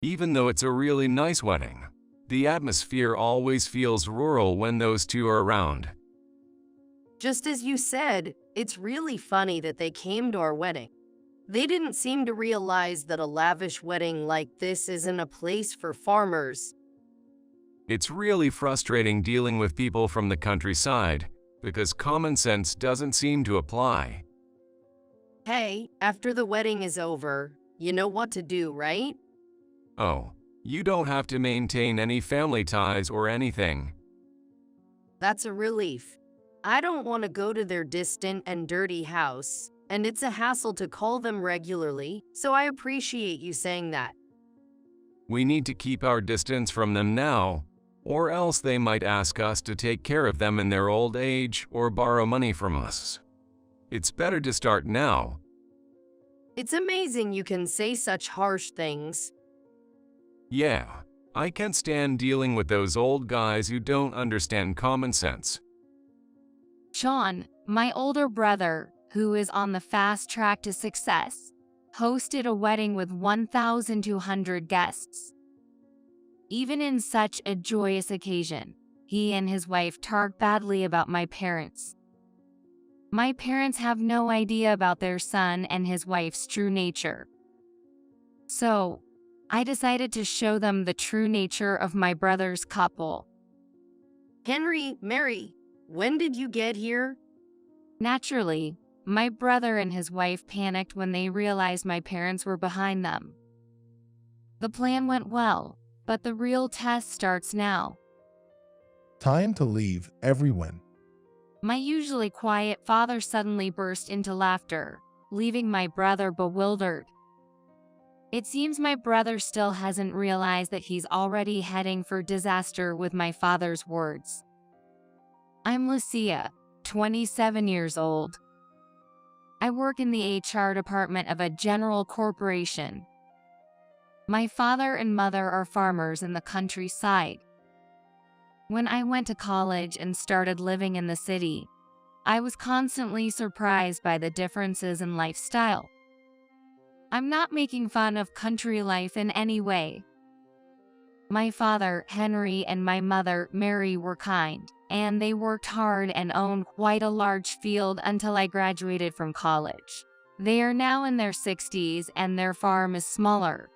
Even though it's a really nice wedding, the atmosphere always feels rural when those two are around. Just as you said, it's really funny that they came to our wedding. They didn't seem to realize that a lavish wedding like this isn't a place for farmers. It's really frustrating dealing with people from the countryside because common sense doesn't seem to apply. Hey, after the wedding is over, you know what to do, right? Oh, you don't have to maintain any family ties or anything. That's a relief. I don't want to go to their distant and dirty house, and it's a hassle to call them regularly, so I appreciate you saying that. We need to keep our distance from them now, or else they might ask us to take care of them in their old age or borrow money from us. It's better to start now. It's amazing you can say such harsh things. Yeah, I can't stand dealing with those old guys who don't understand common sense. Sean, my older brother, who is on the fast track to success, hosted a wedding with 1,200 guests. Even in such a joyous occasion, he and his wife talked badly about my parents. My parents have no idea about their son and his wife's true nature. So, I decided to show them the true nature of my brother's couple. Henry, Mary, when did you get here? Naturally, my brother and his wife panicked when they realized my parents were behind them. The plan went well, but the real test starts now. Time to leave, everyone. My usually quiet father suddenly burst into laughter, leaving my brother bewildered. It seems my brother still hasn't realized that he's already heading for disaster with my father's words. I'm Lucia, 27 years old. I work in the HR department of a general corporation. My father and mother are farmers in the countryside. When I went to college and started living in the city, I was constantly surprised by the differences in lifestyle. I'm not making fun of country life in any way. My father, Henry, and my mother, Mary, were kind, and they worked hard and owned quite a large field until I graduated from college. They are now in their 60s and their farm is smaller.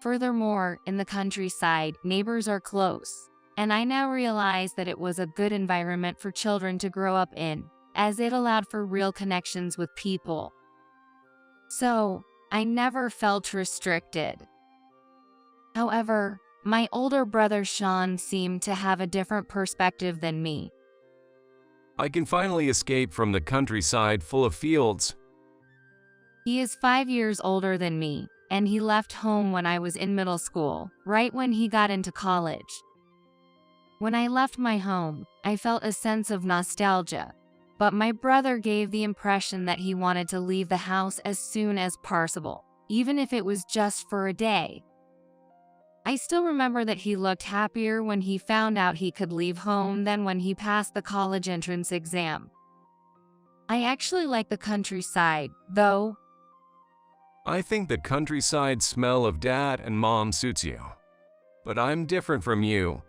Furthermore, in the countryside, neighbors are close, and I now realize that it was a good environment for children to grow up in, as it allowed for real connections with people. So, I never felt restricted. However, my older brother Sean seemed to have a different perspective than me. I can finally escape from the countryside full of fields. He is 5 years older than me, and he left home when I was in middle school, right when he got into college. When I left my home, I felt a sense of nostalgia, but my brother gave the impression that he wanted to leave the house as soon as possible, even if it was just for a day. I still remember that he looked happier when he found out he could leave home than when he passed the college entrance exam. I actually like the countryside, though. I think the countryside smell of dad and mom suits you. But I'm different from you.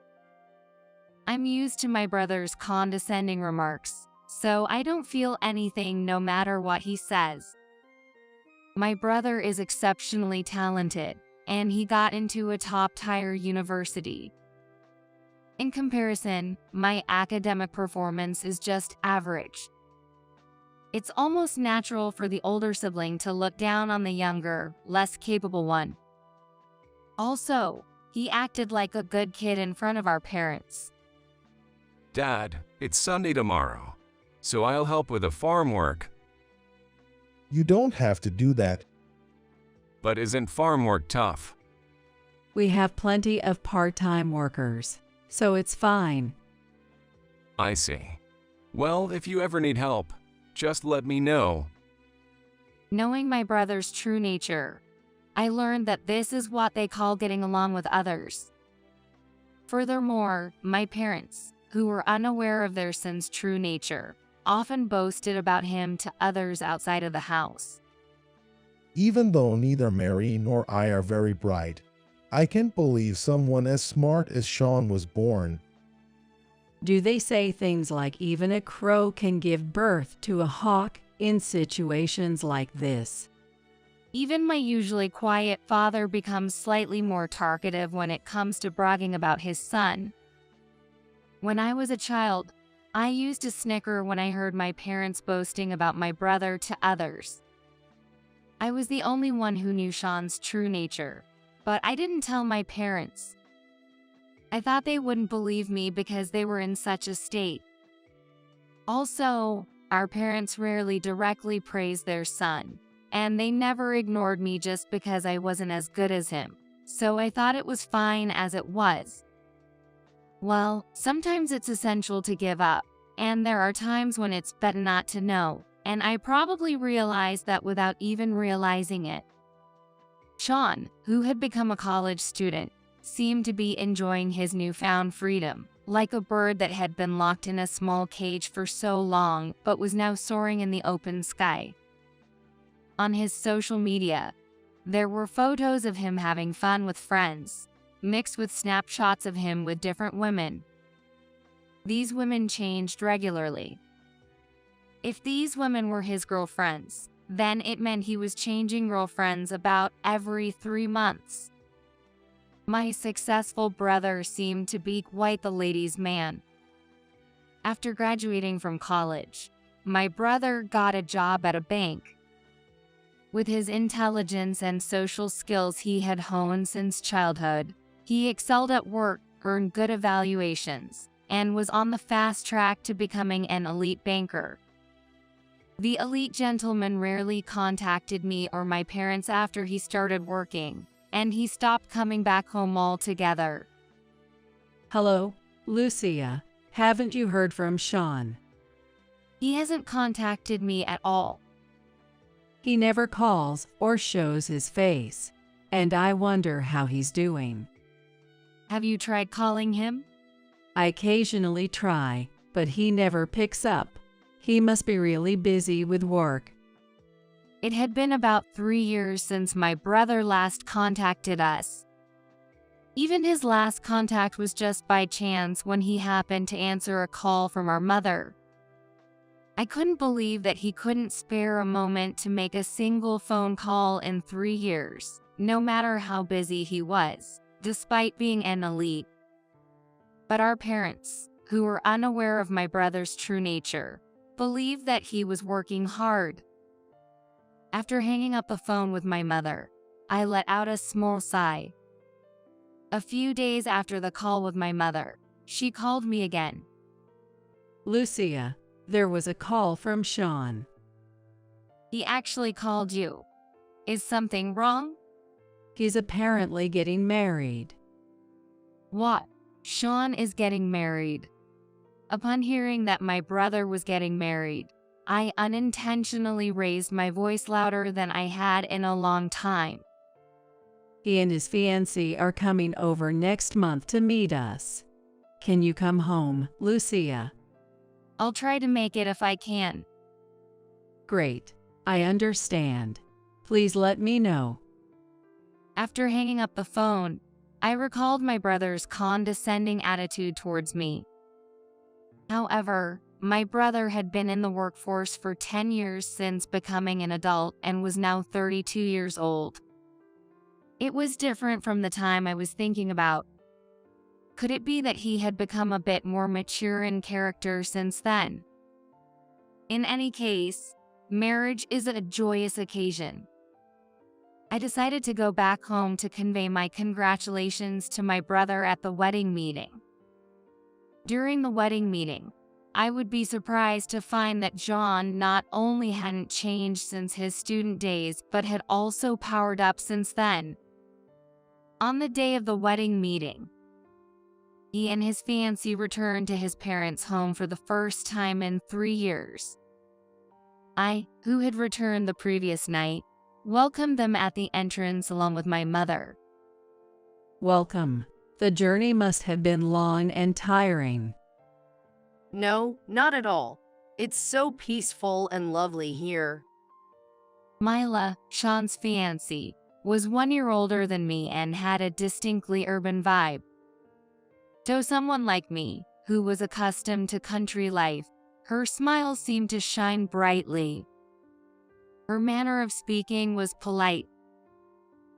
I'm used to my brother's condescending remarks, so I don't feel anything no matter what he says. My brother is exceptionally talented, and he got into a top-tier university. In comparison, my academic performance is just average. It's almost natural for the older sibling to look down on the younger, less capable one. Also, he acted like a good kid in front of our parents. Dad, it's Sunday tomorrow, so I'll help with the farm work. You don't have to do that. But isn't farm work tough? We have plenty of part-time workers, so it's fine. I see. Well, if you ever need help, just let me know. Knowing my brother's true nature, I learned that this is what they call getting along with others. Furthermore, my parents, who were unaware of their son's true nature, often boasted about him to others outside of the house. Even though neither Mary nor I are very bright, I can't believe someone as smart as Sean was born. Do they say things like even a crow can give birth to a hawk in situations like this? Even my usually quiet father becomes slightly more talkative when it comes to bragging about his son. When I was a child, I used to snicker when I heard my parents boasting about my brother to others. I was the only one who knew Sean's true nature, but I didn't tell my parents. I thought they wouldn't believe me because they were in such a state. Also, our parents rarely directly praised their son, and they never ignored me just because I wasn't as good as him, so I thought it was fine as it was. Well, sometimes it's essential to give up, and there are times when it's better not to know, and I probably realized that without even realizing it. Sean, who had become a college student, seemed to be enjoying his newfound freedom, like a bird that had been locked in a small cage for so long but was now soaring in the open sky. On his social media, there were photos of him having fun with friends, mixed with snapshots of him with different women. These women changed regularly. If these women were his girlfriends, then it meant he was changing girlfriends about every 3 months. My successful brother seemed to be quite the ladies' man. After graduating from college, my brother got a job at a bank. With his intelligence and social skills he had honed since childhood, he excelled at work, earned good evaluations, and was on the fast track to becoming an elite banker. The elite gentleman rarely contacted me or my parents after he started working, and he stopped coming back home altogether. Hello, Lucia. Haven't you heard from Sean? He hasn't contacted me at all. He never calls or shows his face, and I wonder how he's doing. Have you tried calling him? I occasionally try, but he never picks up. He must be really busy with work. It had been about 3 years since my brother last contacted us. Even his last contact was just by chance when he happened to answer a call from our mother. I couldn't believe that he couldn't spare a moment to make a single phone call in 3 years, no matter how busy he was, despite being an elite. But our parents, who were unaware of my brother's true nature, believed that he was working hard. After hanging up the phone with my mother, I let out a small sigh. A few days after the call with my mother, she called me again. Lucia, there was a call from Sean. He actually called you. Is something wrong? He's apparently getting married. What? Sean is getting married. Upon hearing that my brother was getting married, I unintentionally raised my voice louder than I had in a long time. He and his fiancée are coming over next month to meet us. Can you come home, Lucia? I'll try to make it if I can. Great. I understand. Please let me know. After hanging up the phone, I recalled my brother's condescending attitude towards me. However, my brother had been in the workforce for 10 years since becoming an adult and was now 32 years old. It was different from the time I was thinking about. Could it be that he had become a bit more mature in character since then? In any case, marriage is a joyous occasion. I decided to go back home to convey my congratulations to my brother at the wedding meeting. During the wedding meeting, I would be surprised to find that John not only hadn't changed since his student days but had also powered up since then. On the day of the wedding meeting, he and his fiancée returned to his parents' home for the first time in 3 years. I, who had returned the previous night, welcomed them at the entrance along with my mother. Welcome. The journey must have been long and tiring. No, not at all. It's so peaceful and lovely here. Mila, Sean's fiancée, was 1 year older than me and had a distinctly urban vibe. To someone like me, who was accustomed to country life, her smile seemed to shine brightly. Her manner of speaking was polite.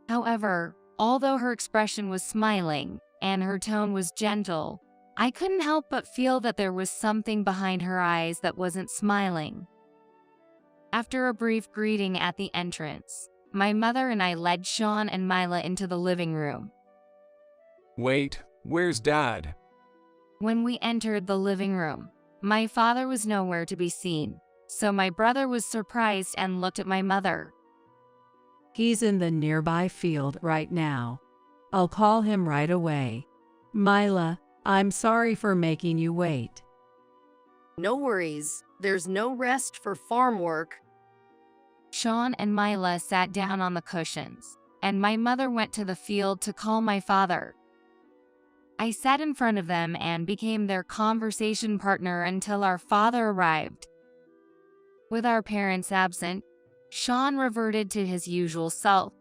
However, although her expression was smiling and her tone was gentle, I couldn't help but feel that there was something behind her eyes that wasn't smiling. After a brief greeting at the entrance, my mother and I led Sean and Mila into the living room. Wait, where's Dad? When we entered the living room, my father was nowhere to be seen, so my brother was surprised and looked at my mother. He's in the nearby field right now. I'll call him right away. Mila, I'm sorry for making you wait. No worries, there's no rest for farm work. Sean and Mila sat down on the cushions, and my mother went to the field to call my father. I sat in front of them and became their conversation partner until our father arrived. With our parents absent, Sean reverted to his usual self.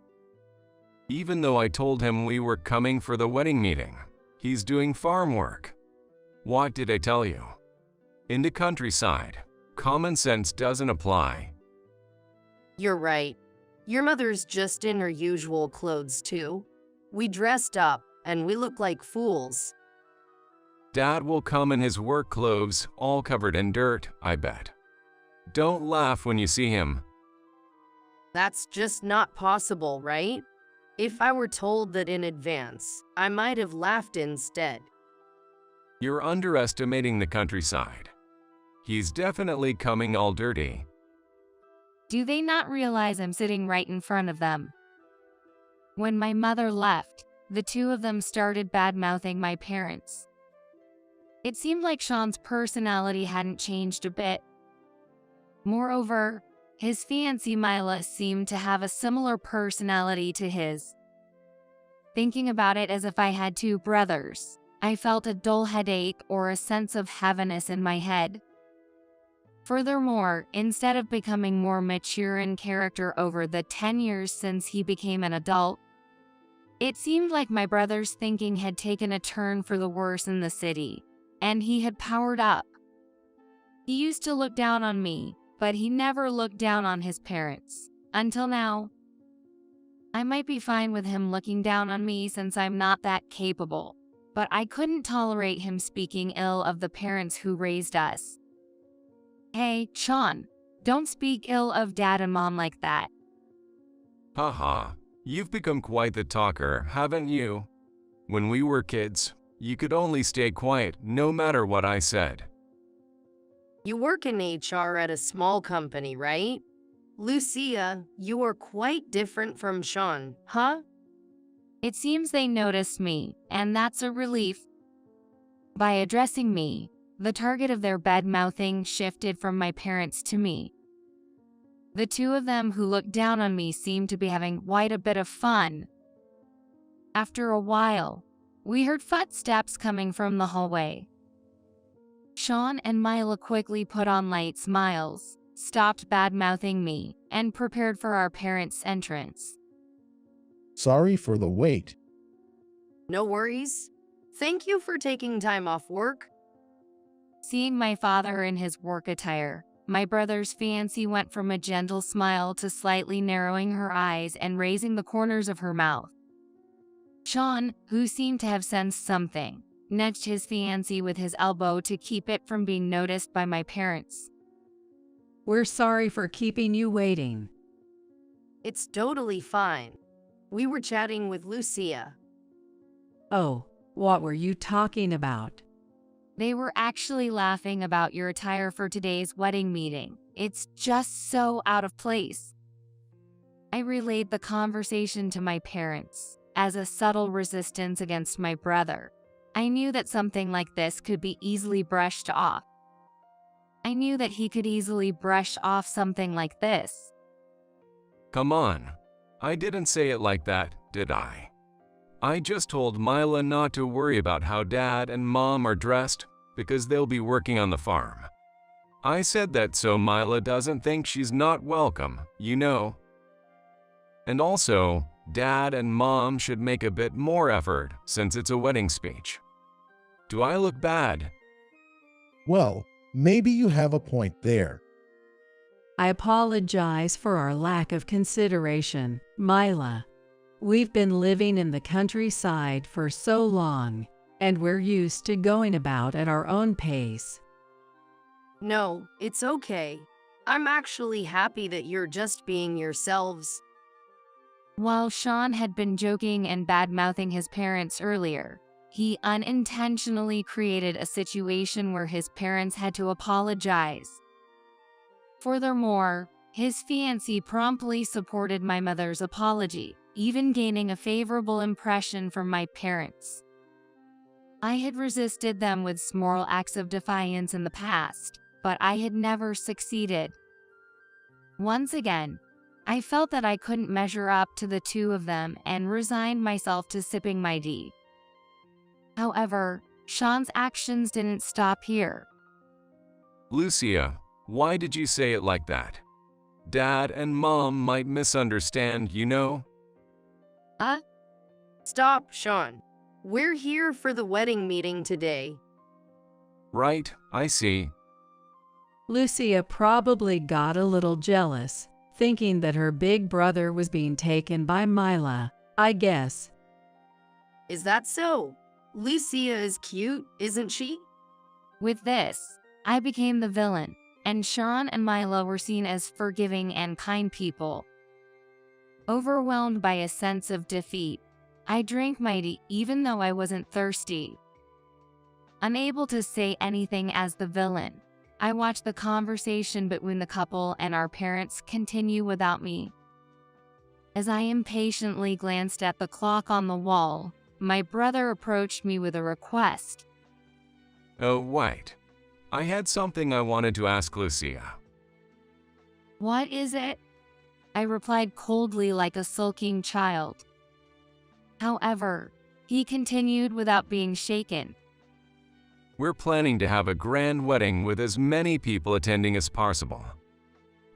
Even though I told him we were coming for the wedding meeting, he's doing farm work. What did I tell you? In the countryside, common sense doesn't apply. You're right. Your mother's just in her usual clothes too. We dressed up, and we look like fools. Dad will come in his work clothes, all covered in dirt, I bet. Don't laugh when you see him. That's just not possible, right? If I were told that in advance, I might have laughed instead. You're underestimating the countryside. He's definitely coming all dirty. Do they not realize I'm sitting right in front of them? When my mother left, the two of them started bad-mouthing my parents. It seemed like Sean's personality hadn't changed a bit. Moreover, his fiancée Mila seemed to have a similar personality to his. Thinking about it as if I had two brothers, I felt a dull headache or a sense of heaviness in my head. Furthermore, instead of becoming more mature in character over the 10 years since he became an adult, it seemed like my brother's thinking had taken a turn for the worse in the city, and he had powered up. He used to look down on me, but he never looked down on his parents. Until now. I might be fine with him looking down on me since I'm not that capable, but I couldn't tolerate him speaking ill of the parents who raised us. Hey, Sean, don't speak ill of Dad and Mom like that. Haha, you've become quite the talker, haven't you? When we were kids, you could only stay quiet no matter what I said. You work in HR at a small company, right? Lucia, you are quite different from Sean, huh? It seems they noticed me, and that's a relief. By addressing me, the target of their bad-mouthing shifted from my parents to me. The two of them who looked down on me seemed to be having quite a bit of fun. After a while, we heard footsteps coming from the hallway. Sean and Mila quickly put on light smiles, stopped bad-mouthing me, and prepared for our parents' entrance. Sorry for the wait. No worries. Thank you for taking time off work. Seeing my father in his work attire, my brother's fiancée went from a gentle smile to slightly narrowing her eyes and raising the corners of her mouth. Sean, who seemed to have sensed something, nudged his fiancée with his elbow to keep it from being noticed by my parents. We're sorry for keeping you waiting. It's totally fine. We were chatting with Lucia. Oh, what were you talking about? They were actually laughing about your attire for today's wedding meeting. It's just so out of place. I relayed the conversation to my parents as a subtle resistance against my brother. I knew that something like this could be easily brushed off. I knew that he could easily brush off something like this. Come on. I didn't say it like that, did I? I just told Mila not to worry about how Dad and Mom are dressed because they'll be working on the farm. I said that so Mila doesn't think she's not welcome, you know. And also, Dad and Mom should make a bit more effort since it's a wedding speech. Do I look bad? Well, maybe you have a point there. I apologize for our lack of consideration, Mila. We've been living in the countryside for so long, and we're used to going about at our own pace. No, it's okay. I'm actually happy that you're just being yourselves. While Sean had been joking and bad-mouthing his parents earlier, he unintentionally created a situation where his parents had to apologize. Furthermore, his fiancée promptly supported my mother's apology, even gaining a favorable impression from my parents. I had resisted them with small acts of defiance in the past, but I had never succeeded. Once again, I felt that I couldn't measure up to the two of them and resigned myself to sipping my tea. However, Sean's actions didn't stop here. Lucia, why did you say it like that? Dad and Mom might misunderstand, you know? Stop, Sean. We're here for the wedding meeting today. Right, I see. Lucia probably got a little jealous, thinking that her big brother was being taken by Mila, I guess. Is that so? Lucia is cute, isn't she? With this, I became the villain, and Sean and Mila were seen as forgiving and kind people. Overwhelmed by a sense of defeat, I drank my tea even though I wasn't thirsty. Unable to say anything as the villain, I watched the conversation between the couple and our parents continue without me. As I impatiently glanced at the clock on the wall, my brother approached me with a request. Oh, wait. I had something I wanted to ask Lucia. What is it? I replied coldly like a sulking child. However, he continued without being shaken. We're planning to have a grand wedding with as many people attending as possible.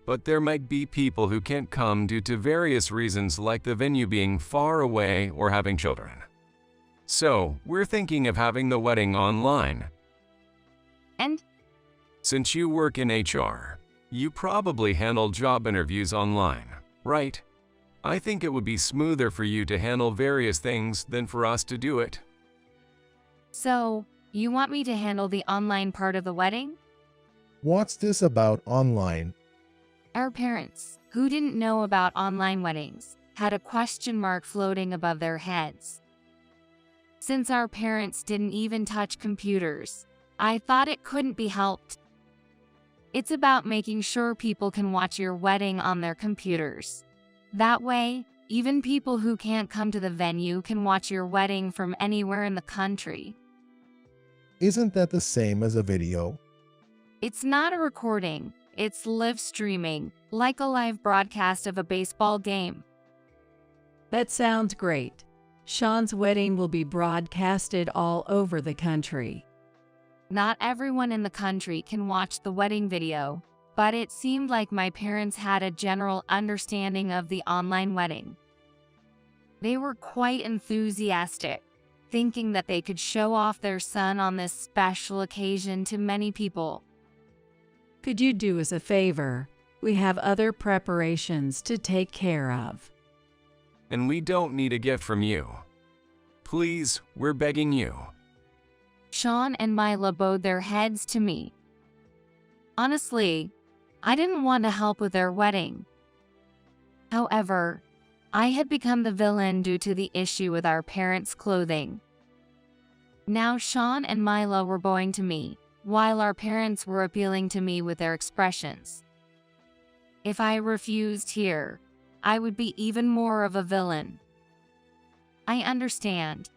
But there might be people who can't come due to various reasons like the venue being far away or having children. So, we're thinking of having the wedding online. And? Since you work in HR, you probably handle job interviews online, right? I think it would be smoother for you to handle various things than for us to do it. So, you want me to handle the online part of the wedding? What's this about online? Our parents, who didn't know about online weddings, had a question mark floating above their heads. Since our parents didn't even touch computers, I thought it couldn't be helped. It's about making sure people can watch your wedding on their computers. That way, even people who can't come to the venue can watch your wedding from anywhere in the country. Isn't that the same as a video? It's not a recording, it's live streaming, like a live broadcast of a baseball game. That sounds great. Sean's wedding will be broadcasted all over the country. Not everyone in the country can watch the wedding video, but it seemed like my parents had a general understanding of the online wedding. They were quite enthusiastic, thinking that they could show off their son on this special occasion to many people. Could you do us a favor? We have other preparations to take care of. And we don't need a gift from you. Please, we're begging you. Sean and Mila bowed their heads to me. Honestly, I didn't want to help with their wedding. However, I had become the villain due to the issue with our parents' clothing. Now Sean and Mila were bowing to me, while our parents were appealing to me with their expressions. If I refused here, I would be even more of a villain. I understand.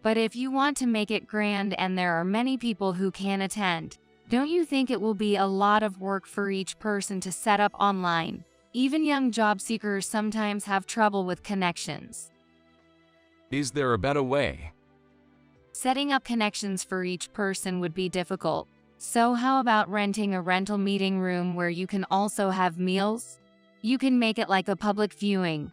But if you want to make it grand and there are many people who can attend, don't you think it will be a lot of work for each person to set up online? Even young job seekers sometimes have trouble with connections. Is there a better way? Setting up connections for each person would be difficult. So how about renting a rental meeting room where you can also have meals? You can make it like a public viewing.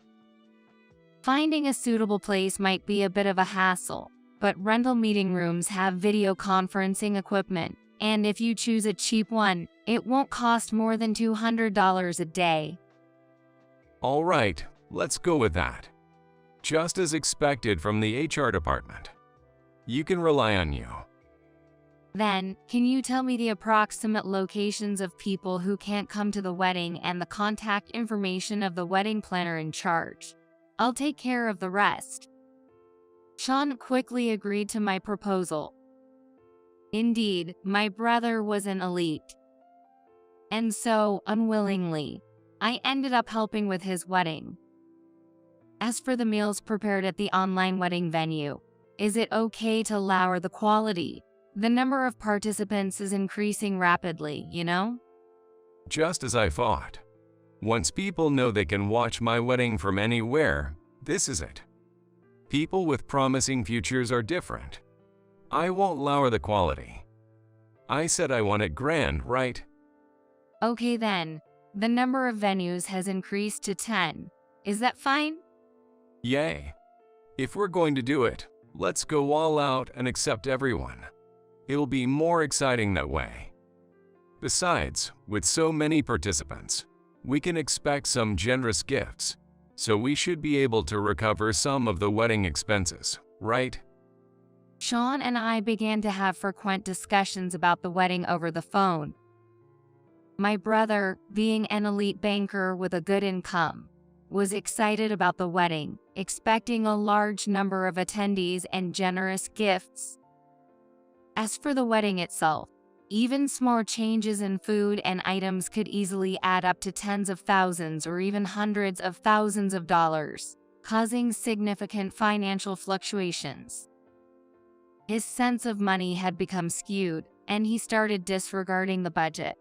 Finding a suitable place might be a bit of a hassle, but rental meeting rooms have video conferencing equipment, and if you choose a cheap one, it won't cost more than $200 a day. All right, let's go with that. Just as expected from the HR department. You can rely on you. Then, can you tell me the approximate locations of people who can't come to the wedding and the contact information of the wedding planner in charge? I'll take care of the rest. Sean quickly agreed to my proposal. Indeed, my brother was an elite. And so, unwillingly, I ended up helping with his wedding. As for the meals prepared at the online wedding venue, is it okay to lower the quality? The number of participants is increasing rapidly, you know? Just as I thought. Once people know they can watch my wedding from anywhere, this is it. People with promising futures are different. I won't lower the quality. I said I want it grand, right? Okay then, the number of venues has increased to 10. Is that fine? Yay. If we're going to do it, let's go all out and accept everyone. It'll be more exciting that way. Besides, with so many participants, we can expect some generous gifts, so we should be able to recover some of the wedding expenses, right? Sean and I began to have frequent discussions about the wedding over the phone. My brother, being an elite banker with a good income, was excited about the wedding, expecting a large number of attendees and generous gifts. As for the wedding itself, even small changes in food and items could easily add up to tens of thousands or even hundreds of thousands of dollars, causing significant financial fluctuations. His sense of money had become skewed, and he started disregarding the budget.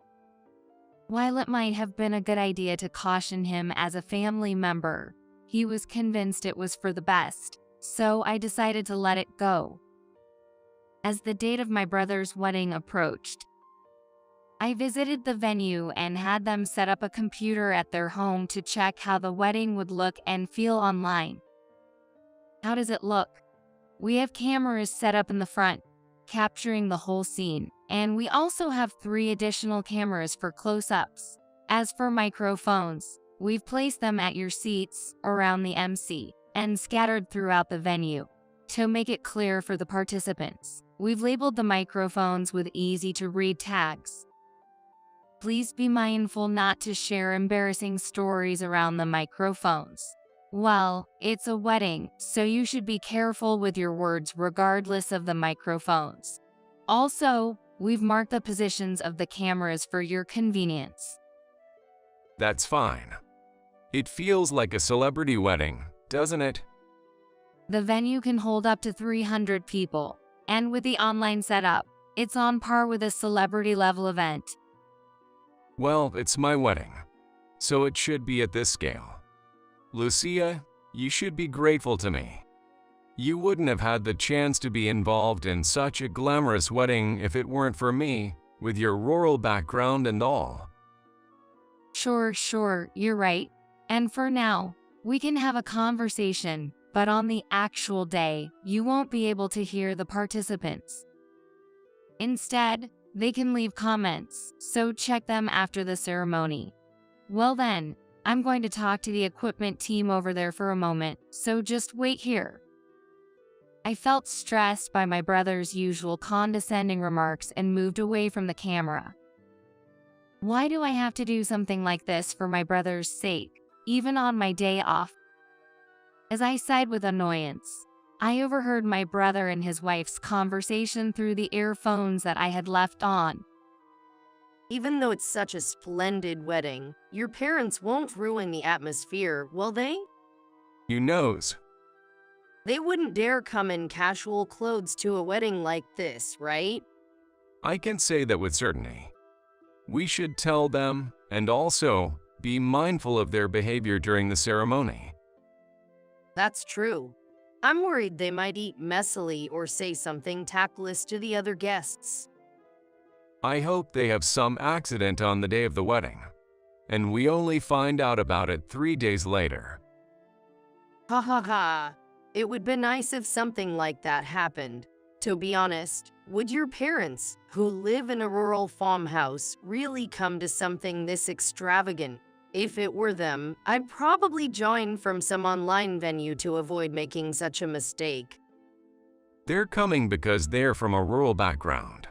While it might have been a good idea to caution him as a family member, he was convinced it was for the best, so I decided to let it go. As the date of my brother's wedding approached, I visited the venue and had them set up a computer at their home to check how the wedding would look and feel online. How does it look? We have cameras set up in the front, capturing the whole scene, and we also have 3 additional cameras for close-ups. As for microphones, we've placed them at your seats, around the MC, and scattered throughout the venue. To make it clear for the participants, we've labeled the microphones with easy-to-read tags. Please be mindful not to share embarrassing stories around the microphones. Well, it's a wedding, so you should be careful with your words regardless of the microphones. Also, we've marked the positions of the cameras for your convenience. That's fine. It feels like a celebrity wedding, doesn't it? The venue can hold up to 300 people, and with the online setup, it's on par with a celebrity-level event. Well, it's my wedding, so it should be at this scale. Lucia, you should be grateful to me. You wouldn't have had the chance to be involved in such a glamorous wedding if it weren't for me, with your rural background and all. Sure, you're right. And for now, we can have a conversation, but on the actual day, you won't be able to hear the participants. Instead, they can leave comments, so check them after the ceremony. Well then, I'm going to talk to the equipment team over there for a moment, so just wait here. I felt stressed by my brother's usual condescending remarks and moved away from the camera. Why do I have to do something like this for my brother's sake, even on my day off? As I sighed with annoyance, I overheard my brother and his wife's conversation through the earphones that I had left on. Even though it's such a splendid wedding, your parents won't ruin the atmosphere, will they? You knows. They wouldn't dare come in casual clothes to a wedding like this, right? I can say that with certainty. We should tell them, and also be mindful of their behavior during the ceremony. That's true. I'm worried they might eat messily or say something tactless to the other guests. I hope they have some accident on the day of the wedding, and we only find out about it 3 days later. Ha ha ha. It would be nice if something like that happened. To be honest, would your parents, who live in a rural farmhouse, really come to something this extravagant? If it were them, I'd probably join from some online venue to avoid making such a mistake. They're coming because they're from a rural background.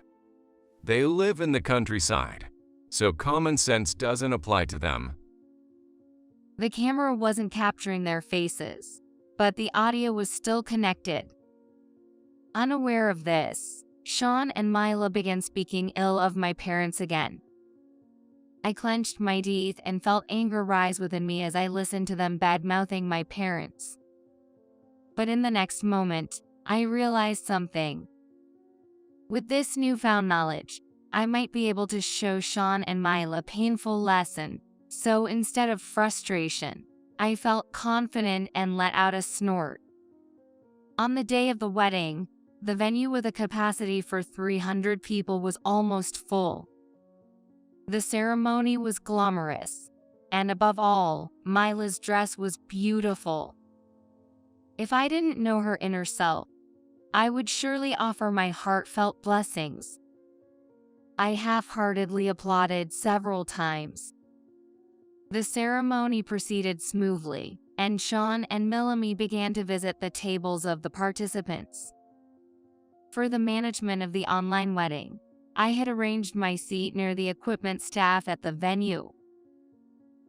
They live in the countryside, so common sense doesn't apply to them. The camera wasn't capturing their faces, but the audio was still connected. Unaware of this, Sean and Mila began speaking ill of my parents again. I clenched my teeth and felt anger rise within me as I listened to them bad-mouthing my parents. But in the next moment, I realized something. With this newfound knowledge, I might be able to show Sean and Mila a painful lesson, so instead of frustration, I felt confident and let out a snort. On the day of the wedding, the venue with a capacity for 300 people was almost full. The ceremony was glamorous, and above all, Mila's dress was beautiful. If I didn't know her inner self, I would surely offer my heartfelt blessings. I half-heartedly applauded several times. The ceremony proceeded smoothly, and Sean and Millie began to visit the tables of the participants. For the management of the online wedding, I had arranged my seat near the equipment staff at the venue.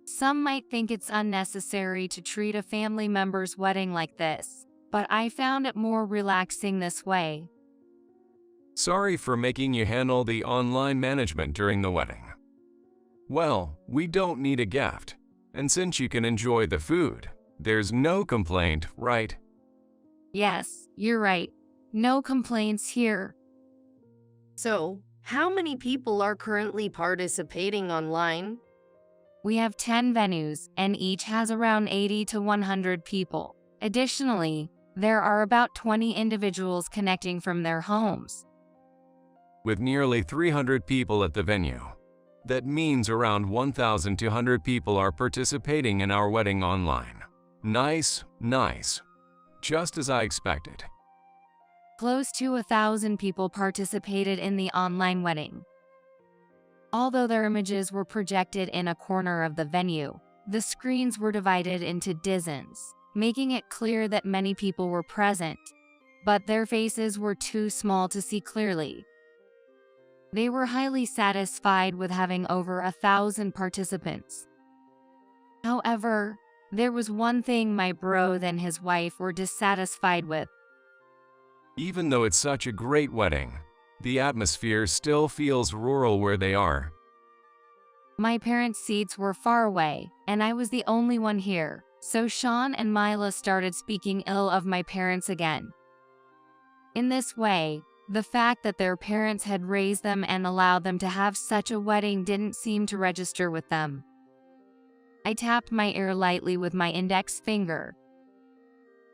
Some might think it's unnecessary to treat a family member's wedding like this, but I found it more relaxing this way. Sorry for making you handle the online management during the wedding. Well, we don't need a gift, and since you can enjoy the food, there's no complaint, right? Yes, you're right. No complaints here. So, how many people are currently participating online? We have 10 venues, and each has around 80 to 100 people. Additionally, there are about 20 individuals connecting from their homes. With nearly 300 people at the venue, that means around 1,200 people are participating in our wedding online. Nice, nice. Just as I expected. Close to 1,000 people participated in the online wedding. Although their images were projected in a corner of the venue, the screens were divided into dozens, making it clear that many people were present, but their faces were too small to see clearly. They were highly satisfied with having over 1,000 participants. However, there was one thing my bro and his wife were dissatisfied with. Even though it's such a great wedding, the atmosphere still feels rural where they are. My parents' seats were far away, and I was the only one here, so Sean and Mila started speaking ill of my parents again. In this way, the fact that their parents had raised them and allowed them to have such a wedding didn't seem to register with them. I tapped my ear lightly with my index finger.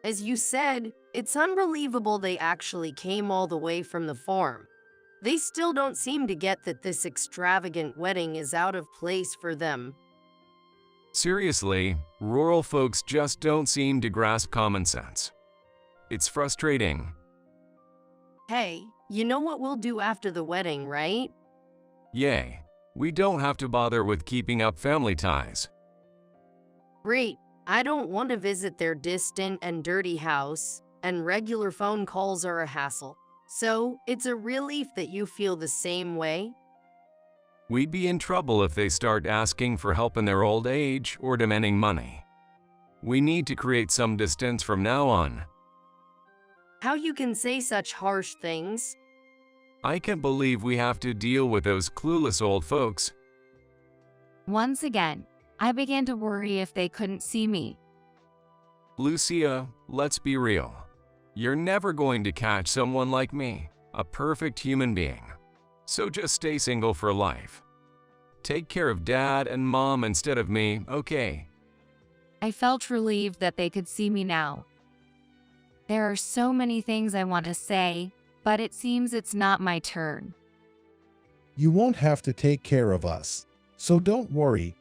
As you said, it's unbelievable they actually came all the way from the farm. They still don't seem to get that this extravagant wedding is out of place for them. Seriously, rural folks just don't seem to grasp common sense. It's frustrating. Hey, you know what we'll do after the wedding, right? Yay, we don't have to bother with keeping up family ties. Great. I don't want to visit their distant and dirty house, and regular phone calls are a hassle. So, it's a relief that you feel the same way. We'd be in trouble if they start asking for help in their old age or demanding money. We need to create some distance from now on. How you can say such harsh things? I can't believe we have to deal with those clueless old folks. Once again, I began to worry if they couldn't see me. Lucia, let's be real. You're never going to catch someone like me, a perfect human being. So just stay single for life. Take care of Dad and Mom instead of me, okay? I felt relieved that they could see me now. There are so many things I want to say, but it seems it's not my turn. You won't have to take care of us, so don't worry.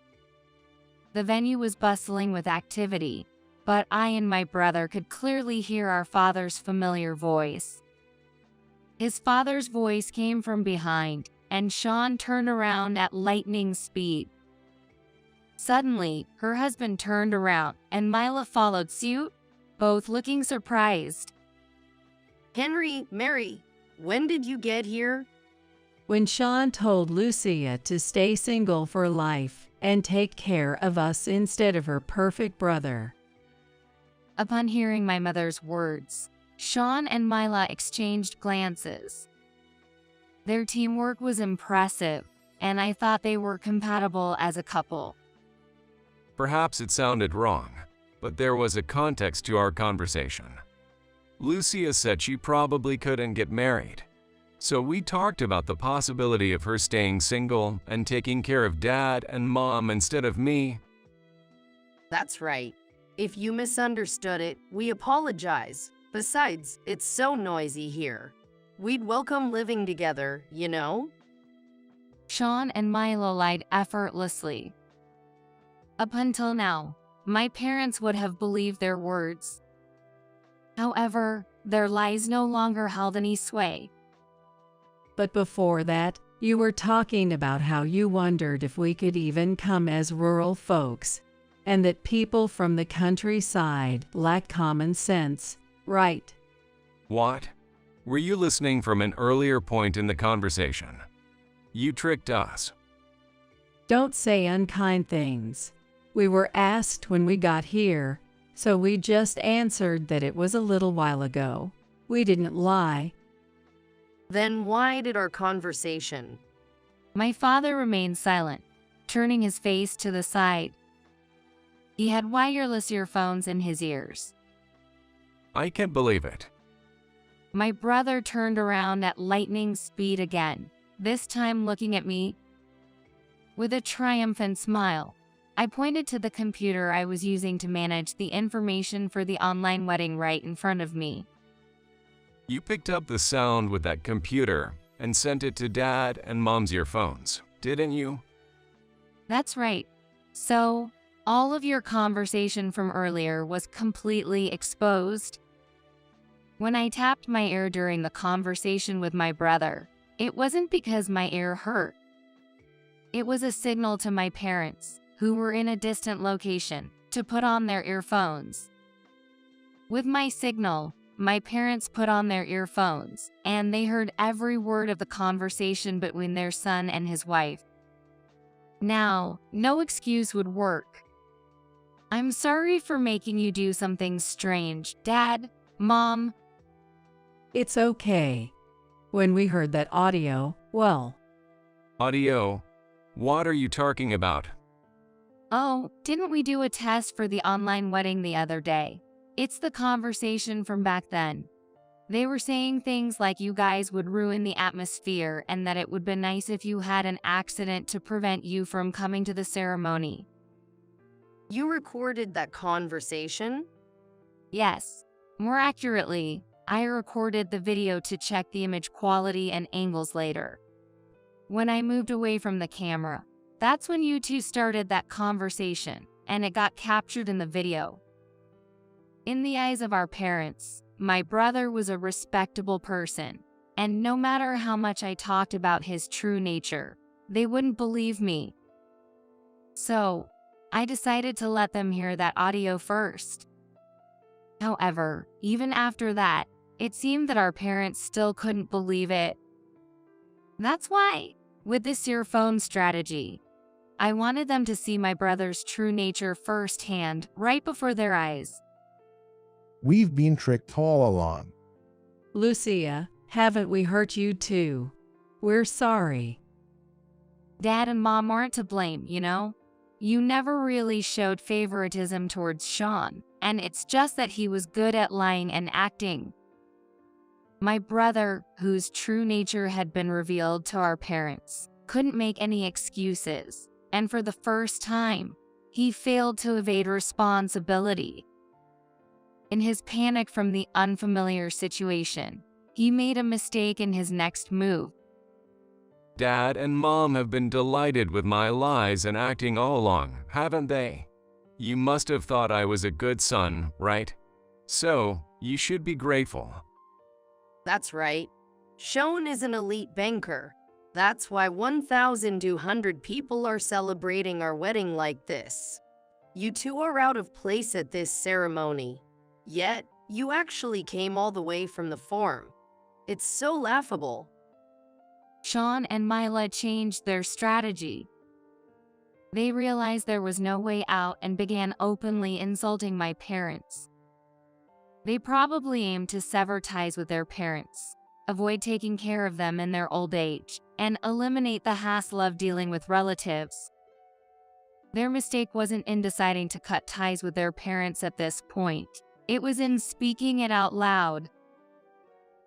The venue was bustling with activity, but I and my brother could clearly hear our father's familiar voice. His father's voice came from behind, and Sean turned around at lightning speed. Suddenly, her husband turned around, and Mila followed suit, both looking surprised. Henry, Mary, when did you get here? When Sean told Lucia to stay single for life and take care of us instead of her perfect brother. Upon hearing my mother's words, Sean and Mila exchanged glances. Their teamwork was impressive, and I thought they were compatible as a couple. Perhaps it sounded wrong, but there was a context to our conversation. Lucia said she probably couldn't get married, so we talked about the possibility of her staying single and taking care of Dad and Mom instead of me. That's right. If you misunderstood it, we apologize. Besides, it's so noisy here. We'd welcome living together, you know? Sean and Milo lied effortlessly. Up until now, my parents would have believed their words. However, their lies no longer held any sway. But before that, you were talking about how you wondered if we could even come as rural folks, and that people from the countryside lack common sense, right? What? Were you listening from an earlier point in the conversation? You tricked us. Don't say unkind things. We were asked when we got here, so we just answered that it was a little while ago. We didn't lie. Then why did our conversation? My father remained silent, turning his face to the side. He had wireless earphones in his ears. I can't believe it. My brother turned around at lightning speed again, this time looking at me. With a triumphant smile, I pointed to the computer I was using to manage the information for the online wedding right in front of me. You picked up the sound with that computer and sent it to Dad and Mom's earphones, didn't you? That's right. So, all of your conversation from earlier was completely exposed. When I tapped my ear during the conversation with my brother, it wasn't because my ear hurt. It was a signal to my parents, who were in a distant location, to put on their earphones. With my signal, my parents put on their earphones, and they heard every word of the conversation between their son and his wife. Now, no excuse would work. I'm sorry for making you do something strange, Dad, Mom. It's okay. When we heard that audio, well. Audio? What are you talking about? Oh, didn't we do a test for the online wedding the other day? It's the conversation from back then. They were saying things like you guys would ruin the atmosphere and that it would be nice if you had an accident to prevent you from coming to the ceremony. You recorded that conversation? Yes. More accurately, I recorded the video to check the image quality and angles later. When I moved away from the camera, that's when you two started that conversation, and it got captured in the video. In the eyes of our parents, my brother was a respectable person, and no matter how much I talked about his true nature, they wouldn't believe me. So, I decided to let them hear that audio first. However, even after that, it seemed that our parents still couldn't believe it. That's why, with this earphone strategy, I wanted them to see my brother's true nature firsthand, right before their eyes. We've been tricked all along. Lucia, haven't we hurt you too? We're sorry. Dad and Mom aren't to blame, you know? You never really showed favoritism towards Sean, and it's just that he was good at lying and acting. My brother, whose true nature had been revealed to our parents, couldn't make any excuses, and for the first time, he failed to evade responsibility. In his panic from the unfamiliar situation, he made a mistake in his next move. Dad and Mom have been delighted with my lies and acting all along, haven't they? You must have thought I was a good son, right? So, you should be grateful. That's right. Sean is an elite banker. That's why 1,200 people are celebrating our wedding like this. You two are out of place at this ceremony. Yet, you actually came all the way from the farm. It's so laughable. Sean and Mila changed their strategy. They realized there was no way out and began openly insulting my parents. They probably aimed to sever ties with their parents, avoid taking care of them in their old age, and eliminate the hassle of dealing with relatives. Their mistake wasn't in deciding to cut ties with their parents at this point. It was in speaking it out loud.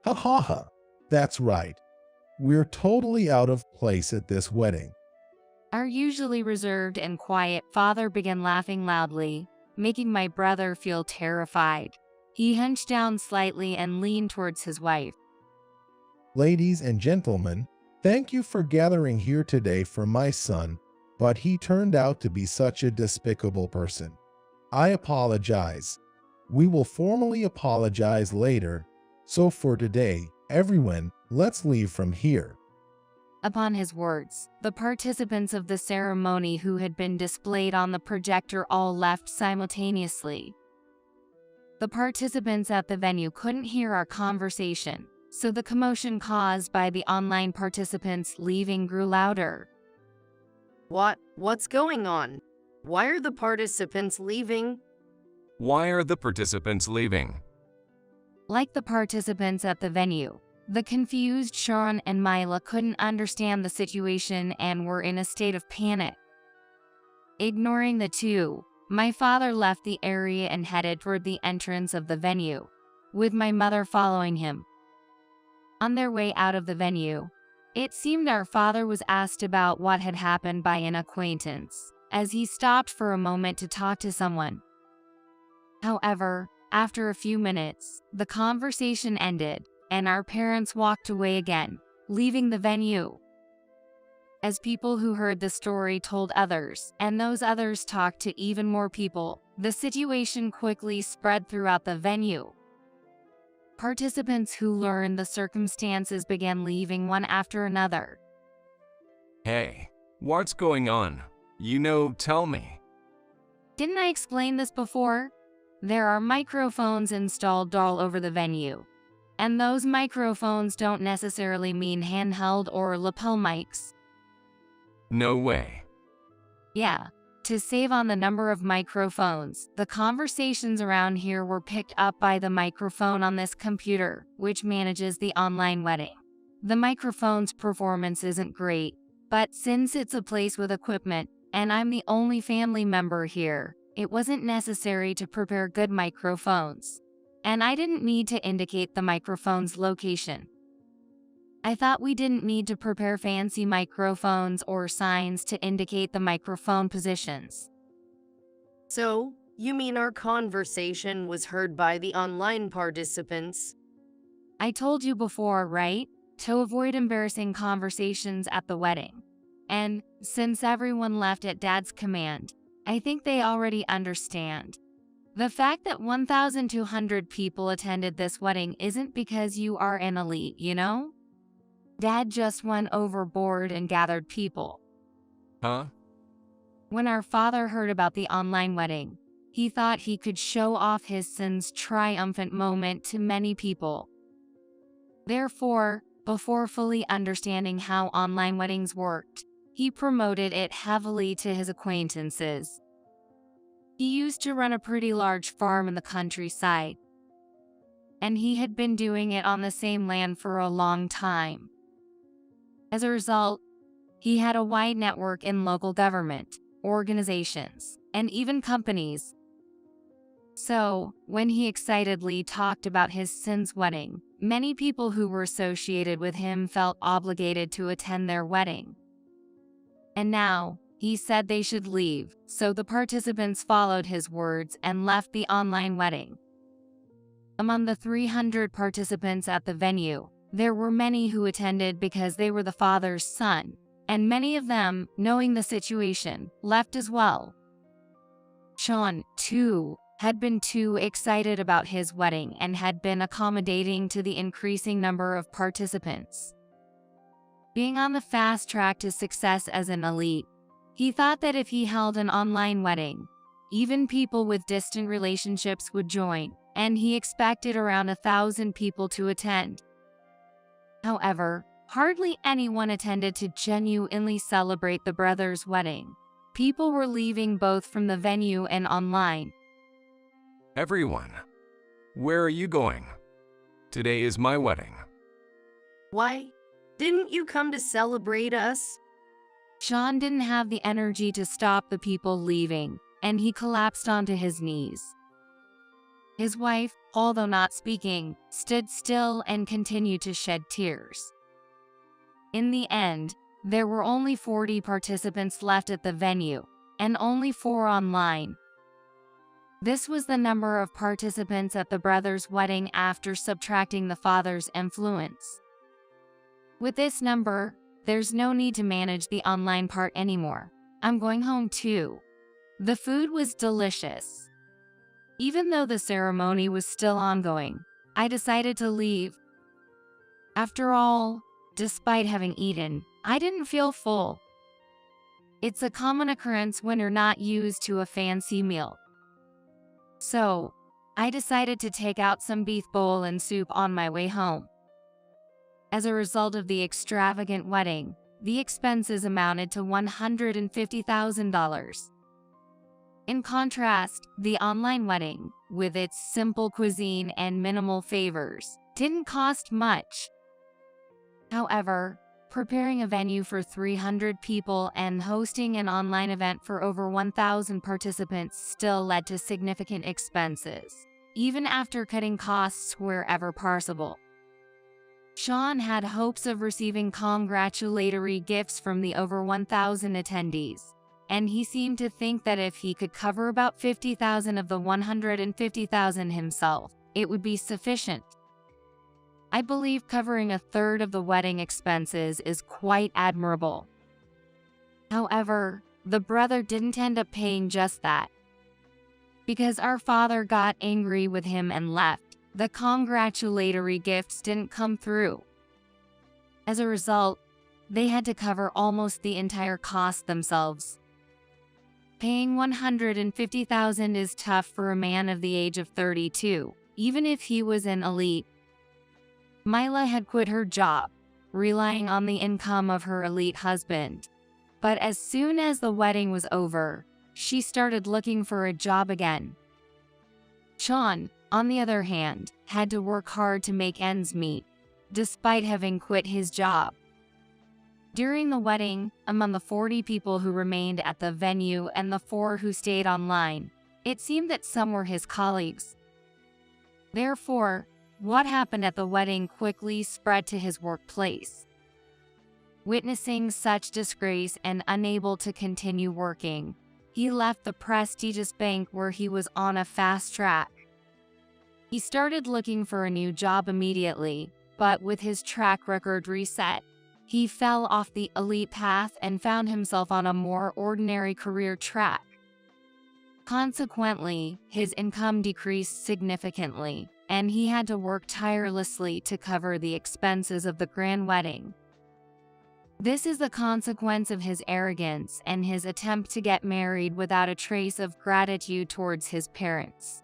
Ha ha ha. That's right. We're totally out of place at this wedding. Our usually reserved and quiet father began laughing loudly, making my brother feel terrified. He hunched down slightly and leaned towards his wife. Ladies and gentlemen, thank you for gathering here today for my son, but he turned out to be such a despicable person. I apologize. We will formally apologize later. So for today, everyone, let's leave from here. Upon his words, the participants of the ceremony who had been displayed on the projector all left simultaneously. The participants at the venue couldn't hear our conversation, so the commotion caused by the online participants leaving grew louder. What's going on? Why are the participants leaving? Why are the participants leaving? Like the participants at the venue, the confused Sean and Mila couldn't understand the situation and were in a state of panic. Ignoring the two, my father left the area and headed toward the entrance of the venue, with my mother following him. On their way out of the venue, it seemed our father was asked about what had happened by an acquaintance, as he stopped for a moment to talk to someone. However, after a few minutes, the conversation ended, and our parents walked away again, leaving the venue. As people who heard the story told others, and those others talked to even more people, the situation quickly spread throughout the venue. Participants who learned the circumstances began leaving one after another. Hey, what's going on? Tell me. Didn't I explain this before? There are microphones installed all over the venue. And those microphones don't necessarily mean handheld or lapel mics. No way. Yeah. To save on the number of microphones, the conversations around here were picked up by the microphone on this computer, which manages the online wedding. The microphone's performance isn't great, but since it's a place with equipment, and I'm the only family member here, it wasn't necessary to prepare good microphones. And I didn't need to indicate the microphone's location. I thought we didn't need to prepare fancy microphones or signs to indicate the microphone positions. So, you mean our conversation was heard by the online participants? I told you before, right? To avoid embarrassing conversations at the wedding. And since everyone left at Dad's command, I think they already understand. The fact that 1,200 people attended this wedding isn't because you are an elite, you know? Dad just went overboard and gathered people. Huh? When our father heard about the online wedding, he thought he could show off his son's triumphant moment to many people. Therefore, before fully understanding how online weddings worked, he promoted it heavily to his acquaintances. He used to run a pretty large farm in the countryside, and he had been doing it on the same land for a long time. As a result, he had a wide network in local government, organizations, and even companies. So, when he excitedly talked about his son's wedding, many people who were associated with him felt obligated to attend their wedding. And now, he said they should leave, so the participants followed his words and left the online wedding. Among the 300 participants at the venue, there were many who attended because they were the father's son, and many of them, knowing the situation, left as well. Sean, too, had been too excited about his wedding and had been accommodating to the increasing number of participants. Being on the fast track to success as an elite, he thought that if he held an online wedding, even people with distant relationships would join, and he expected around 1,000 people to attend. However, hardly anyone attended to genuinely celebrate the brothers' wedding. People were leaving both from the venue and online. Everyone, where are you going? Today is my wedding. Why? Didn't you come to celebrate us? Sean didn't have the energy to stop the people leaving, and he collapsed onto his knees. His wife, although not speaking, stood still and continued to shed tears. In the end, there were only 40 participants left at the venue, and only 4 online. This was the number of participants at the brothers' wedding after subtracting the father's influence. With this number, there's no need to manage the online part anymore. I'm going home too. The food was delicious. Even though the ceremony was still ongoing, I decided to leave. After all, despite having eaten, I didn't feel full. It's a common occurrence when you're not used to a fancy meal. So, I decided to take out some beef bowl and soup on my way home. As a result of the extravagant wedding, the expenses amounted to $150,000. In contrast, the online wedding, with its simple cuisine and minimal favors, didn't cost much. However, preparing a venue for 300 people and hosting an online event for over 1,000 participants still led to significant expenses, even after cutting costs wherever possible. Sean had hopes of receiving congratulatory gifts from the over 1,000 attendees, and he seemed to think that if he could cover about 50,000 of the 150,000 himself, it would be sufficient. I believe covering a third of the wedding expenses is quite admirable. However, the brother didn't end up paying just that. Because our father got angry with him and left, the congratulatory gifts didn't come through. As a result, they had to cover almost the entire cost themselves. Paying $150,000 is tough for a man of the age of 32, even if he was an elite. Mila had quit her job, relying on the income of her elite husband. But as soon as the wedding was over, she started looking for a job again. Sean, on the other hand, had to work hard to make ends meet, despite having quit his job. During the wedding, among the 40 people who remained at the venue and the 4 who stayed online, it seemed that some were his colleagues. Therefore, what happened at the wedding quickly spread to his workplace. Witnessing such disgrace and unable to continue working, he left the prestigious bank where he was on a fast track. He started looking for a new job immediately, but with his track record reset, he fell off the elite path and found himself on a more ordinary career track. Consequently, his income decreased significantly, and he had to work tirelessly to cover the expenses of the grand wedding. This is the consequence of his arrogance and his attempt to get married without a trace of gratitude towards his parents.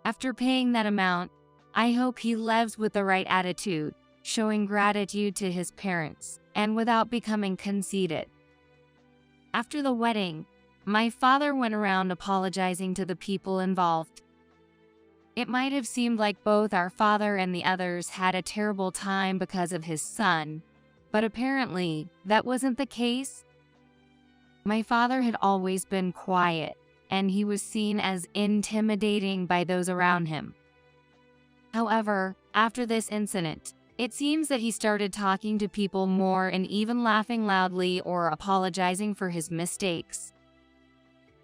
After paying that amount, I hope he lives with the right attitude, showing gratitude to his parents, and without becoming conceited. After the wedding, my father went around apologizing to the people involved. It might have seemed like both our father and the others had a terrible time because of his son, but apparently that wasn't the case. My father had always been quiet, and he was seen as intimidating by those around him. However, after this incident, it seems that he started talking to people more and even laughing loudly or apologizing for his mistakes.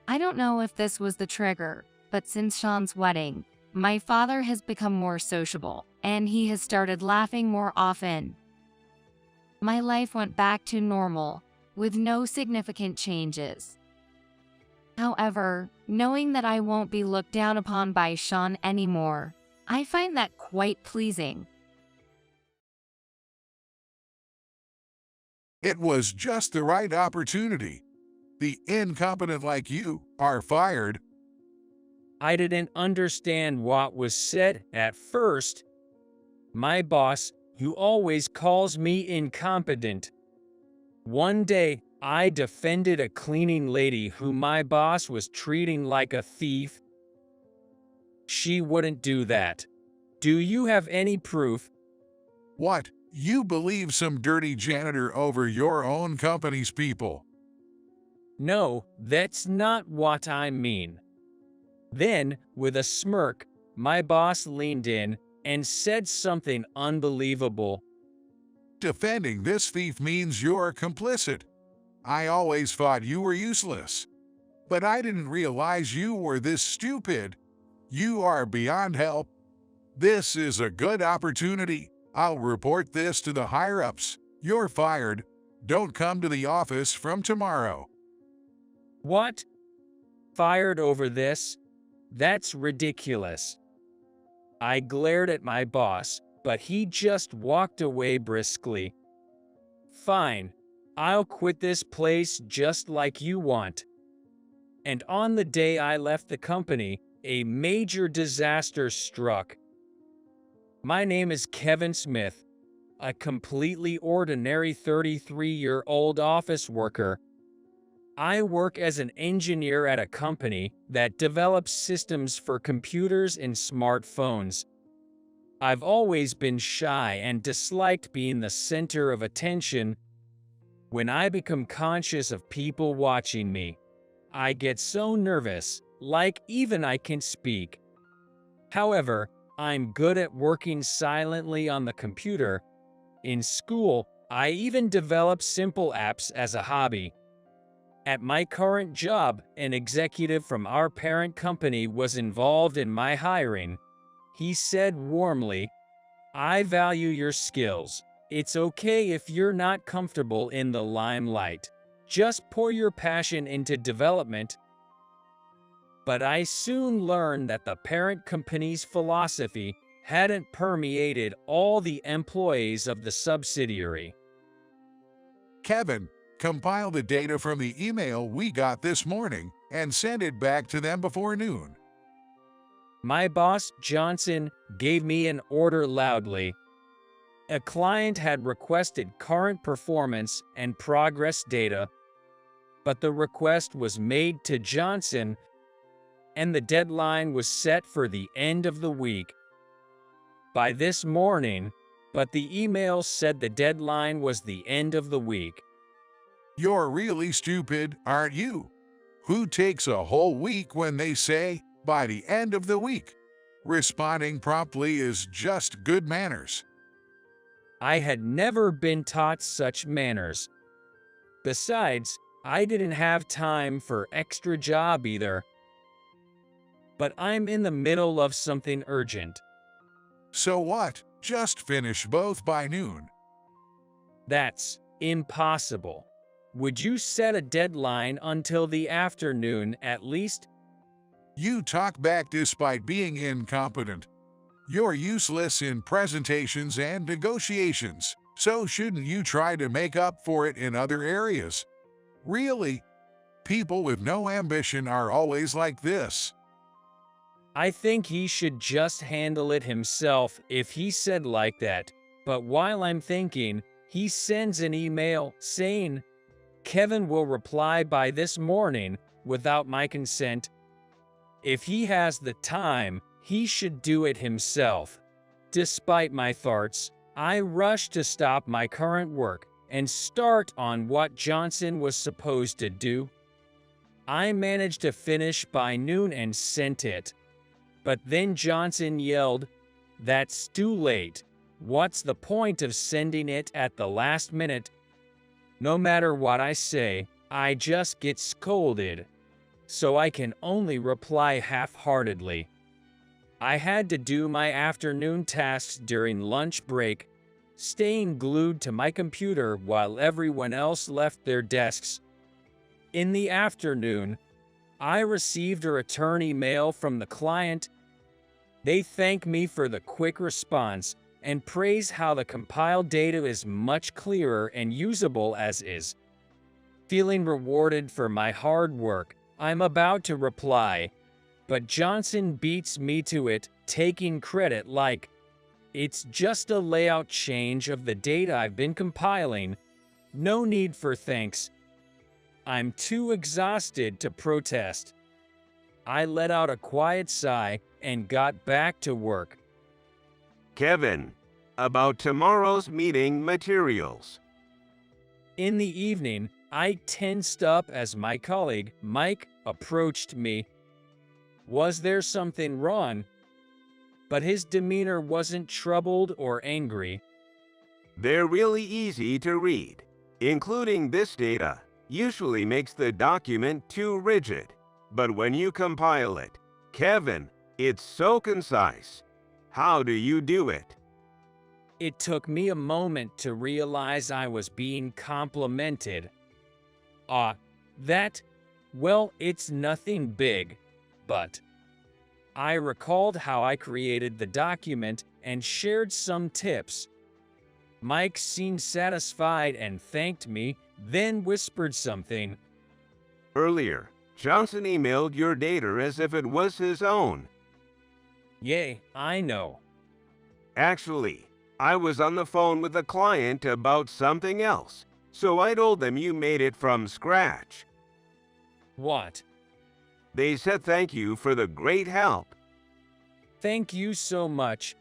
I don't know if this was the trigger, but since Sean's wedding, my father has become more sociable, and he has started laughing more often. My life went back to normal, with no significant changes. However, knowing that I won't be looked down upon by Sean anymore, I find that quite pleasing. It was just the right opportunity. The incompetent like you are fired. I didn't understand what was said at first. My boss, who always calls me incompetent. One day, I defended a cleaning lady who my boss was treating like a thief. She wouldn't do that. Do you have any proof? What? You believe some dirty janitor over your own company's people? No, that's not what I mean. Then, with a smirk, my boss leaned in and said something unbelievable. Defending this thief means you're complicit. I always thought you were useless. But I didn't realize you were this stupid. You are beyond help. This is a good opportunity. I'll report this to the higher-ups. You're fired. Don't come to the office from tomorrow. What? Fired over this? That's ridiculous. I glared at my boss, but he just walked away briskly. Fine, I'll quit this place just like you want. And on the day I left the company, a major disaster struck. My name is Kevin Smith, a completely ordinary 33-year-old office worker. I work as an engineer at a company that develops systems for computers and smartphones. I've always been shy and disliked being the center of attention. When I become conscious of people watching me, I get so nervous, like even I can speak. However, I'm good at working silently on the computer. In school, I even develop simple apps as a hobby. At my current job, an executive from our parent company was involved in my hiring. He said warmly, "I value your skills. It's okay if you're not comfortable in the limelight. Just pour your passion into development." But I soon learned that the parent company's philosophy hadn't permeated all the employees of the subsidiary. Kevin, compile the data from the email we got this morning and send it back to them before noon. My boss, Johnson, gave me an order loudly. A client had requested current performance and progress data, but the request was made to Johnson, and the deadline was set for the end of the week. By this morning, but the email said the deadline was the end of the week. You're really stupid, aren't you? Who takes a whole week when they say, by the end of the week? Responding promptly is just good manners. I had never been taught such manners. Besides, I didn't have time for extra job either. But I'm in the middle of something urgent. So what? Just finish both by noon. That's impossible. Would you set a deadline until the afternoon at least? You talk back despite being incompetent. You're useless in presentations and negotiations, so shouldn't you try to make up for it in other areas? Really? People with no ambition are always like this. I think he should just handle it himself if he said like that. But while I'm thinking, he sends an email saying, "Kevin will reply by this morning without my consent." If he has the time, he should do it himself. Despite my thoughts, I rush to stop my current work and start on what Johnson was supposed to do. I managed to finish by noon and sent it. But then Johnson yelled, "That's too late. What's the point of sending it at the last minute?" No matter what I say, I just get scolded. So I can only reply half-heartedly. I had to do my afternoon tasks during lunch break, staying glued to my computer while everyone else left their desks. In the afternoon, I received a return email from the client. They thank me for the quick response and praise how the compiled data is much clearer and usable as is. Feeling rewarded for my hard work, I'm about to reply, but Johnson beats me to it, taking credit like, "It's just a layout change of the data I've been compiling. No need for thanks." I'm too exhausted to protest. I let out a quiet sigh and got back to work. Kevin, about tomorrow's meeting materials. In the evening, I tensed up as my colleague, Mike, approached me. Was there something wrong? But his demeanor wasn't troubled or angry. They're really easy to read. Including this data usually makes the document too rigid. But when you compile it, Kevin, it's so concise. How do you do it? It took me a moment to realize I was being complimented. Well, it's nothing big, but I recalled how I created the document and shared some tips. Mike seemed satisfied and thanked me, then whispered something. Earlier, Johnson emailed your data as if it was his own. Yay, I know. Actually, I was on the phone with a client about something else, so I told them you made it from scratch. What? They said thank you for the great help. Thank you so much.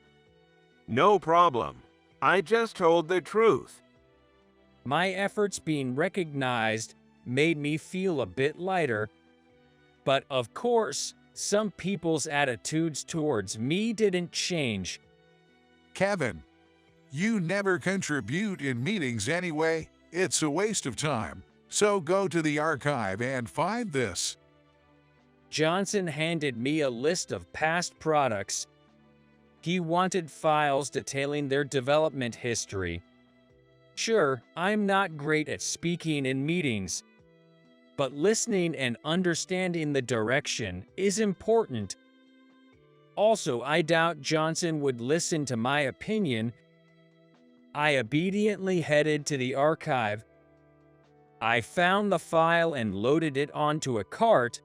No problem. I just told the truth. My efforts being recognized made me feel a bit lighter. But of course, some people's attitudes towards me didn't change. Kevin, you never contribute in meetings anyway. It's a waste of time. So go to the archive and find this. Johnson handed me a list of past products. He wanted files detailing their development history. Sure, I'm not great at speaking in meetings, but listening and understanding the direction is important. Also, I doubt Johnson would listen to my opinion. I obediently headed to the archive. I found the file and loaded it onto a cart.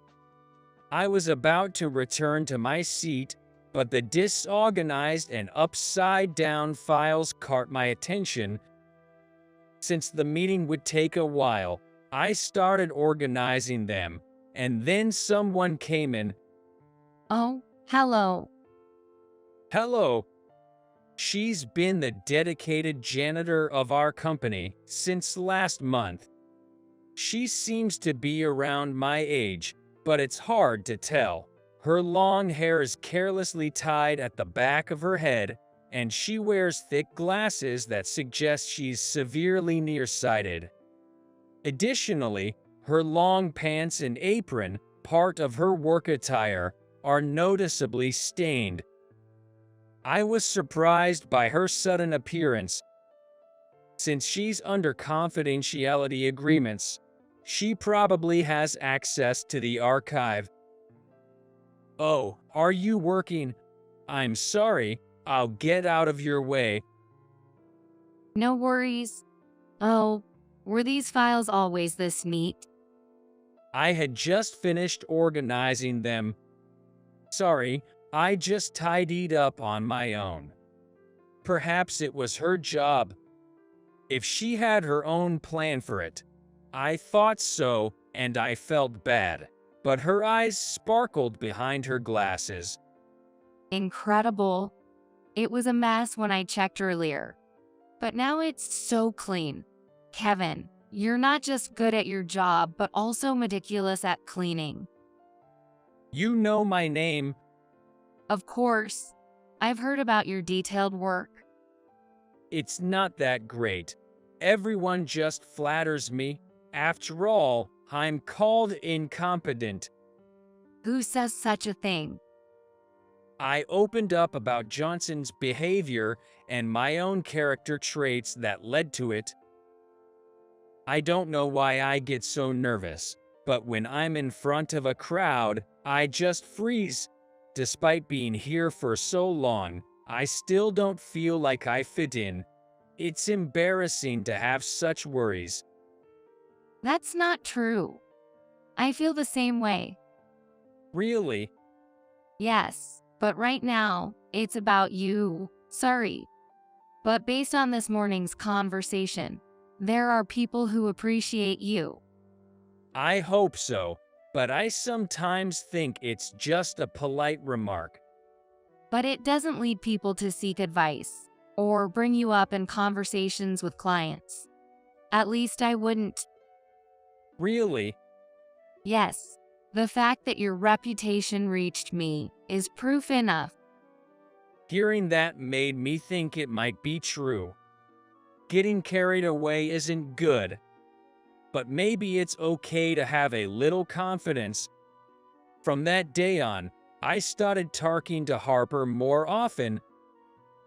I was about to return to my seat, but the disorganized and upside-down files caught my attention. Since the meeting would take a while, I started organizing them, and then someone came in. Oh, hello. Hello. She's been the dedicated janitor of our company since last month. She seems to be around my age, but it's hard to tell. Her long hair is carelessly tied at the back of her head, and she wears thick glasses that suggest she's severely nearsighted. Additionally, her long pants and apron, part of her work attire, are noticeably stained. I was surprised by her sudden appearance. Since she's under confidentiality agreements, she probably has access to the archive. Oh, are you working? I'm sorry, I'll get out of your way. No worries. Oh, were these files always this neat? I had just finished organizing them. Sorry, I just tidied up on my own. Perhaps it was her job. If she had her own plan for it. I thought so, and I felt bad. But her eyes sparkled behind her glasses. Incredible. It was a mess when I checked earlier. But now it's so clean. Kevin, you're not just good at your job, but also meticulous at cleaning. You know my name. Of course. I've heard about your detailed work. It's not that great. Everyone just flatters me. After all, I'm called incompetent. Who says such a thing? I opened up about Johnson's behavior and my own character traits that led to it. I don't know why I get so nervous. but when I'm in front of a crowd, I just freeze. Despite being here for so long, I still don't feel like I fit in. It's embarrassing to have such worries. That's not true. I feel the same way. Really? Yes, but right now, it's about you. Sorry. But based on this morning's conversation, there are people who appreciate you. I hope so, but I sometimes think it's just a polite remark. But it doesn't lead people to seek advice or bring you up in conversations with clients. At least I wouldn't. Really? Yes, the fact that your reputation reached me is proof enough. Hearing that made me think it might be true. Getting carried away isn't good, but maybe it's okay to have a little confidence. From that day on, I started talking to Harper more often.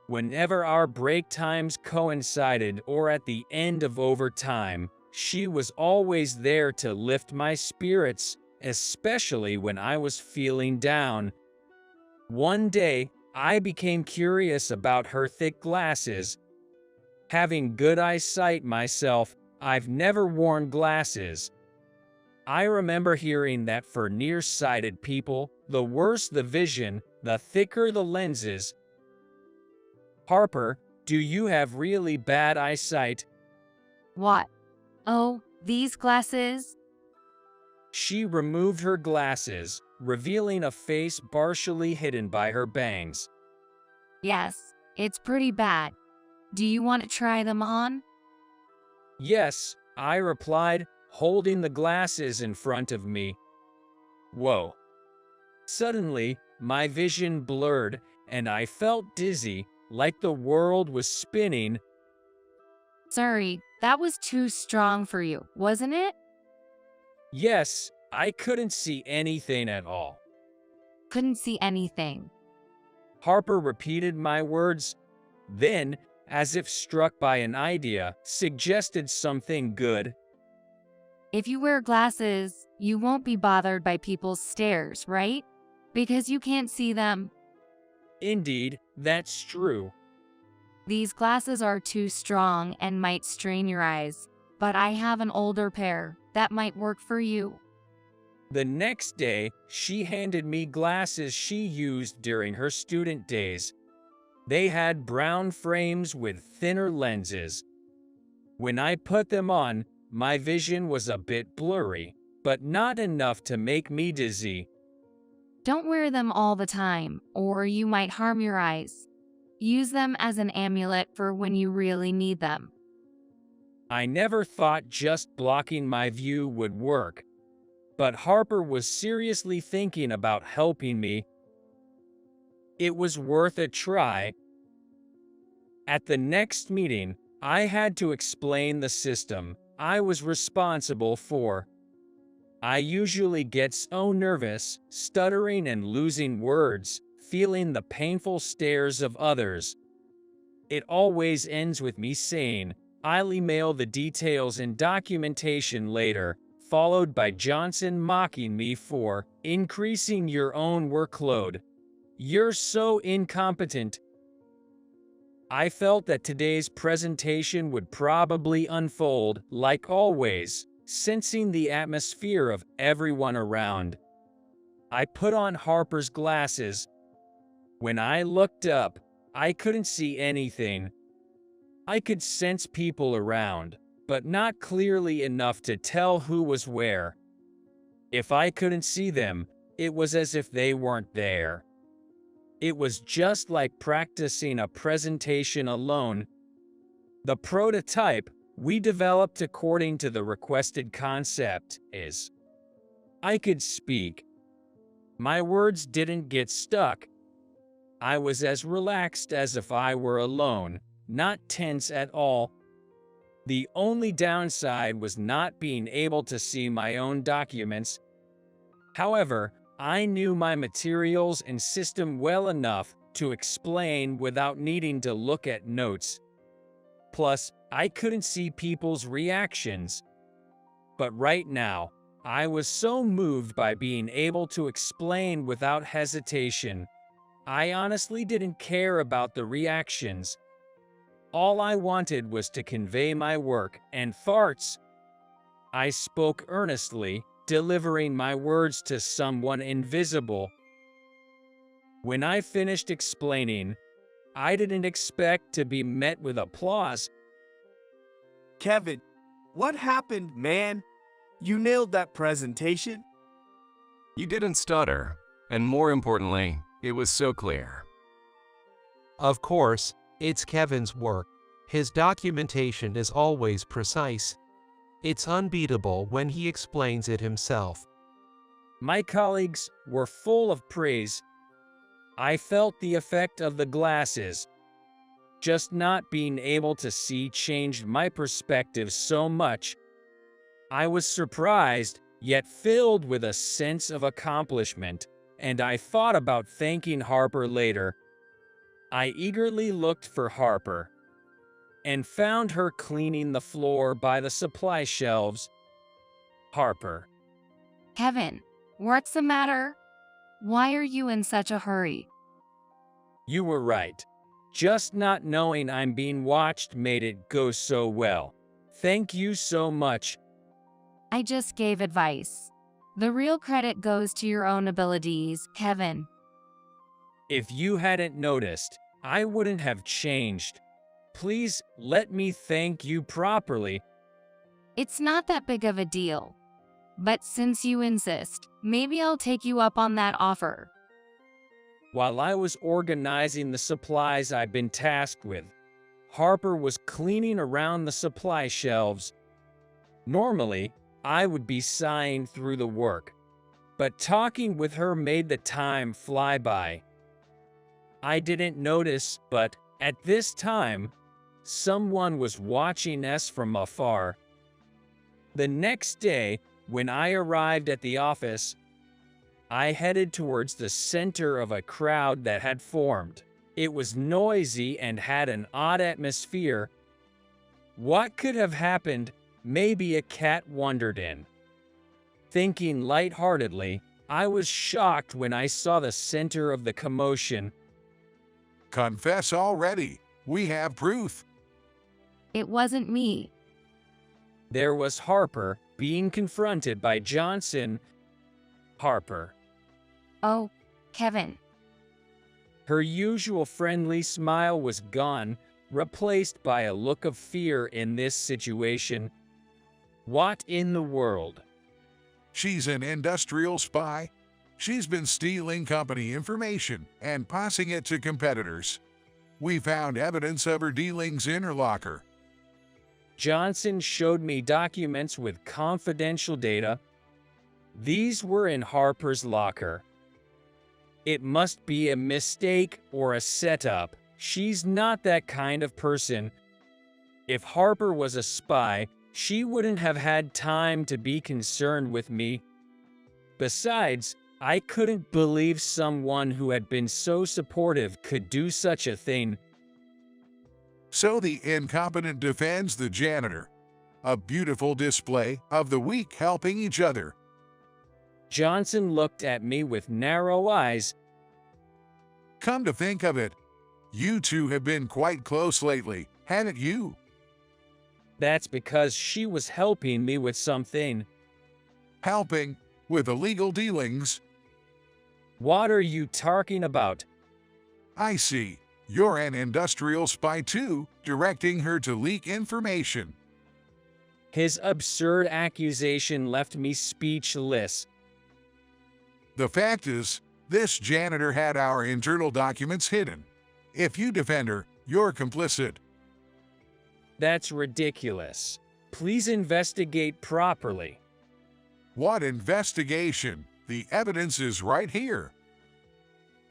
Whenever our break times coincided or at the end of overtime, she was always there to lift my spirits, especially when I was feeling down. One day, I became curious about her thick glasses. Having good eyesight myself, I've never worn glasses. I remember hearing that for nearsighted people, the worse the vision, the thicker the lenses. Harper, do you have really bad eyesight? What? Oh, these glasses? She removed her glasses, revealing a face partially hidden by her bangs. Yes, it's pretty bad. Do you want to try them on? Yes, I replied, holding the glasses in front of me. Whoa. Suddenly, my vision blurred, and I felt dizzy, like the world was spinning. Sorry, that was too strong for you, wasn't it? Yes, I couldn't see anything at all. Couldn't see anything. Harper repeated my words, then, as if struck by an idea, suggested something good. If you wear glasses, you won't be bothered by people's stares, right? Because you can't see them. Indeed, that's true. These glasses are too strong and might strain your eyes, but I have an older pair that might work for you. The next day, she handed me glasses she used during her student days. They had brown frames with thinner lenses. When I put them on, my vision was a bit blurry, but not enough to make me dizzy. Don't wear them all the time, or you might harm your eyes. Use them as an amulet for when you really need them. I never thought just blocking my view would work, but Harper was seriously thinking about helping me. It was worth a try. At the next meeting, I had to explain the system I was responsible for. I usually get so nervous, stuttering and losing words, feeling the painful stares of others. It always ends with me saying, "I'll email the details and documentation later," followed by Johnson mocking me for increasing your own workload. "You're so incompetent." I felt that today's presentation would probably unfold, like always, sensing the atmosphere of everyone around. I put on Harper's glasses. When I looked up, I couldn't see anything. I could sense people around, but not clearly enough to tell who was where. If I couldn't see them, it was as if they weren't there. It was just like practicing a presentation alone. The prototype we developed according to the requested concept is: I could speak. My words didn't get stuck. I was as relaxed as if I were alone, not tense at all. The only downside was not being able to see my own documents. However, I knew my materials and system well enough to explain without needing to look at notes. Plus, I couldn't see people's reactions. But right now, I was so moved by being able to explain without hesitation. I honestly didn't care about the reactions. All I wanted was to convey my work and farts. I spoke earnestly, delivering my words to someone invisible. When I finished explaining, I didn't expect to be met with applause. Kevin, what happened, man? You nailed that presentation. You didn't stutter, and more importantly, it was so clear. Of course, it's Kevin's work. His documentation is always precise. It's unbeatable when he explains it himself. My colleagues were full of praise. I felt the effect of the glasses. Just not being able to see changed my perspective so much. I was surprised, yet filled with a sense of accomplishment, and I thought about thanking Harper later. I eagerly looked for Harper and found her cleaning the floor by the supply shelves. Harper. Kevin, what's the matter? Why are you in such a hurry? You were right. Just not knowing I'm being watched made it go so well. Thank you so much. I just gave advice. The real credit goes to your own abilities, Kevin. If you hadn't noticed, I wouldn't have changed. Please let me thank you properly. It's not that big of a deal. But since you insist, maybe I'll take you up on that offer. While I was organizing the supplies I'd been tasked with, Harper was cleaning around the supply shelves. Normally, I would be sighing through the work, but talking with her made the time fly by. I didn't notice, but at this time, someone was watching us from afar. The next day, when I arrived at the office, I headed towards the center of a crowd that had formed. It was noisy and had an odd atmosphere. What could have happened? Maybe a cat wandered in. Thinking lightheartedly, I was shocked when I saw the center of the commotion. Confess already. We have proof. It wasn't me. There was Harper being confronted by Johnson. Harper. Oh, Kevin. Her usual friendly smile was gone, replaced by a look of fear in this situation. What in the world? She's an industrial spy. She's been stealing company information and passing it to competitors. We found evidence of her dealings in her locker. Johnson showed me documents with confidential data. These were in Harper's locker. It must be a mistake or a setup. She's not that kind of person. If Harper was a spy, she wouldn't have had time to be concerned with me. Besides, I couldn't believe someone who had been so supportive could do such a thing. So the incompetent defends the janitor. A beautiful display of the weak helping each other. Johnson looked at me with narrow eyes. Come to think of it, you two have been quite close lately, haven't you? That's because she was helping me with something. Helping with illegal dealings? What are you talking about? I see. You're an industrial spy too, directing her to leak information. His absurd accusation left me speechless. The fact is, this janitor had our internal documents hidden. If you defend her, you're complicit. That's ridiculous. Please investigate properly. What investigation? The evidence is right here.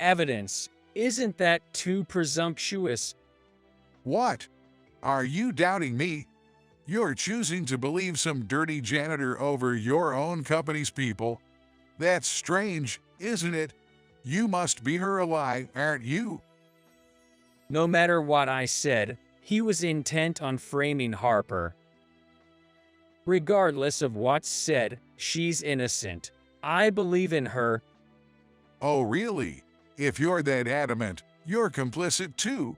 Evidence? Isn't that too presumptuous? What? Are you doubting me? You're choosing to believe some dirty janitor over your own company's people. That's strange, isn't it? You must be her ally, aren't you? No matter what I said, he was intent on framing Harper. Regardless of what's said, she's innocent. I believe in her. Oh, really? If you're that adamant, you're complicit too.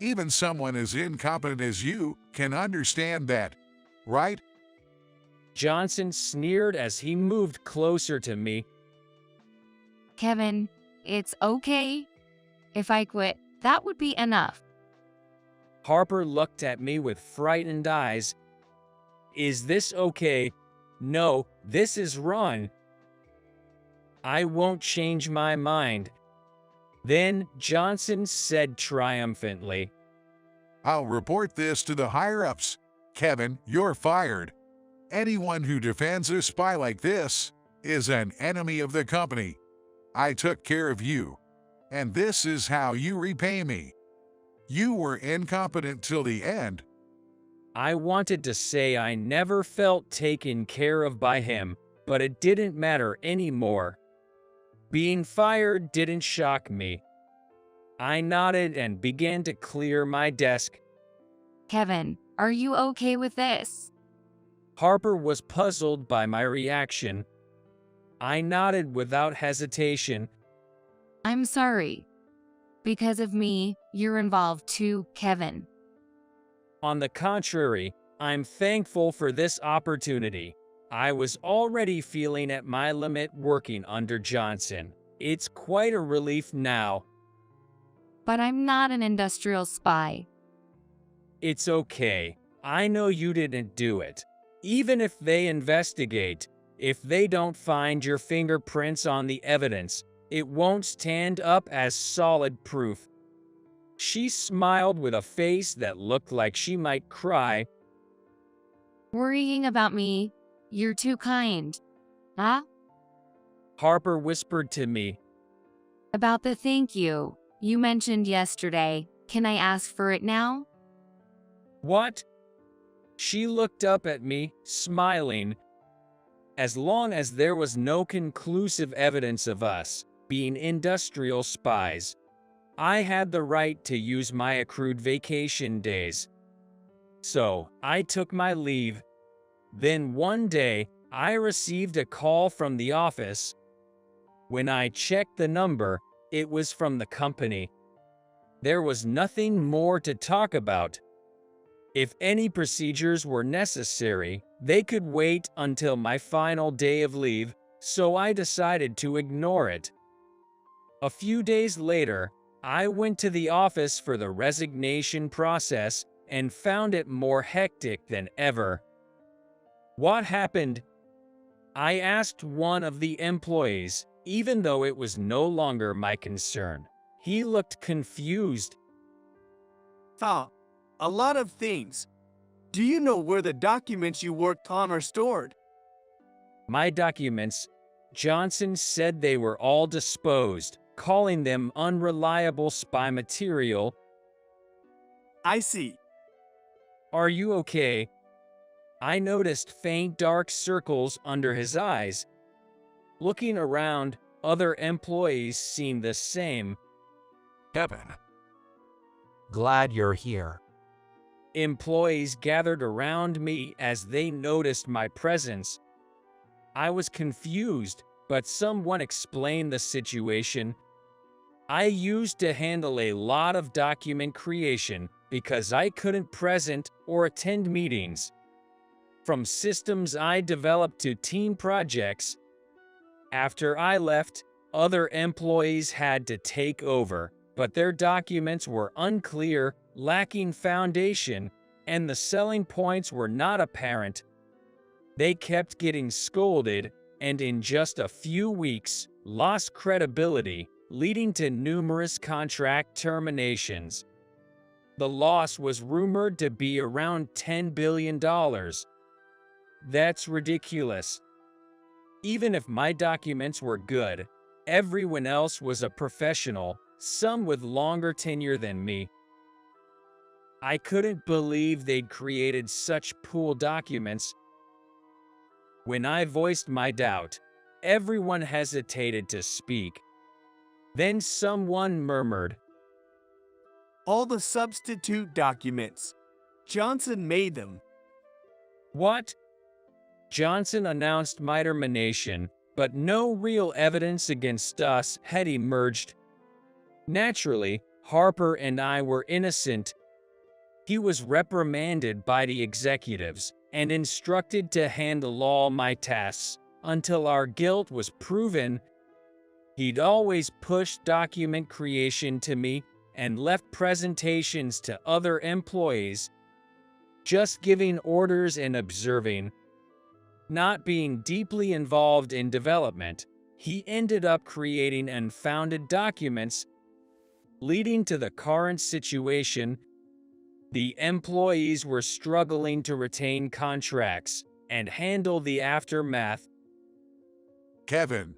Even someone as incompetent as you can understand that, right? Johnson sneered as he moved closer to me. Kevin, it's okay. If I quit, that would be enough. Harper looked at me with frightened eyes. Is this okay? No, this is wrong. I won't change my mind. Then Johnson said triumphantly, I'll report this to the higher-ups. Kevin, you're fired. Anyone who defends a spy like this is an enemy of the company. I took care of you, and this is how you repay me. You were incompetent till the end. I wanted to say I never felt taken care of by him, but it didn't matter anymore. Being fired didn't shock me. I nodded and began to clear my desk. Kevin, are you okay with this? Harper was puzzled by my reaction. I nodded without hesitation. I'm sorry. Because of me, you're involved too, Kevin. On the contrary, I'm thankful for this opportunity. I was already feeling at my limit working under Johnson. It's quite a relief now. But I'm not an industrial spy. It's okay. I know you didn't do it. Even if they investigate, if they don't find your fingerprints on the evidence, it won't stand up as solid proof. She smiled with a face that looked like she might cry. Worrying about me? You're too kind. Huh? Harper whispered to me. About the thank you mentioned yesterday. Can I ask for it now? What? She looked up at me, smiling. As long as there was no conclusive evidence of us being industrial spies, I had the right to use my accrued vacation days. So, I took my leave. Then one day, I received a call from the office. When I checked the number, it was from the company. There was nothing more to talk about. If any procedures were necessary, they could wait until my final day of leave, so I decided to ignore it. A few days later, I went to the office for the resignation process and found it more hectic than ever. What happened? I asked one of the employees, even though it was no longer my concern. He looked confused. A lot of things. Do you know where the documents you worked on are stored? My documents, Johnson said they were all disposed, calling them unreliable spy material. I see. Are you okay? I noticed faint dark circles under his eyes. Looking around, other employees seemed the same. Kevin, Glad you're here. Employees gathered around me as they noticed my presence. I was confused, but someone explained the situation. I used to handle a lot of document creation because I couldn't present or attend meetings. From systems I developed to team projects. After I left, other employees had to take over, but their documents were unclear, lacking foundation, and the selling points were not apparent. They kept getting scolded, and in just a few weeks, lost credibility, leading to numerous contract terminations. The loss was rumored to be around $10 billion. That's ridiculous. Even if my documents were good, everyone else was a professional, some with longer tenure than me. I couldn't believe they'd created such pool documents. When I voiced my doubt, everyone hesitated to speak. Then someone murmured, All the substitute documents. Johnson made them. "What?" Johnson announced my termination, but no real evidence against us had emerged. Naturally, Harper and I were innocent. He was reprimanded by the executives and instructed to handle all my tasks until our guilt was proven. He'd always pushed document creation to me and left presentations to other employees, just giving orders and observing. Not being deeply involved in development, he ended up creating unfounded documents, leading to the current situation. The employees were struggling to retain contracts and handle the aftermath. Kevin,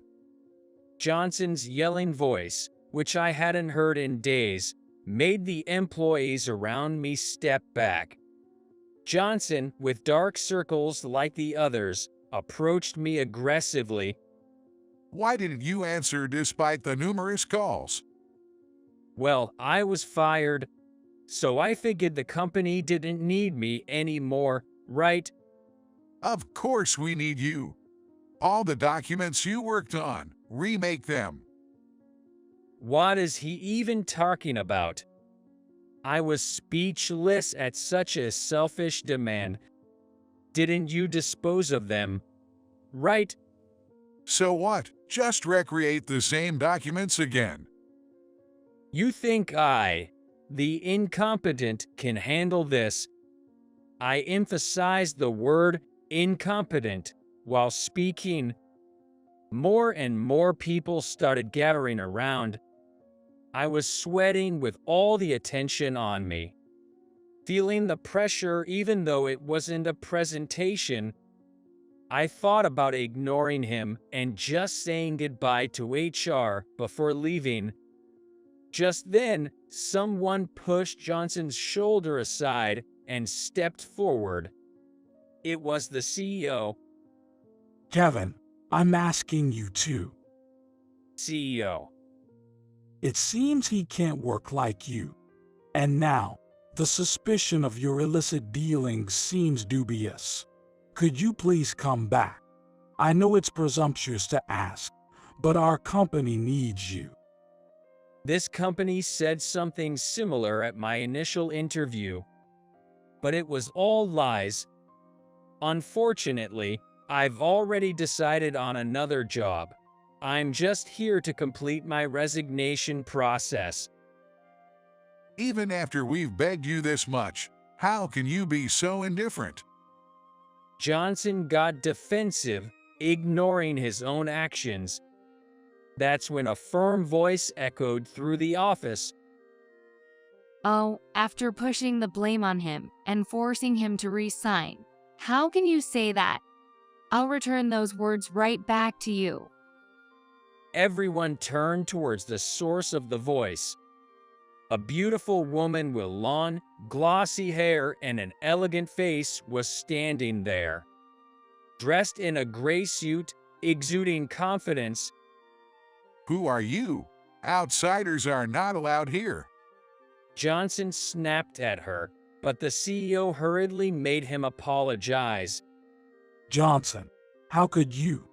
Johnson's yelling voice, which I hadn't heard in days, made the employees around me step back. Johnson, with dark circles like the others, approached me aggressively. why didn't you answer despite the numerous calls? Well, I was fired, so I figured the company didn't need me anymore, right? Of course we need you. All the documents you worked on, remake them. What is he even talking about? I was speechless at such a selfish demand. Didn't you dispose of them, right? So what? Just recreate the same documents again. You think I, the incompetent, can handle this? I emphasized the word incompetent while speaking. More and more people started gathering around. I was sweating with all the attention on me, feeling the pressure even though it wasn't a presentation. I thought about ignoring him and just saying goodbye to HR before leaving. Just then, someone pushed Johnson's shoulder aside and stepped forward. It was the CEO. Kevin, I'm asking you too. CEO. It seems he can't work like you. And now, the suspicion of your illicit dealings seems dubious. Could you please come back? I know it's presumptuous to ask, but our company needs you. This company said something similar at my initial interview, but it was all lies. Unfortunately, I've already decided on another job. I'm just here to complete my resignation process. Even after we've begged you this much, how can you be so indifferent? Johnson got defensive, ignoring his own actions. That's when a firm voice echoed through the office. Oh, after pushing the blame on him and forcing him to resign, how can you say that? I'll return those words right back to you. Everyone turned towards the source of the voice. A beautiful woman with long, glossy hair and an elegant face was standing there. Dressed in a gray suit, exuding confidence. Who are you? Outsiders are not allowed here. Johnson snapped at her, but the CEO hurriedly made him apologize. Johnson, how could you?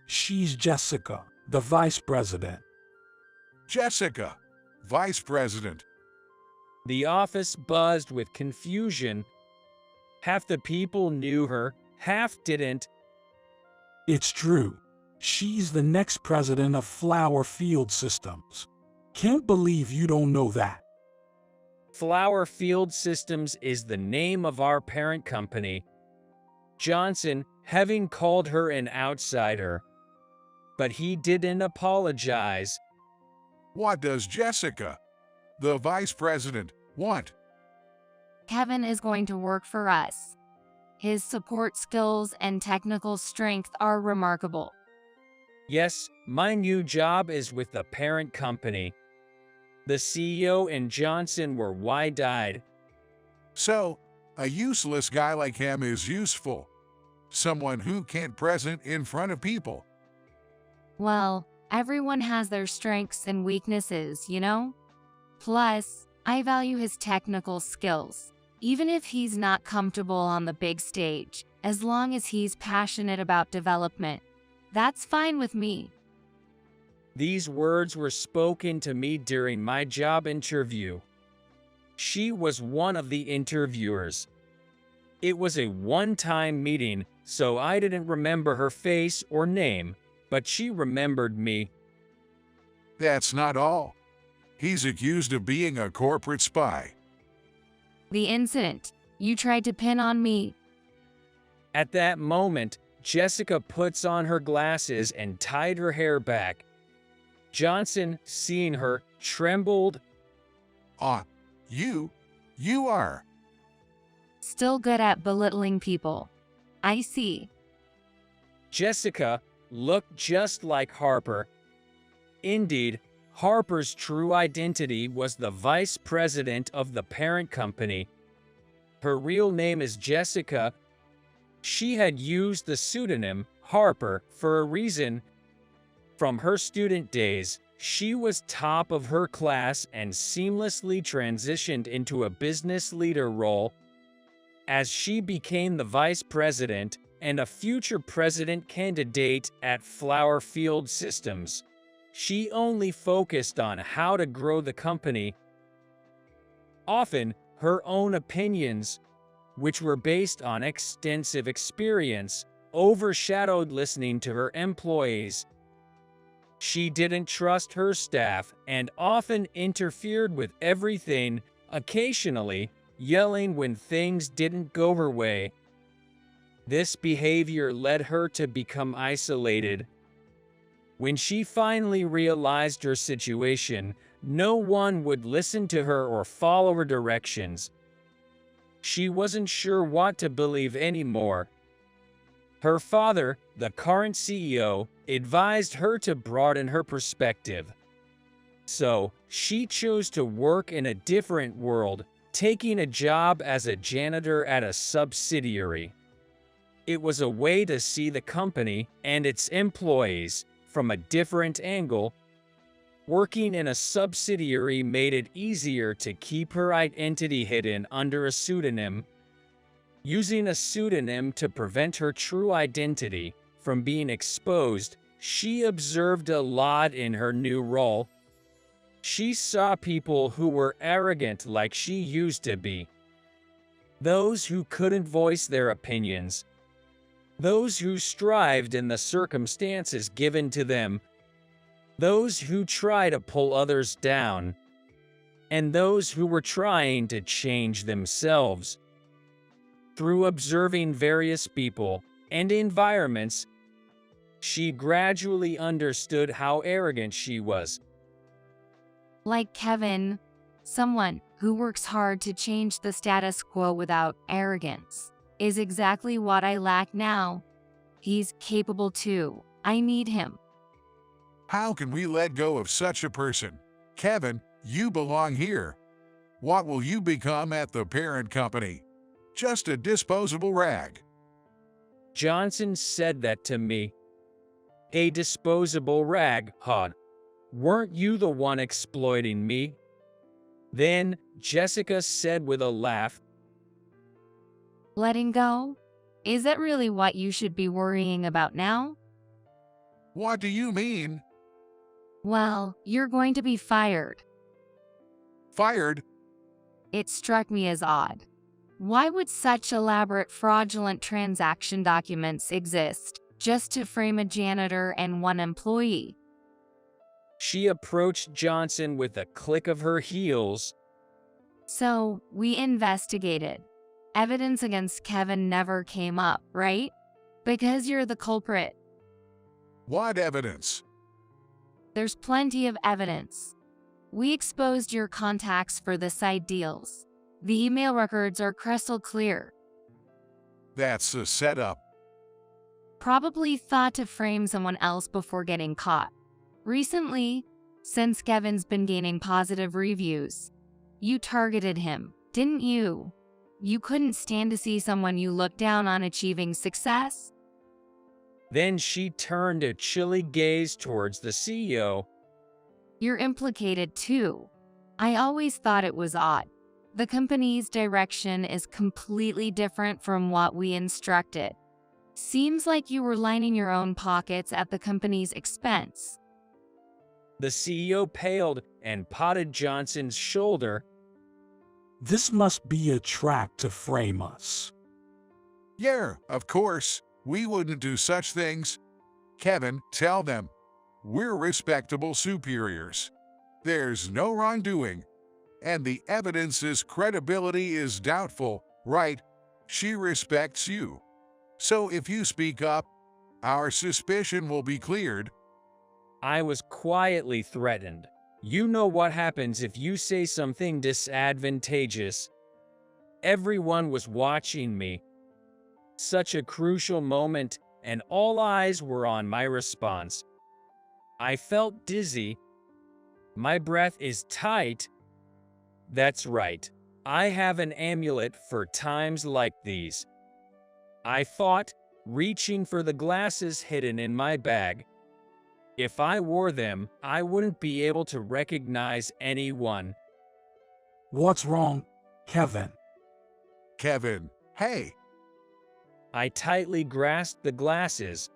She's Jessica, the vice president. Jessica, vice president. The office buzzed with confusion. Half the people knew her, half didn't. It's true. She's the next president of Flower Field Systems. Can't believe you don't know that. Flower Field Systems is the name of our parent company. Johnson, having called her an outsider. But he didn't apologize. What does Jessica, the vice president, want? Kevin is going to work for us. His support skills and technical strength are remarkable. Yes, my new job is with the parent company. The CEO and Johnson were wide-eyed. So, a useless guy like him is useful. Someone who can't present in front of people. Well, everyone has their strengths and weaknesses, you know? Plus, I value his technical skills. Even if he's not comfortable on the big stage, as long as he's passionate about development, that's fine with me. These words were spoken to me during my job interview. She was one of the interviewers. It was a one-time meeting, so I didn't remember her face or name, but she remembered me. That's not all. He's accused of being a corporate spy. The incident you tried to pin on me. At that moment, Jessica puts on her glasses and tied her hair back. Johnson, seeing her, trembled. You are. Still good at belittling people. I see. Jessica looked just like Harper. Indeed, Harper's true identity was the vice president of the parent company. Her real name is Jessica. She had used the pseudonym Harper for a reason. From her student days, she was top of her class and seamlessly transitioned into a business leader role. As she became the vice president and a future president candidate at Flower Field Systems, she only focused on how to grow the company. Often, her own opinions, which were based on extensive experience, overshadowed listening to her employees. She didn't trust her staff and often interfered with everything, occasionally yelling when things didn't go her way. This behavior led her to become isolated. When she finally realized her situation, no one would listen to her or follow her directions. She wasn't sure what to believe anymore. Her father, the current CEO, advised her to broaden her perspective. So, she chose to work in a different world, taking a job as a janitor at a subsidiary. It was a way to see the company and its employees from a different angle. Working in a subsidiary made it easier to keep her identity hidden under a pseudonym. Using a pseudonym to prevent her true identity from being exposed, she observed a lot in her new role. She saw people who were arrogant like she used to be. Those who couldn't voice their opinions. Those who strived in the circumstances given to them. Those who try to pull others down. And those who were trying to change themselves. Through observing various people and environments, she gradually understood how arrogant she was. Like Kevin, someone who works hard to change the status quo without arrogance, is exactly what I lack now. He's capable too. I need him. How can we let go of such a person? Kevin, you belong here. What will you become at the parent company? Just a disposable rag. Johnson said that to me. A disposable rag, huh? Weren't you the one exploiting me? Then, Jessica said with a laugh, Letting go? Is that really what you should be worrying about now? What do you mean? Well, you're going to be fired. Fired? It struck me as odd. Why would such elaborate fraudulent transaction documents exist just to frame a janitor and one employee? She approached Johnson with a click of her heels. So, we investigated. Evidence against Kevin never came up, right? Because you're the culprit. What evidence? There's plenty of evidence. We exposed your contacts for the side deals. The email records are crystal clear. That's a setup. Probably thought to frame someone else before getting caught. Recently, since Kevin's been gaining positive reviews, you targeted him, didn't you? You couldn't stand to see someone you looked down on achieving success? Then she turned a chilly gaze towards the CEO. You're implicated too. I always thought it was odd. The company's direction is completely different from what we instructed. Seems like you were lining your own pockets at the company's expense. The CEO paled and patted Johnson's shoulder. This must be a trap to frame us. Yeah, of course. We wouldn't do such things. Kevin, tell them. We're respectable superiors. There's no wrongdoing. And the evidence's credibility is doubtful, right? She respects you. So if you speak up, our suspicion will be cleared. I was quietly threatened. You know what happens if you say something disadvantageous. Everyone was watching me. Such a crucial moment, and all eyes were on my response. I felt dizzy. My breath is tight. That's right. I have an amulet for times like these. I thought, reaching for the glasses hidden in my bag. If I wore them, I wouldn't be able to recognize anyone. What's wrong, Kevin? Kevin, hey. I tightly grasped the glasses.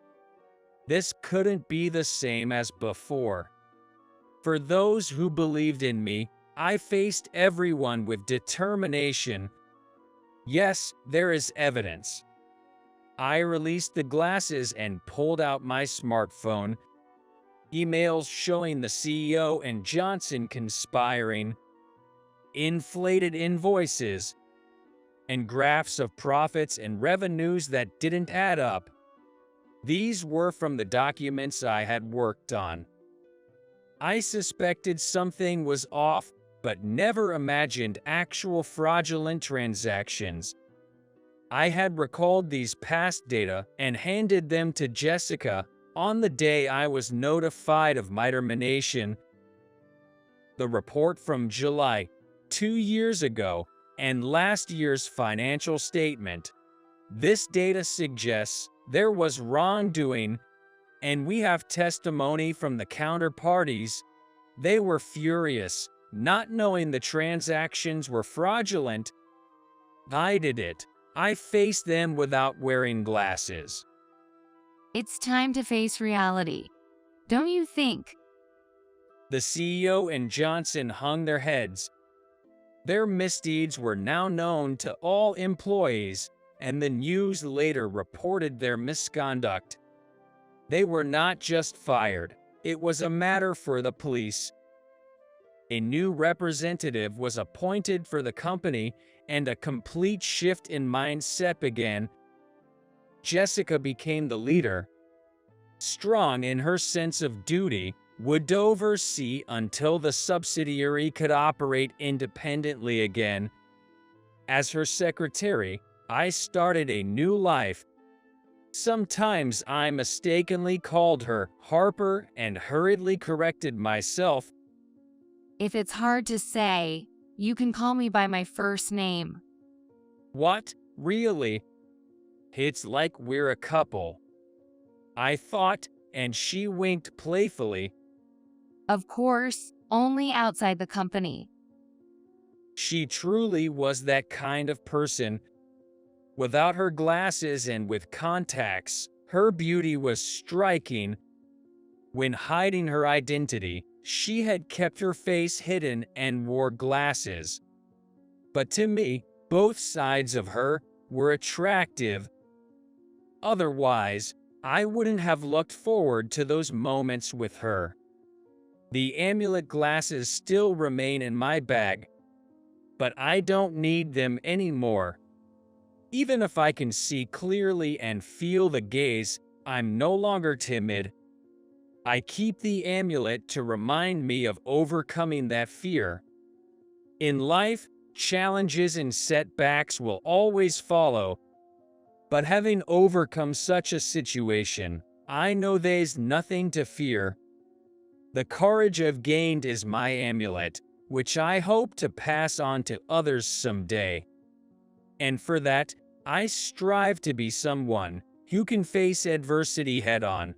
This couldn't be the same as before. For those who believed in me, I faced everyone with determination. Yes, there is evidence. I released the glasses and pulled out my smartphone. Emails showing the CEO and Johnson conspiring, inflated invoices, and graphs of profits and revenues that didn't add up. These were from the documents I had worked on. I suspected something was off, but never imagined actual fraudulent transactions. I had recalled these past data and handed them to Jessica on the day I was notified of my termination. The report from July, 2 years ago, and last year's financial statement. This data suggests there was wrongdoing, and we have testimony from the counterparties. They were furious, not knowing the transactions were fraudulent. I did it. I faced them without wearing glasses. It's time to face reality. Don't you think? The CEO and Johnson hung their heads. Their misdeeds were now known to all employees, and the news later reported their misconduct. They were not just fired, it was a matter for the police. A new representative was appointed for the company, and a complete shift in mindset began. Jessica became the leader. Strong in her sense of duty, would oversee until the subsidiary could operate independently again. As her secretary, I started a new life. Sometimes I mistakenly called her Harper and hurriedly corrected myself. If it's hard to say, you can call me by my first name. What? Really? It's like we're a couple. I thought, and she winked playfully. Of course, only outside the company. She truly was that kind of person. Without her glasses and with contacts, her beauty was striking. When hiding her identity, she had kept her face hidden and wore glasses. But to me, both sides of her were attractive. Otherwise, I wouldn't have looked forward to those moments with her. The amulet glasses still remain in my bag, but I don't need them anymore. Even if I can see clearly and feel the gaze, I'm no longer timid. I keep the amulet to remind me of overcoming that fear. In life, challenges and setbacks will always follow, but having overcome such a situation, I know there's nothing to fear. The courage I've gained is my amulet, which I hope to pass on to others someday. And for that, I strive to be someone who can face adversity head-on.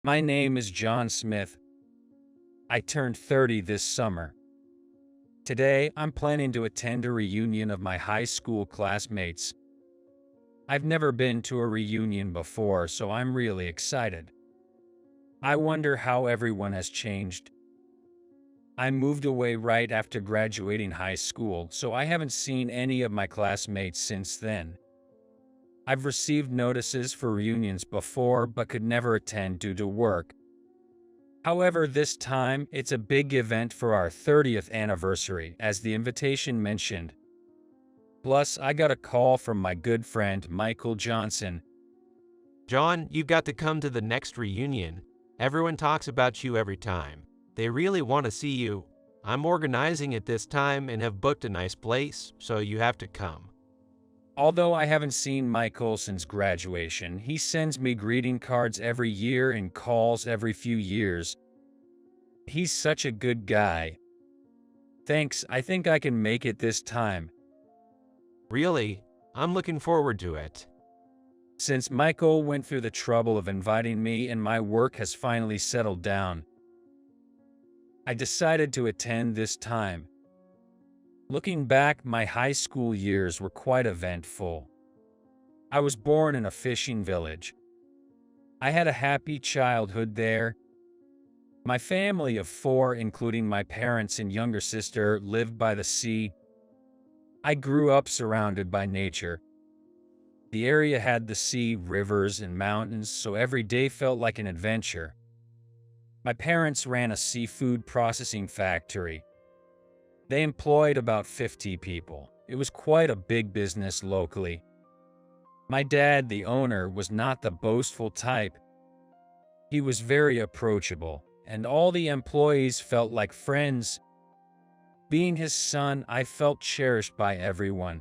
My name is John Smith. I turned 30 this summer. Today, I'm planning to attend a reunion of my high school classmates. I've never been to a reunion before, so I'm really excited. I wonder how everyone has changed. I moved away right after graduating high school, so I haven't seen any of my classmates since then. I've received notices for reunions before, but could never attend due to work. However, this time, it's a big event for our 30th anniversary, as the invitation mentioned. Plus, I got a call from my good friend Michael Johnson. John, you've got to come to the next reunion. Everyone talks about you every time. They really want to see you. I'm organizing it this time and have booked a nice place, so you have to come. Although I haven't seen Michael since graduation, he sends me greeting cards every year and calls every few years. He's such a good guy. Thanks, I think I can make it this time. Really? I'm looking forward to it. Since Michael went through the trouble of inviting me and my work has finally settled down, I decided to attend this time. Looking back, my high school years were quite eventful. I was born in a fishing village. I had a happy childhood there. My family of 4, including my parents and younger sister, lived by the sea. I grew up surrounded by nature. The area had the sea, rivers, and mountains, so every day felt like an adventure. My parents ran a seafood processing factory. They employed about 50 people. It was quite a big business locally. My dad, the owner, was not the boastful type. He was very approachable, and all the employees felt like friends. Being his son, I felt cherished by everyone.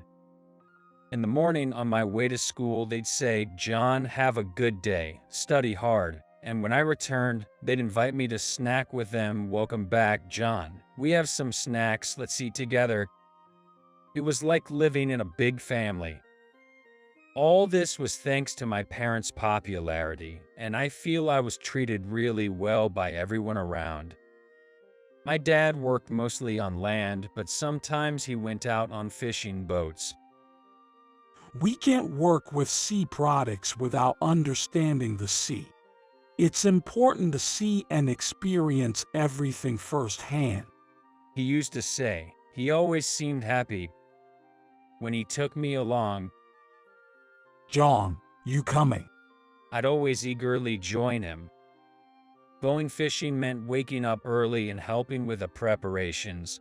In the morning on my way to school, they'd say, "John, have a good day, study hard." And when I returned, they'd invite me to snack with them. "Welcome back, John. We have some snacks, let's eat together." It was like living in a big family. All this was thanks to my parents' popularity, and I feel I was treated really well by everyone around. My dad worked mostly on land, but sometimes he went out on fishing boats. We can't work with sea products without understanding the sea. It's important to see and experience everything firsthand. He used to say. He always seemed happy when he took me along. "John, you coming?" I'd always eagerly join him. Going fishing meant waking up early and helping with the preparations.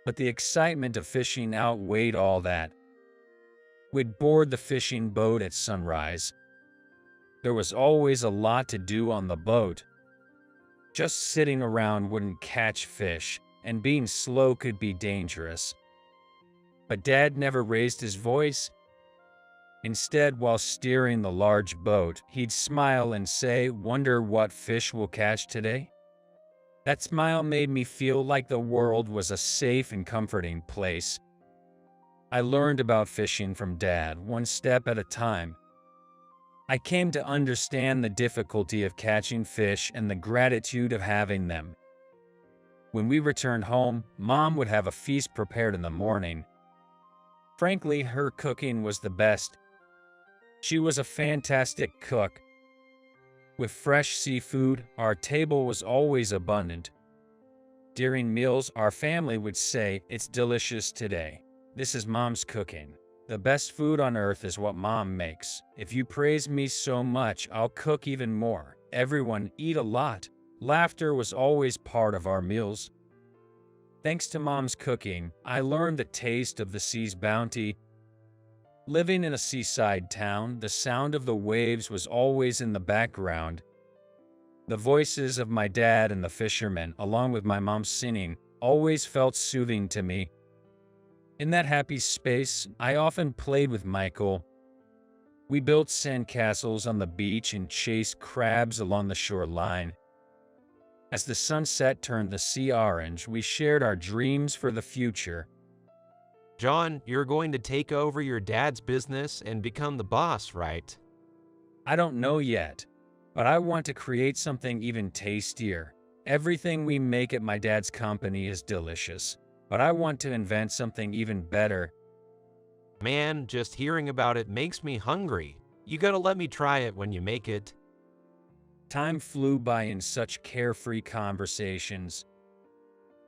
But the excitement of fishing outweighed all that. We'd board the fishing boat at sunrise. There was always a lot to do on the boat. Just sitting around wouldn't catch fish, and being slow could be dangerous. But Dad never raised his voice. Instead, while steering the large boat, he'd smile and say, "Wonder what fish we'll catch today?" That smile made me feel like the world was a safe and comforting place. I learned about fishing from Dad, one step at a time. I came to understand the difficulty of catching fish and the gratitude of having them. When we returned home, Mom would have a feast prepared in the morning. Frankly, her cooking was the best. She was a fantastic cook. With fresh seafood, our table was always abundant. During meals, our family would say, "It's delicious today. This is Mom's cooking. The best food on earth is what Mom makes. If you praise me so much, I'll cook even more." Everyone eat a lot. Laughter was always part of our meals. Thanks to Mom's cooking, I learned the taste of the sea's bounty. Living in a seaside town, the sound of the waves was always in the background. The voices of my dad and the fishermen, along with my mom singing, always felt soothing to me. In that happy space, I often played with Michael. We built sandcastles on the beach and chased crabs along the shoreline. As the sunset turned the sea orange, we shared our dreams for the future. John, you're going to take over your dad's business and become the boss, right? I don't know yet, but I want to create something even tastier. Everything we make at my dad's company is delicious, but I want to invent something even better. Man, just hearing about it makes me hungry. You gotta let me try it when you make it. Time flew by in such carefree conversations.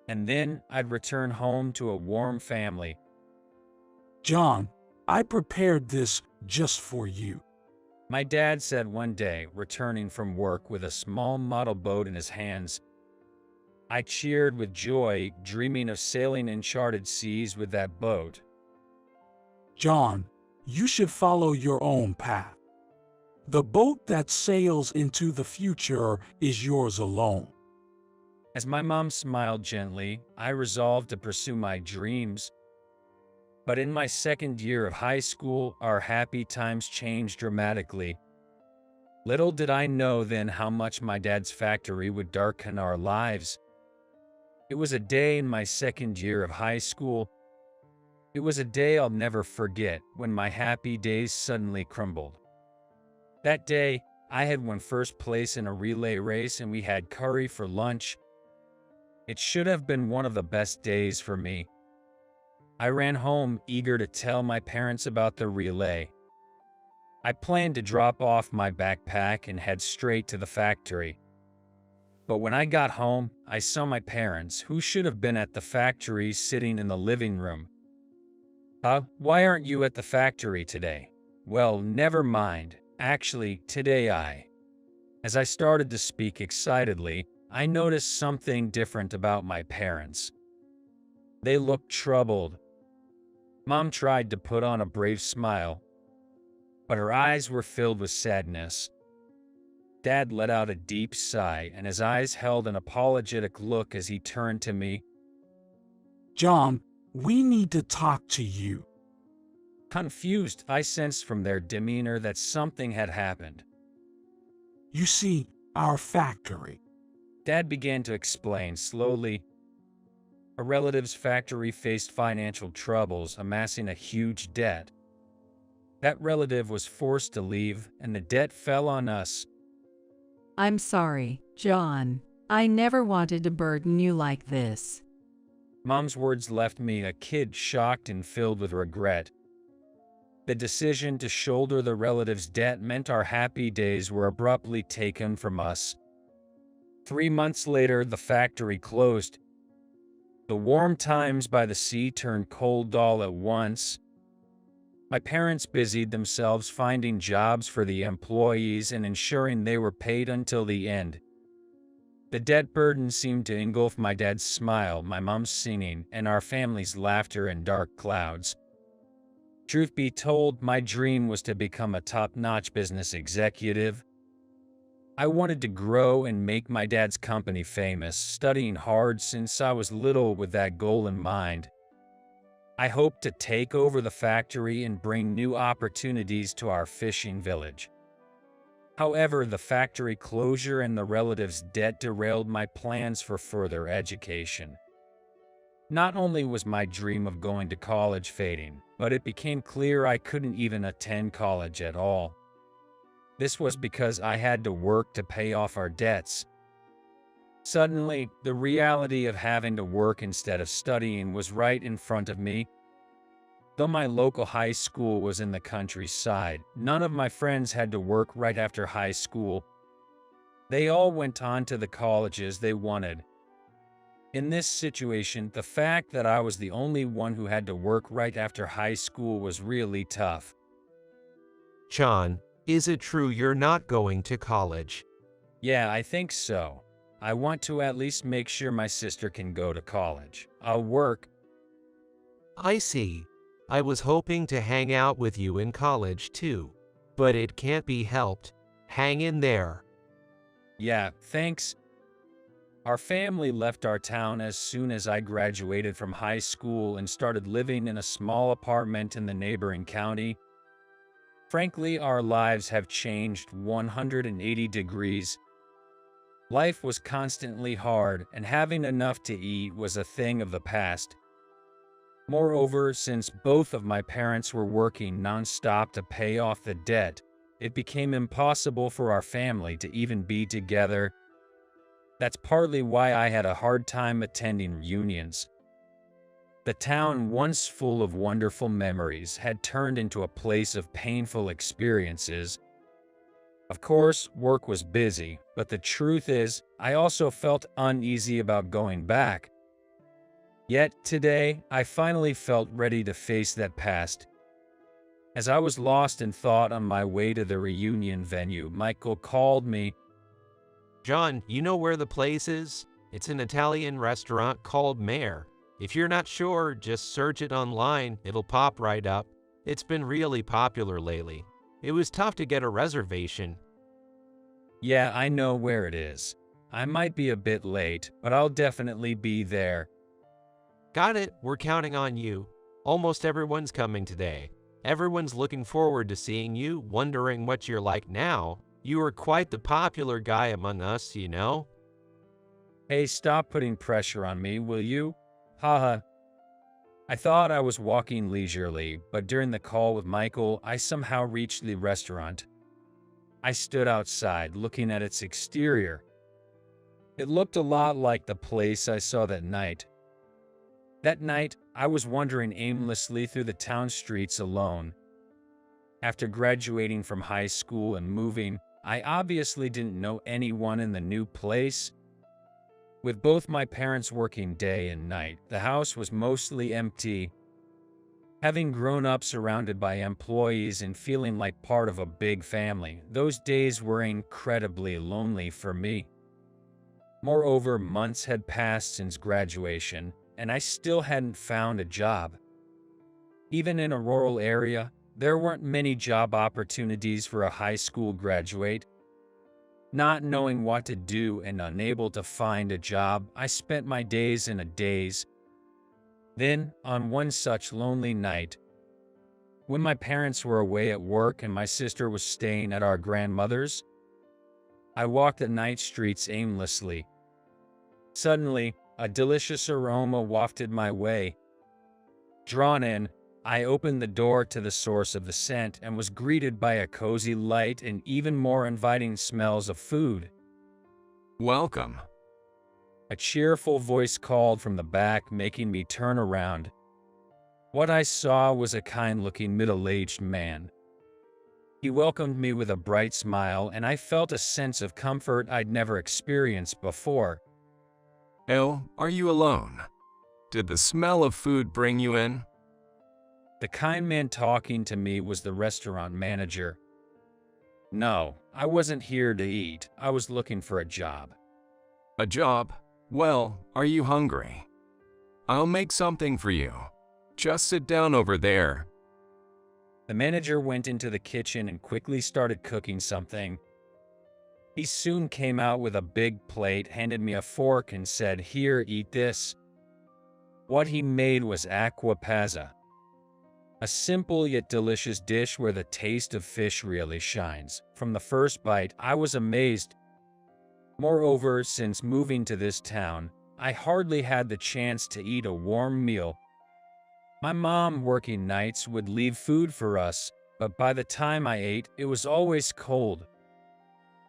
And then I'd return home to a warm family. John, I prepared this just for you. My dad said one day, returning from work with a small model boat in his hands. I cheered with joy, dreaming of sailing uncharted seas with that boat. John, you should follow your own path. The boat that sails into the future is yours alone. As my mom smiled gently, I resolved to pursue my dreams. But in my second year of high school, our happy times changed dramatically. Little did I know then how much my dad's factory would darken our lives. It was a day in my second year of high school. It was a day I'll never forget when my happy days suddenly crumbled. That day, I had won first place in a relay race and we had curry for lunch. It should have been one of the best days for me. I ran home, eager to tell my parents about the relay. I planned to drop off my backpack and head straight to the factory. But when I got home, I saw my parents, who should have been at the factory, sitting in the living room. Why aren't you at the factory today? Well, never mind. Actually, today As I started to speak excitedly, I noticed something different about my parents. They looked troubled. Mom tried to put on a brave smile, but her eyes were filled with sadness. Dad let out a deep sigh, and his eyes held an apologetic look as he turned to me. John, we need to talk to you. Confused, I sensed from their demeanor that something had happened. You see, our factory. Dad began to explain slowly. A relative's factory faced financial troubles, amassing a huge debt. That relative was forced to leave, and the debt fell on us. I'm sorry, John. I never wanted to burden you like this. Mom's words left me a kid shocked and filled with regret. The decision to shoulder the relative's debt meant our happy days were abruptly taken from us. 3 months later, the factory closed. The warm times by the sea turned cold all at once. My parents busied themselves finding jobs for the employees and ensuring they were paid until the end. The debt burden seemed to engulf my dad's smile, my mom's singing, and our family's laughter in dark clouds. Truth be told, my dream was to become a top-notch business executive. I wanted to grow and make my dad's company famous, studying hard since I was little with that goal in mind. I hoped to take over the factory and bring new opportunities to our fishing village. However, the factory closure and the relative's debt derailed my plans for further education. Not only was my dream of going to college fading, but it became clear I couldn't even attend college at all. This was because I had to work to pay off our debts. Suddenly, the reality of having to work instead of studying was right in front of me. Though my local high school was in the countryside, none of my friends had to work right after high school. They all went on to the colleges they wanted. In this situation, the fact that I was the only one who had to work right after high school was really tough. John, is it true you're not going to college? Yeah, I think so. I want to at least make sure my sister can go to college. I'll work. I see. I was hoping to hang out with you in college too. But it can't be helped. Hang in there. Yeah, thanks. Our family left our town as soon as I graduated from high school and started living in a small apartment in the neighboring county. Frankly, our lives have changed 180 degrees. Life was constantly hard, and having enough to eat was a thing of the past. Moreover, since both of my parents were working non-stop to pay off the debt, it became impossible for our family to even be together. That's partly why I had a hard time attending reunions. The town, once full of wonderful memories, had turned into a place of painful experiences. Of course, work was busy, but the truth is, I also felt uneasy about going back. Yet today, I finally felt ready to face that past. As I was lost in thought on my way to the reunion venue, Michael called me. John, you know where the place is? It's an Italian restaurant called Mare. If you're not sure, just search it online. It'll pop right up. It's been really popular lately. It was tough to get a reservation. Yeah, I know where it is. I might be a bit late, but I'll definitely be there. Got it. We're counting on you. Almost everyone's coming today. Everyone's looking forward to seeing you, wondering what you're like now. You are quite the popular guy among us, you know? Hey, stop putting pressure on me, will you? Haha. I thought I was walking leisurely, but during the call with Michael, I somehow reached the restaurant. I stood outside, looking at its exterior. It looked a lot like the place I saw that night. That night, I was wandering aimlessly through the town streets alone. After graduating from high school and moving, I obviously didn't know anyone in the new place. With both my parents working day and night, the house was mostly empty. Having grown up surrounded by employees and feeling like part of a big family, those days were incredibly lonely for me. Moreover, months had passed since graduation, and I still hadn't found a job. Even in a rural area, there weren't many job opportunities for a high school graduate. Not knowing what to do and unable to find a job, I spent my days in a daze. Then, on one such lonely night, when my parents were away at work and my sister was staying at our grandmother's, I walked the night streets aimlessly. Suddenly, a delicious aroma wafted my way. Drawn in, I opened the door to the source of the scent and was greeted by a cozy light and even more inviting smells of food. Welcome. A cheerful voice called from the back, making me turn around. What I saw was a kind-looking middle-aged man. He welcomed me with a bright smile, and I felt a sense of comfort I'd never experienced before. Oh, are you alone? Did the smell of food bring you in? The kind man talking to me was the restaurant manager. No, I wasn't here to eat. I was looking for a job. A job? Well, are you hungry? I'll make something for you. Just sit down over there. The manager went into the kitchen and quickly started cooking something. He soon came out with a big plate, handed me a fork, and said, "Here, eat this." What he made was aqua pazza. A simple yet delicious dish where the taste of fish really shines. From the first bite, I was amazed. Moreover, since moving to this town, I hardly had the chance to eat a warm meal. My mom, working nights, would leave food for us, but by the time I ate, it was always cold.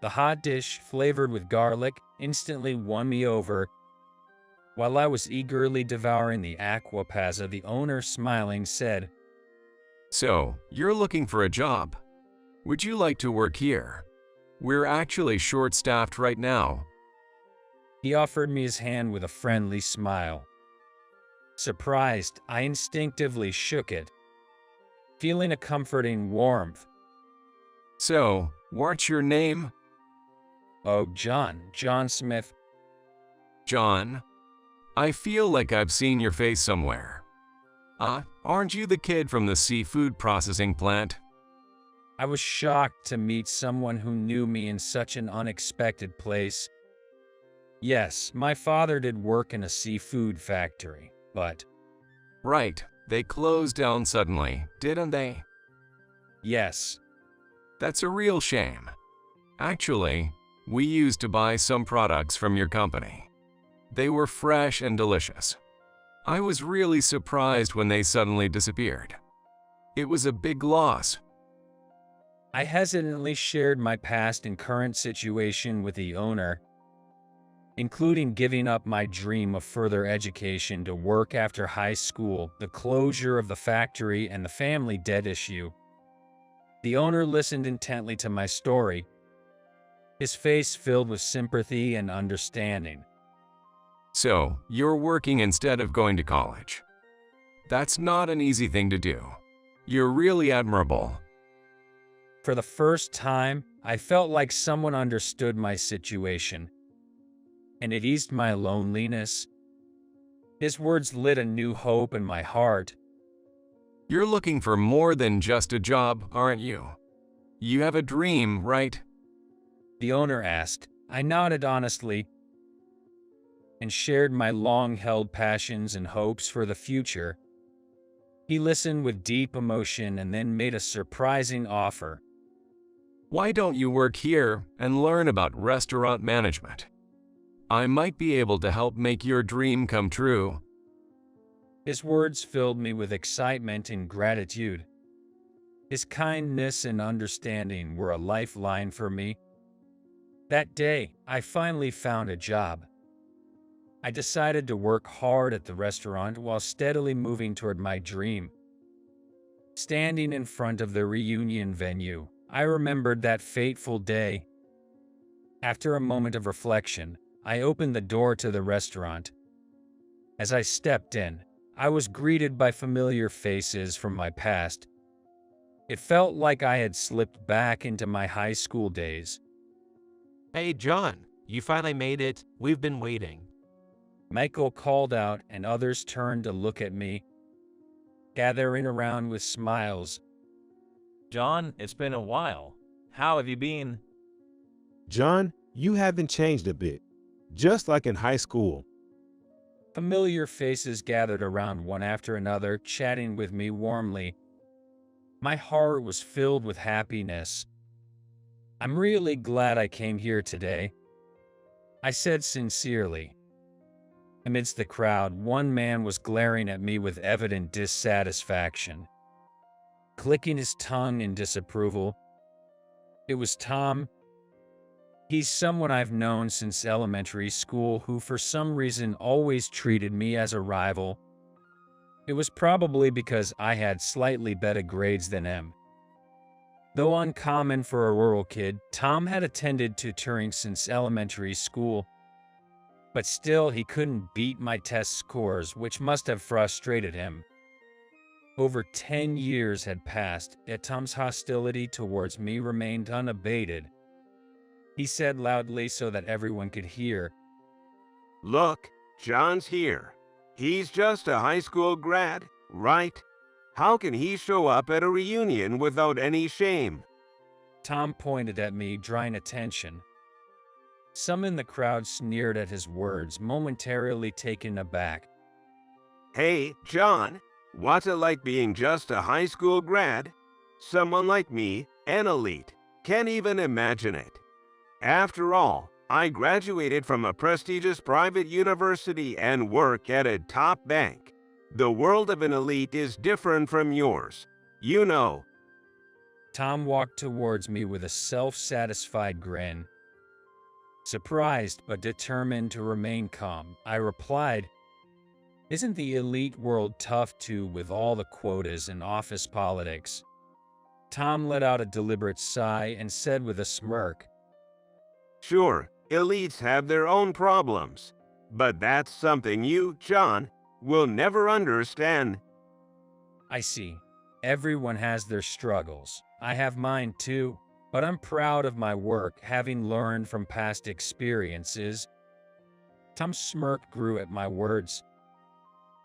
The hot dish, flavored with garlic, instantly won me over. While I was eagerly devouring the aqua pazza, the owner, smiling, said, So, you're looking for a job. Would you like to work here? We're actually short-staffed right now. He offered me his hand with a friendly smile. Surprised, I instinctively shook it, feeling a comforting warmth. So, what's your name? Oh, John Smith. John? I feel like I've seen your face somewhere. Aren't you the kid from the seafood processing plant? I was shocked to meet someone who knew me in such an unexpected place. Yes, my father did work in a seafood factory, but... Right, they closed down suddenly, didn't they? Yes. That's a real shame. Actually, we used to buy some products from your company. They were fresh and delicious. I was really surprised when they suddenly disappeared. It was a big loss. I hesitantly shared my past and current situation with the owner. including giving up my dream of further education to work after high school, the closure of the factory, and the family debt issue. The owner listened intently to my story, his face filled with sympathy and understanding. So, you're working instead of going to college. That's not an easy thing to do. You're really admirable. For the first time, I felt like someone understood my situation, and it eased my loneliness. His words lit a new hope in my heart. You're looking for more than just a job, aren't you? You have a dream, right? The owner asked. I nodded honestly and shared my long-held passions and hopes for the future. He listened with deep emotion and then made a surprising offer. Why don't you work here and learn about restaurant management? I might be able to help make your dream come true. His words filled me with excitement and gratitude. His kindness and understanding were a lifeline for me. That day, I finally found a job. I decided to work hard at the restaurant while steadily moving toward my dream. Standing in front of the reunion venue, I remembered that fateful day. After a moment of reflection, I opened the door to the restaurant. As I stepped in, I was greeted by familiar faces from my past. It felt like I had slipped back into my high school days. Hey, John, you finally made it. We've been waiting. Michael called out, and others turned to look at me, gathering around with smiles. John, it's been a while. How have you been? John, you haven't changed a bit, just like in high school. Familiar faces gathered around one after another, chatting with me warmly. My heart was filled with happiness. I'm really glad I came here today, I said sincerely. Amidst the crowd, one man was glaring at me with evident dissatisfaction, clicking his tongue in disapproval. It was Tom. He's someone I've known since elementary school who for some reason always treated me as a rival. It was probably because I had slightly better grades than him. Though uncommon for a rural kid, Tom had attended tutoring since elementary school. But still, he couldn't beat my test scores, which must have frustrated him. Over 10 years had passed, yet Tom's hostility towards me remained unabated. He said loudly so that everyone could hear, Look, John's here. He's just a high school grad, right? How can he show up at a reunion without any shame? Tom pointed at me, drawing attention. Some in the crowd sneered at his words, momentarily taken aback. Hey, John, what's it like being just a high school grad? Someone like me, an elite, can't even imagine it. After all, I graduated from a prestigious private university and work at a top bank. The world of an elite is different from yours, you know. Tom walked towards me with a self-satisfied grin. Surprised but determined to remain calm, I replied, Isn't the elite world tough too with all the quotas and office politics? Tom let out a deliberate sigh and said with a smirk, Sure, elites have their own problems, but that's something you, John, will never understand. I see. Everyone has their struggles. I have mine too, but I'm proud of my work, having learned from past experiences. Tom's smirk grew at my words.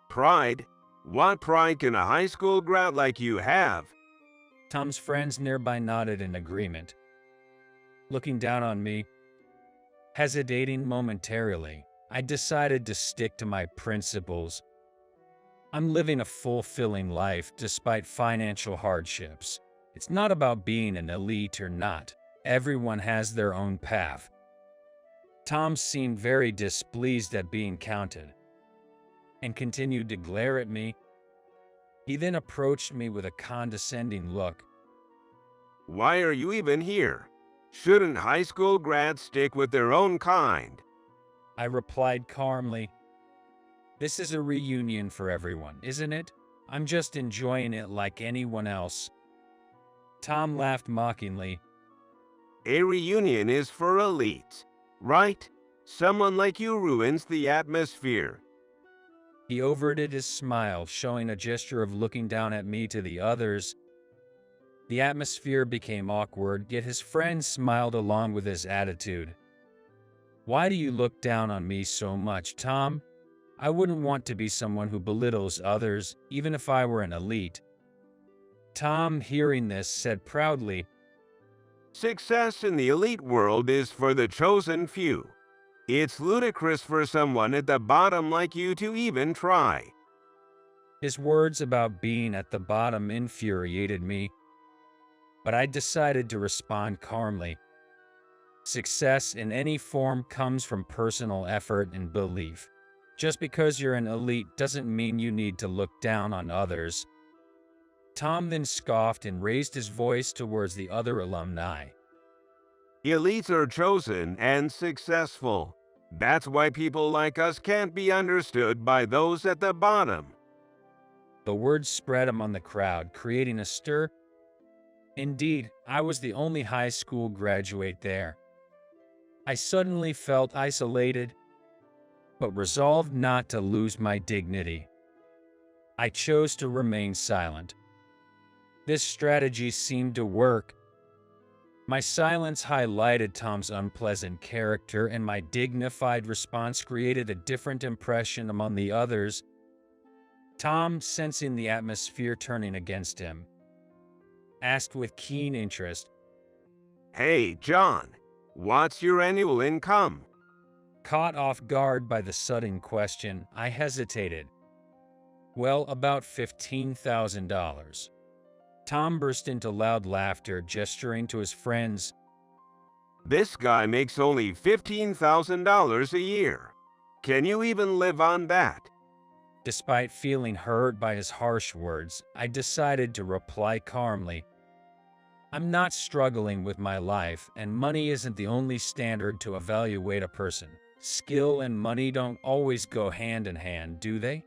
Pride? What pride can a high school grad like you have? Tom's friends nearby nodded in agreement. Looking down on me, hesitating momentarily, I decided to stick to my principles. I'm living a fulfilling life despite financial hardships. It's not about being an elite or not. Everyone has their own path. Tom seemed very displeased at being counted and continued to glare at me. He then approached me with a condescending look. Why are you even here? Shouldn't high school grads stick with their own kind? I replied calmly. This is a reunion for everyone, isn't it? I'm just enjoying it like anyone else. Tom laughed mockingly. A reunion is for elites, right? Someone like you ruins the atmosphere. He overted his smile, showing a gesture of looking down at me to the others. The atmosphere became awkward, yet his friend smiled along with his attitude. Why do you look down on me so much, Tom? I wouldn't want to be someone who belittles others, even if I were an elite. Tom, hearing this, said proudly, Success in the elite world is for the chosen few. It's ludicrous for someone at the bottom like you to even try. His words about being at the bottom infuriated me, but I decided to respond calmly. Success in any form comes from personal effort and belief. Just because you're an elite doesn't mean you need to look down on others. Tom then scoffed and raised his voice towards the other alumni. Elites are chosen and successful. That's why people like us can't be understood by those at the bottom. The words spread among the crowd, creating a stir. Indeed, I was the only high school graduate there. I suddenly felt isolated, but resolved not to lose my dignity. I chose to remain silent. This strategy seemed to work. My silence highlighted Tom's unpleasant character, and my dignified response created a different impression among the others. Tom, sensing the atmosphere turning against him, asked with keen interest, Hey, John, what's your annual income? Caught off guard by the sudden question, I hesitated. Well, about $15,000. Tom burst into loud laughter, gesturing to his friends. This guy makes only $15,000 a year. Can you even live on that? Despite feeling hurt by his harsh words, I decided to reply calmly. I'm not struggling with my life, and money isn't the only standard to evaluate a person. Skill and money don't always go hand in hand, do they?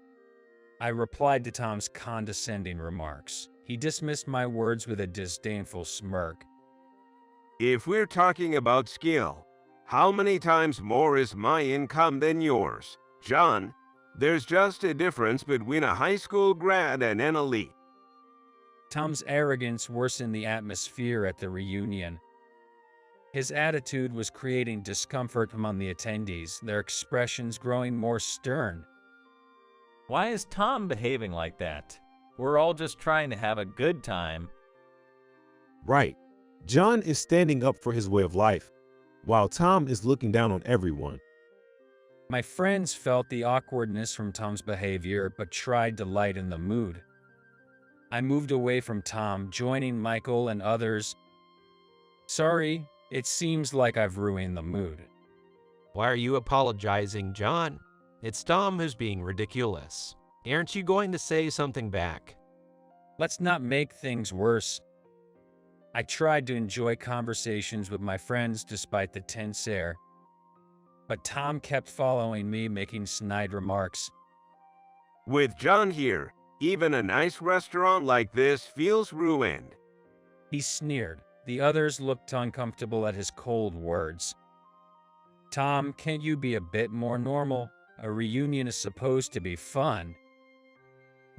I replied to Tom's condescending remarks. He dismissed my words with a disdainful smirk. If we're talking about skill, how many times more is my income than yours, John? There's just a difference between a high school grad and an elite. Tom's arrogance worsened the atmosphere at the reunion. His attitude was creating discomfort among the attendees, their expressions growing more stern. Why is Tom behaving like that? We're all just trying to have a good time. Right. John is standing up for his way of life, while Tom is looking down on everyone. My friends felt the awkwardness from Tom's behavior, but tried to lighten the mood. I moved away from Tom, joining Michael and others. Sorry, it seems like I've ruined the mood. Why are you apologizing, John? It's Tom who's being ridiculous. Aren't you going to say something back? Let's not make things worse. I tried to enjoy conversations with my friends despite the tense air. But Tom kept following me, making snide remarks. With John here, even a nice restaurant like this feels ruined. He sneered. The others looked uncomfortable at his cold words. Tom, can't you be a bit more normal? A reunion is supposed to be fun.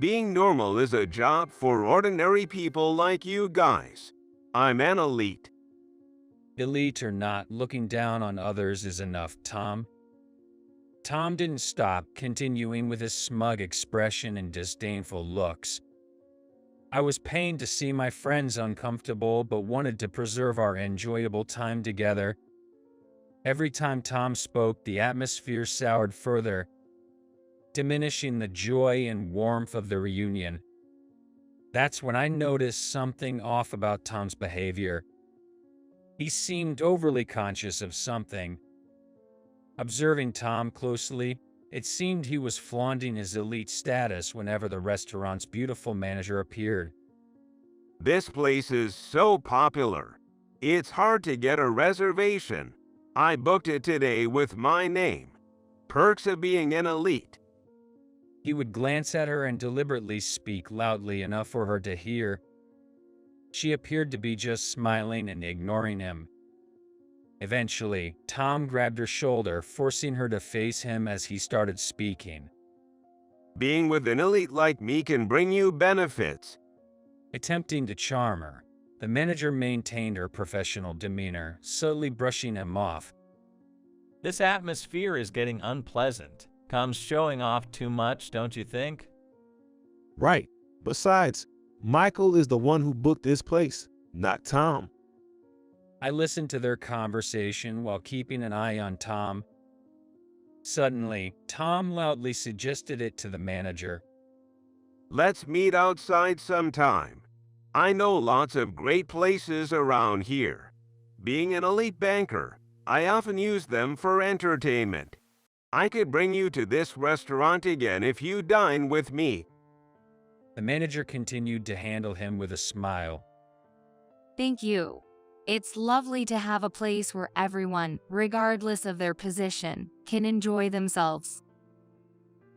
Being normal is a job for ordinary people like you guys. I'm an elite. Elite or not, looking down on others is enough, Tom. Tom didn't stop, continuing with his smug expression and disdainful looks. I was pained to see my friends uncomfortable, but wanted to preserve our enjoyable time together. Every time Tom spoke, the atmosphere soured further, diminishing the joy and warmth of the reunion. That's when I noticed something off about Tom's behavior. He seemed overly conscious of something. Observing Tom closely, it seemed he was flaunting his elite status whenever the restaurant's beautiful manager appeared. This place is so popular. It's hard to get a reservation. I booked it today with my name. perks of being an elite. He would glance at her and deliberately speak loudly enough for her to hear. She appeared to be just smiling and ignoring him. Eventually, Tom grabbed her shoulder, forcing her to face him as he started speaking. Being with an elite like me can bring you benefits. Attempting to charm her, the manager maintained her professional demeanor, subtly brushing him off. This atmosphere is getting unpleasant. Comes showing off too much, don't you think? Right. Besides, Michael is the one who booked this place, not Tom. I listened to their conversation while keeping an eye on Tom. Suddenly, Tom loudly suggested it to the manager. Let's meet outside sometime. I know lots of great places around here. Being an elite banker, I often use them for entertainment. I could bring you to this restaurant again if you dine with me. The manager continued to handle him with a smile. Thank you. It's lovely to have a place where everyone, regardless of their position, can enjoy themselves.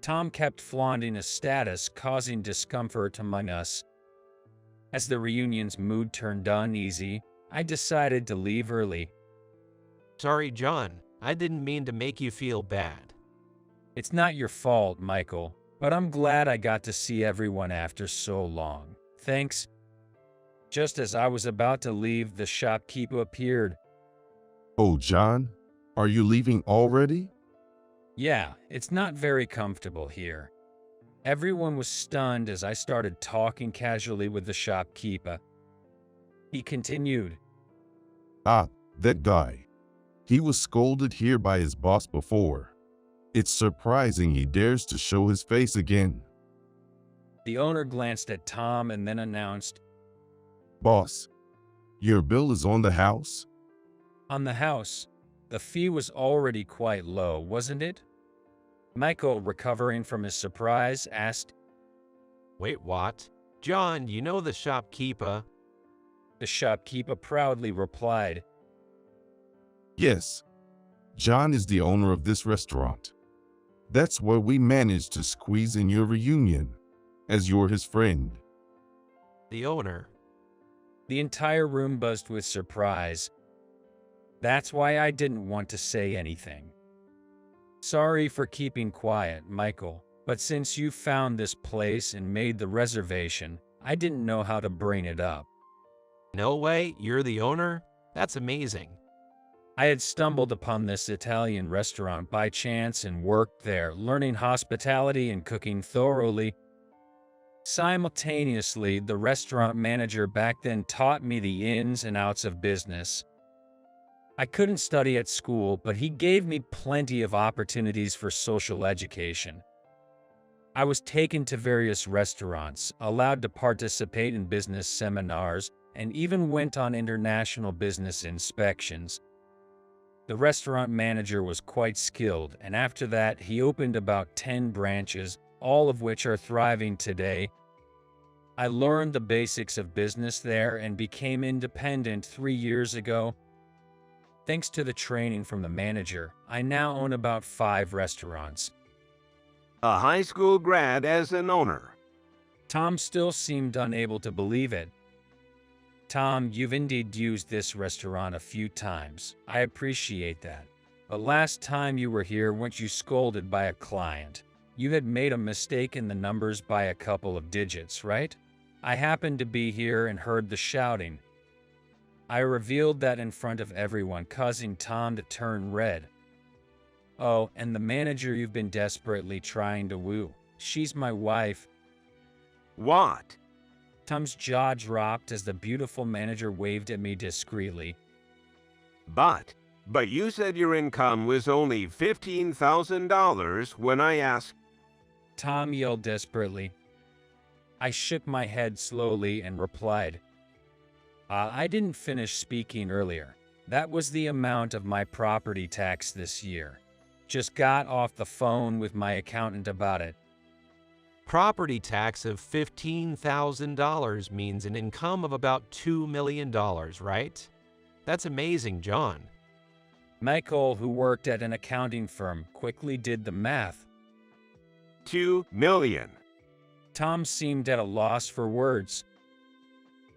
Tom kept flaunting his status, causing discomfort among us. As the reunion's mood turned uneasy, I decided to leave early. Sorry, John. I didn't mean to make you feel bad. It's not your fault, Michael, but I'm glad I got to see everyone after so long. Thanks. Just as I was about to leave, the shopkeeper appeared. Oh, John, are you leaving already? Yeah, it's not very comfortable here. Everyone was stunned as I started talking casually with the shopkeeper. He continued. Ah, that guy. He was scolded here by his boss before. It's surprising he dares to show his face again. The owner glanced at Tom and then announced, Boss, your bill is on the house? On the house. The fee was already quite low, wasn't it? Michael, recovering from his surprise, asked. Wait, what? John, you know the shopkeeper? The shopkeeper proudly replied. Yes. John is the owner of this restaurant. That's where we managed to squeeze in your reunion, as you're his friend. The owner. The entire room buzzed with surprise. That's why I didn't want to say anything. Sorry for keeping quiet, Michael, but since you found this place and made the reservation, I didn't know how to bring it up. No way, you're the owner? That's amazing. I had stumbled upon this Italian restaurant by chance and worked there, learning hospitality and cooking thoroughly. Simultaneously, the restaurant manager back then taught me the ins and outs of business. I couldn't study at school, but he gave me plenty of opportunities for social education. I was taken to various restaurants, allowed to participate in business seminars, and even went on international business inspections. The restaurant manager was quite skilled, and after that, he opened about 10 branches, all of which are thriving today. I learned the basics of business there and became independent 3 years ago. Thanks to the training from the manager, I now own about 5 restaurants. A high school grad as an owner. Tom still seemed unable to believe it. Tom, you've indeed used this restaurant a few times. I appreciate that. But last time you were here, weren't you scolded by a client? You had made a mistake in the numbers by a couple of digits, right? I happened to be here and heard the shouting. I revealed that in front of everyone, causing Tom to turn red. Oh, and the manager you've been desperately trying to woo. She's my wife. What? Tom's jaw dropped as the beautiful manager waved at me discreetly. But you said your income was only $15,000 when I asked. Tom yelled desperately. I shook my head slowly and replied, I didn't finish speaking earlier. That was the amount of my property tax this year. Just got off the phone with my accountant about it. Property tax of $15,000 means an income of about $2 million, right? That's amazing, John. Michael, who worked at an accounting firm, quickly did the math. 2 million. Tom seemed at a loss for words.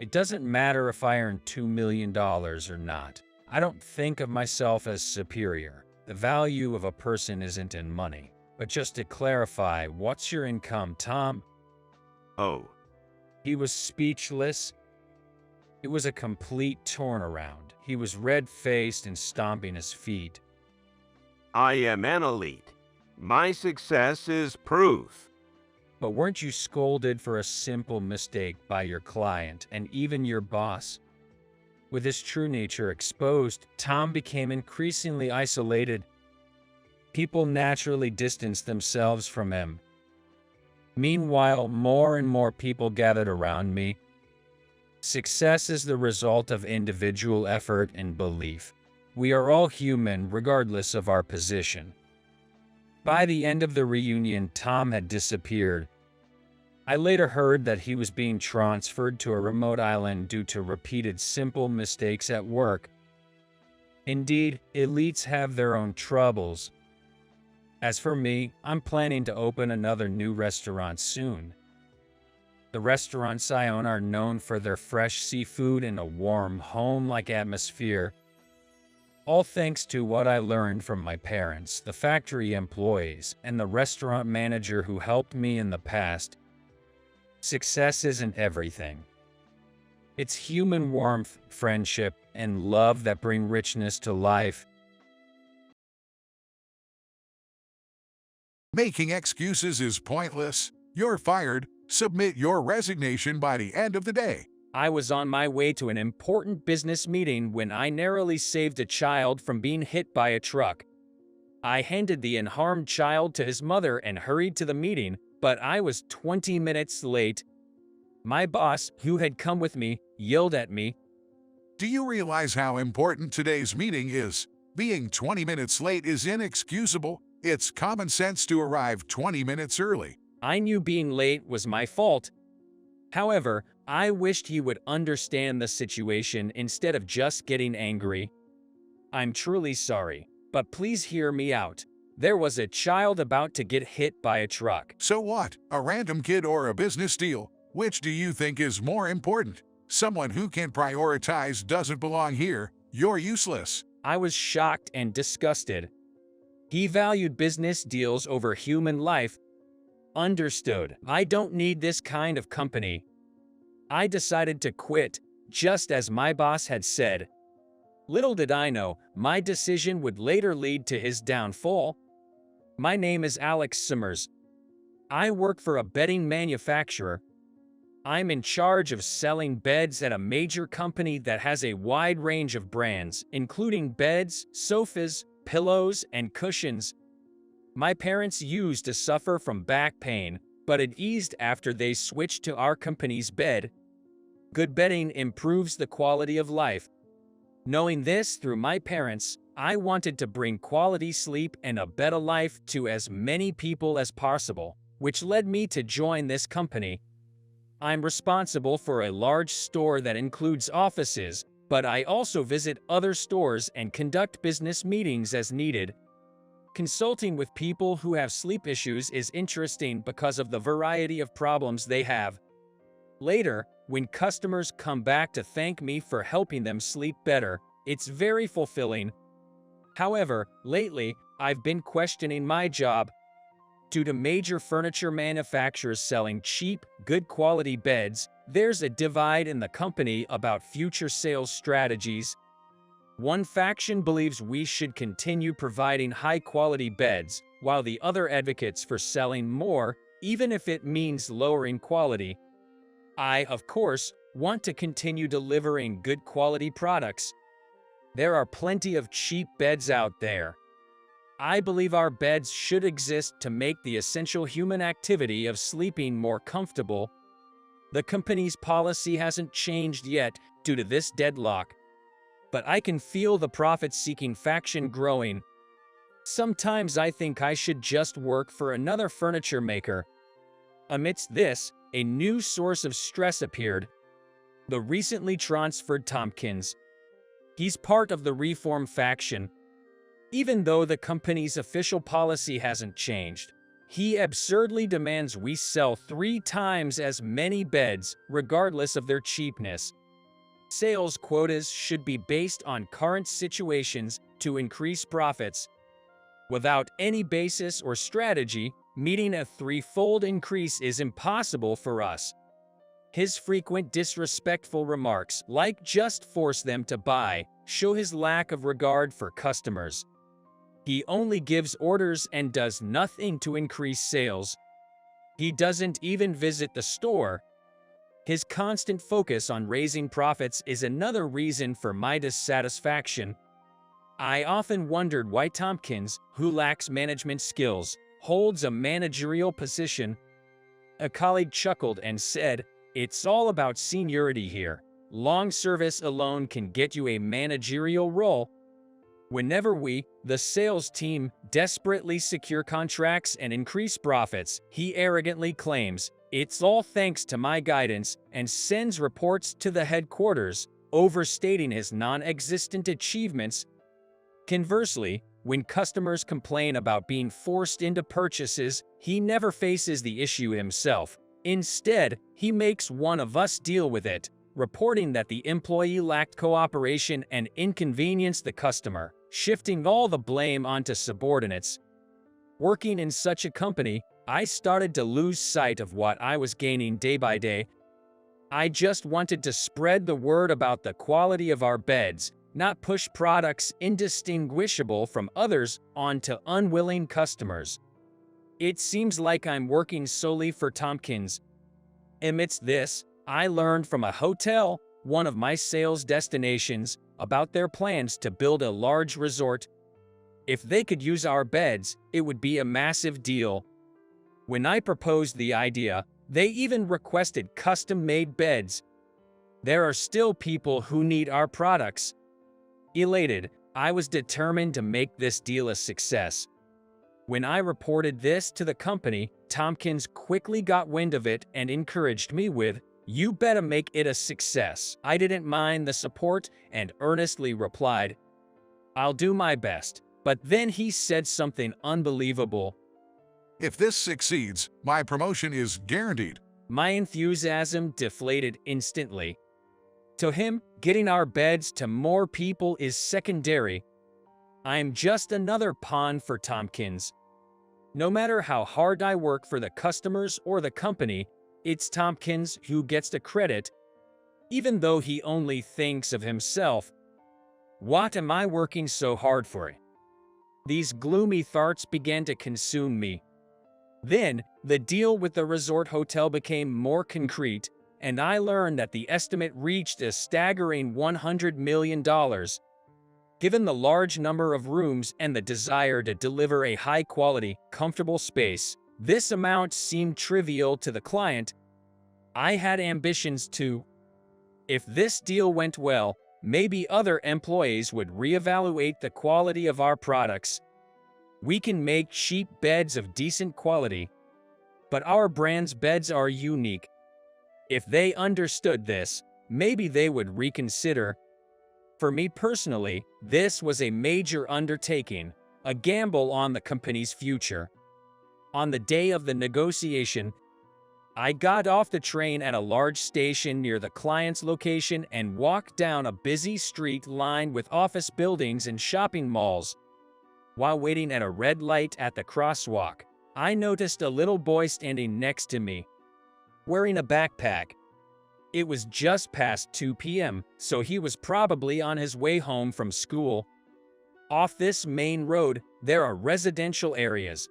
It doesn't matter if I earn $2 million or not. I don't think of myself as superior. The value of a person isn't in money. But just to clarify, what's your income, Tom? Oh. He was speechless. It was a complete turnaround. He was red-faced and stomping his feet. I am an elite. My success is proof. But weren't you scolded for a simple mistake by your client and even your boss? With his true nature exposed, Tom became increasingly isolated. People naturally distanced themselves from him. Meanwhile, more and more people gathered around me. Success is the result of individual effort and belief. We are all human, regardless of our position. By the end of the reunion, Tom had disappeared. I later heard that he was being transferred to a remote island due to repeated simple mistakes at work. Indeed, elites have their own troubles. As for me, I'm planning to open another new restaurant soon. The restaurants I own are known for their fresh seafood and a warm, home-like atmosphere. All thanks to what I learned from my parents, the factory employees, and the restaurant manager who helped me in the past. Success isn't everything. It's human warmth, friendship, and love that bring richness to life. Making excuses is pointless. You're fired. Submit your resignation by the end of the day. I was on my way to an important business meeting when I narrowly saved a child from being hit by a truck. I handed the unharmed child to his mother and hurried to the meeting, but I was 20 minutes late. My boss, who had come with me, yelled at me. Do you realize how important today's meeting is? Being 20 minutes late is inexcusable. It's common sense to arrive 20 minutes early. I knew being late was my fault. However, I wished he would understand the situation instead of just getting angry. I'm truly sorry, but please hear me out. There was a child about to get hit by a truck. So what? A random kid or a business deal? Which do you think is more important? Someone who can prioritize doesn't belong here. You're useless. I was shocked and disgusted. He valued business deals over human life. Understood. I don't need this kind of company. I decided to quit, just as my boss had said. Little did I know, my decision would later lead to his downfall. My name is Alex Summers. I work for a bedding manufacturer. I'm in charge of selling beds at a major company that has a wide range of brands, including beds, sofas, pillows, and cushions. My parents used to suffer from back pain, but it eased after they switched to our company's bed. Good bedding improves the quality of life. Knowing this through my parents, I wanted to bring quality sleep and a better life to as many people as possible, which led me to join this company. I'm responsible for a large store that includes offices, but I also visit other stores and conduct business meetings as needed. Consulting with people who have sleep issues is interesting because of the variety of problems they have. Later, when customers come back to thank me for helping them sleep better, it's very fulfilling. However, lately, I've been questioning my job. Due to major furniture manufacturers selling cheap, good-quality beds, there's a divide in the company about future sales strategies. One faction believes we should continue providing high-quality beds, while the other advocates for selling more, even if it means lowering quality. I, of course, want to continue delivering good-quality products. There are plenty of cheap beds out there. I believe our beds should exist to make the essential human activity of sleeping more comfortable. The company's policy hasn't changed yet due to this deadlock. But I can feel the profit-seeking faction growing. Sometimes I think I should just work for another furniture maker. Amidst this, a new source of stress appeared. The recently transferred Tompkins. He's part of the Reform faction. Even though the company's official policy hasn't changed, he absurdly demands we sell 3 times as many beds, regardless of their cheapness. Sales quotas should be based on current situations to increase profits. Without any basis or strategy, meeting a 3-fold increase is impossible for us. His frequent disrespectful remarks, like "just force them to buy," show his lack of regard for customers. He only gives orders and does nothing to increase sales. He doesn't even visit the store. His constant focus on raising profits is another reason for my dissatisfaction. I often wondered why Tompkins, who lacks management skills, holds a managerial position. A colleague chuckled and said, "It's all about seniority here. Long service alone can get you a managerial role." Whenever we, the sales team, desperately secure contracts and increase profits, he arrogantly claims, "It's all thanks to my guidance," and sends reports to the headquarters, overstating his non-existent achievements. Conversely, when customers complain about being forced into purchases, he never faces the issue himself. Instead, he makes one of us deal with it, reporting that the employee lacked cooperation and inconvenienced the customer, shifting all the blame onto subordinates. Working in such a company, I started to lose sight of what I was gaining day by day. I just wanted to spread the word about the quality of our beds, not push products indistinguishable from others onto unwilling customers. It seems like I'm working solely for Tompkins. Amidst this, I learned from a hotel, one of my sales destinations, about their plans to build a large resort. If they could use our beds, it would be a massive deal. When I proposed the idea, they even requested custom-made beds. There are still people who need our products. Elated, I was determined to make this deal a success. When I reported this to the company, Tompkins quickly got wind of it and encouraged me with, "You better make it a success." I didn't mind the support and earnestly replied, "I'll do my best." But then he said something unbelievable. "If this succeeds, my promotion is guaranteed." My enthusiasm deflated instantly. To him, getting our beds to more people is secondary. I'm just another pawn for Tompkins. No matter how hard I work for the customers or the company, it's Tompkins who gets the credit, even though he only thinks of himself. What am I working so hard for? These gloomy thoughts began to consume me. Then, the deal with the resort hotel became more concrete, and I learned that the estimate reached a staggering $100 million. Given the large number of rooms and the desire to deliver a high-quality, comfortable space, this amount seemed trivial to the client. I had ambitions too. If this deal went well, maybe other employees would reevaluate the quality of our products. We can make cheap beds of decent quality, but our brand's beds are unique. If they understood this, maybe they would reconsider. For me personally, this was a major undertaking, a gamble on the company's future. On the day of the negotiation, I got off the train at a large station near the client's location and walked down a busy street lined with office buildings and shopping malls. While waiting at a red light at the crosswalk, I noticed a little boy standing next to me, wearing a backpack. It was just past 2 p.m., so he was probably on his way home from school. Off this main road, there are residential areas,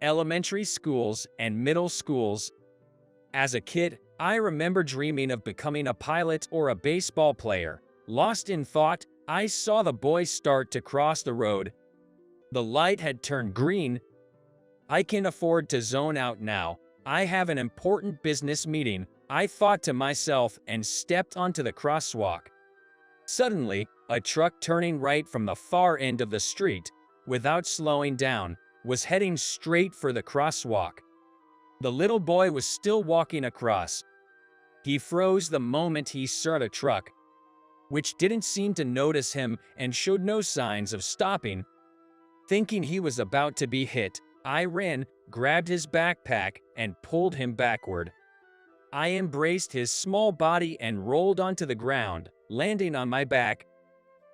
elementary schools, and middle schools. As a kid, I remember dreaming of becoming a pilot or a baseball player. Lost in thought, I saw the boy start to cross the road. The light had turned green. I can afford to zone out now. I have an important business meeting, I thought to myself, and stepped onto the crosswalk. Suddenly, a truck turning right from the far end of the street, without slowing down, was heading straight for the crosswalk. The little boy was still walking across. He froze the moment he saw the truck, which didn't seem to notice him and showed no signs of stopping. Thinking he was about to be hit, I ran, grabbed his backpack, and pulled him backward. I embraced his small body and rolled onto the ground, landing on my back.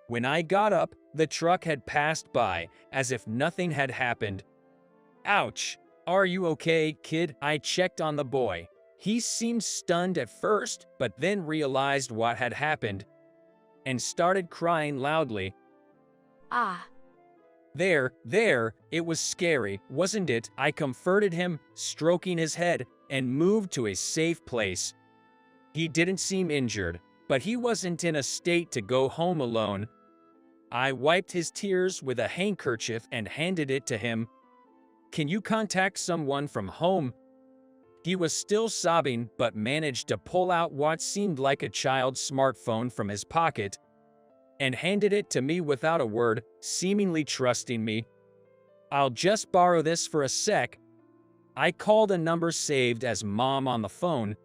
When I got up, the truck had passed by, as if nothing had happened. Ouch! Are you okay, kid? I checked on the boy. He seemed stunned at first, but then realized what had happened and started crying loudly. Ah. There, it was scary, wasn't it? I comforted him, stroking his head, and moved to a safe place. He didn't seem injured, but he wasn't in a state to go home alone. I wiped his tears with a handkerchief and handed it to him. Can you contact someone from home? He was still sobbing, but managed to pull out what seemed like a child's smartphone from his pocket and handed it to me without a word, seemingly trusting me. I'll just borrow this for a sec. I called a number saved as Mom on the phone.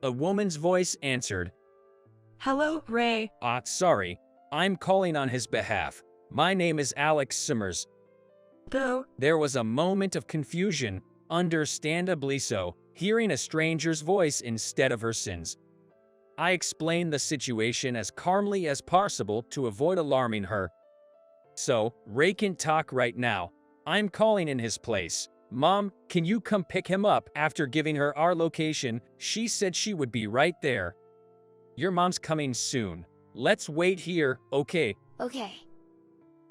A woman's voice answered. Hello, Ray. Sorry. I'm calling on his behalf. My name is Alex Summers. Though. There was a moment of confusion, understandably so, hearing a stranger's voice instead of her sins. I explained the situation as calmly as possible to avoid alarming her. So, Ray can talk right now. I'm calling in his place. Mom, can you come pick him up? After giving her our location, she said she would be right there. Your mom's coming soon. Let's wait here, okay? Okay.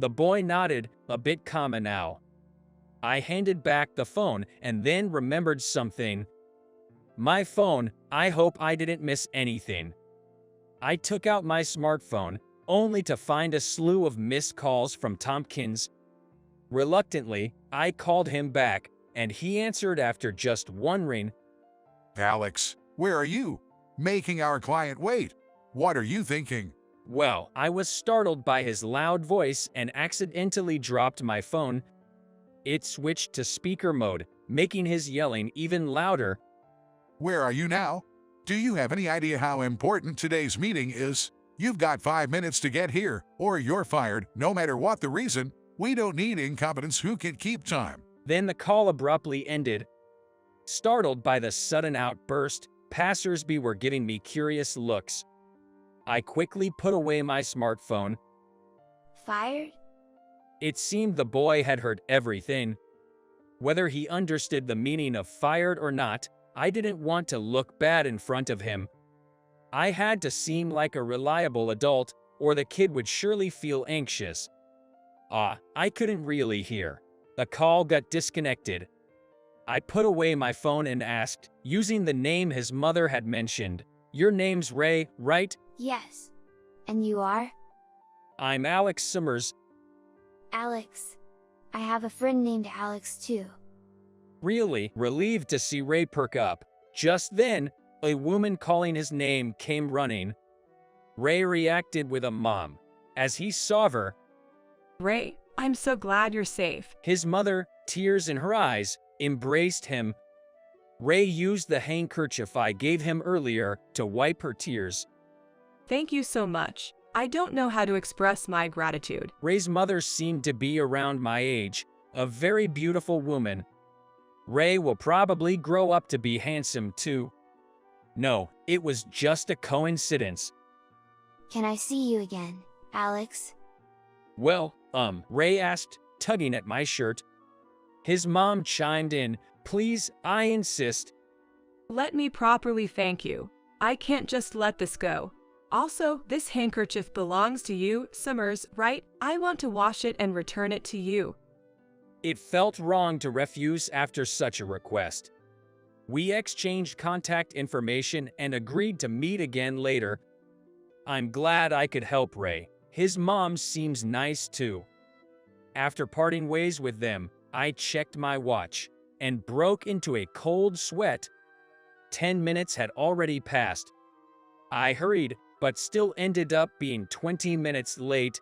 The boy nodded, a bit calmer now. I handed back the phone and then remembered something. My phone, I hope I didn't miss anything. I took out my smartphone, only to find a slew of missed calls from Tompkins. Reluctantly, I called him back, and he answered after just one ring. Alex, where are you? Making our client wait. What are you thinking? Well, I was startled by his loud voice and accidentally dropped my phone. It switched to speaker mode, making his yelling even louder. Where are you now? Do you have any idea how important today's meeting is? You've got 5 minutes to get here, or you're fired, no matter what the reason. We don't need incompetents who can keep time. Then the call abruptly ended. Startled by the sudden outburst, passersby were giving me curious looks. I quickly put away my smartphone. Fired? It seemed the boy had heard everything. Whether he understood the meaning of fired or not, I didn't want to look bad in front of him. I had to seem like a reliable adult, or the kid would surely feel anxious. I couldn't really hear. The call got disconnected. I put away my phone and asked, using the name his mother had mentioned, "Your name's Ray, right?" Yes. And you are? I'm Alex Summers. Alex. I have a friend named Alex too. Really relieved to see Ray perk up. Just then, a woman calling his name came running. Ray reacted with a mom. As he saw her, Ray, I'm so glad you're safe. His mother, tears in her eyes, embraced him. Ray used the handkerchief I gave him earlier to wipe her tears. Thank you so much. I don't know how to express my gratitude. Ray's mother seemed to be around my age, a very beautiful woman. Ray will probably grow up to be handsome too. No, it was just a coincidence. Can I see you again, Alex? Well, Ray asked, tugging at my shirt. His mom chimed in, "Please, I insist." Let me properly thank you. I can't just let this go. Also, this handkerchief belongs to you, Summers, right? I want to wash it and return it to you. It felt wrong to refuse after such a request. We exchanged contact information and agreed to meet again later. I'm glad I could help Ray. His mom seems nice too. After parting ways with them, I checked my watch and broke into a cold sweat. 10 minutes had already passed. I hurried, but still ended up being 20 minutes late.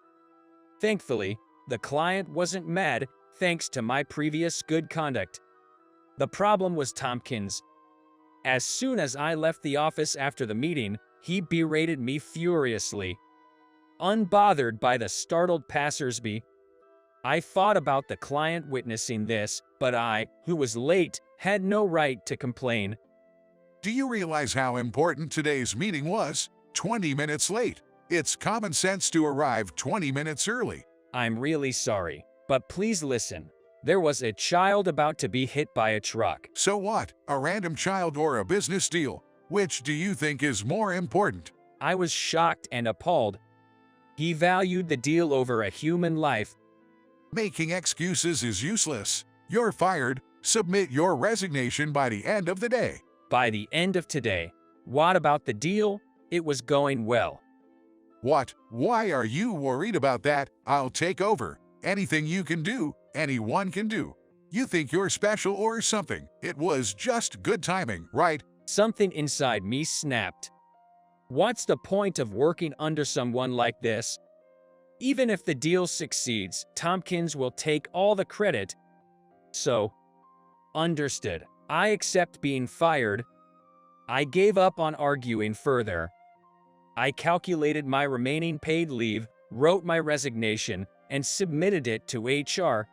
Thankfully, the client wasn't mad thanks to my previous good conduct. The problem was Tompkins. As soon as I left the office after the meeting, he berated me furiously. Unbothered by the startled passersby, I fought about the client witnessing this, but I, who was late, had no right to complain. Do you realize how important today's meeting was? 20 minutes late. It's common sense to arrive 20 minutes early. I'm really sorry, but please listen. There was a child about to be hit by a truck. So what? A random child or a business deal? Which do you think is more important? I was shocked and appalled. He valued the deal over a human life. Making excuses is useless. You're fired. Submit your resignation by the end of the day. By the end of today. What about the deal? It was going well. What? Why are you worried about that? I'll take over. Anything you can do, anyone can do. You think you're special or something. It was just good timing, right? Something inside me snapped. What's the point of working under someone like this? Even if the deal succeeds, Tompkins will take all the credit. So, understood. I accept being fired. I gave up on arguing further. I calculated my remaining paid leave, wrote my resignation, and submitted it to HR.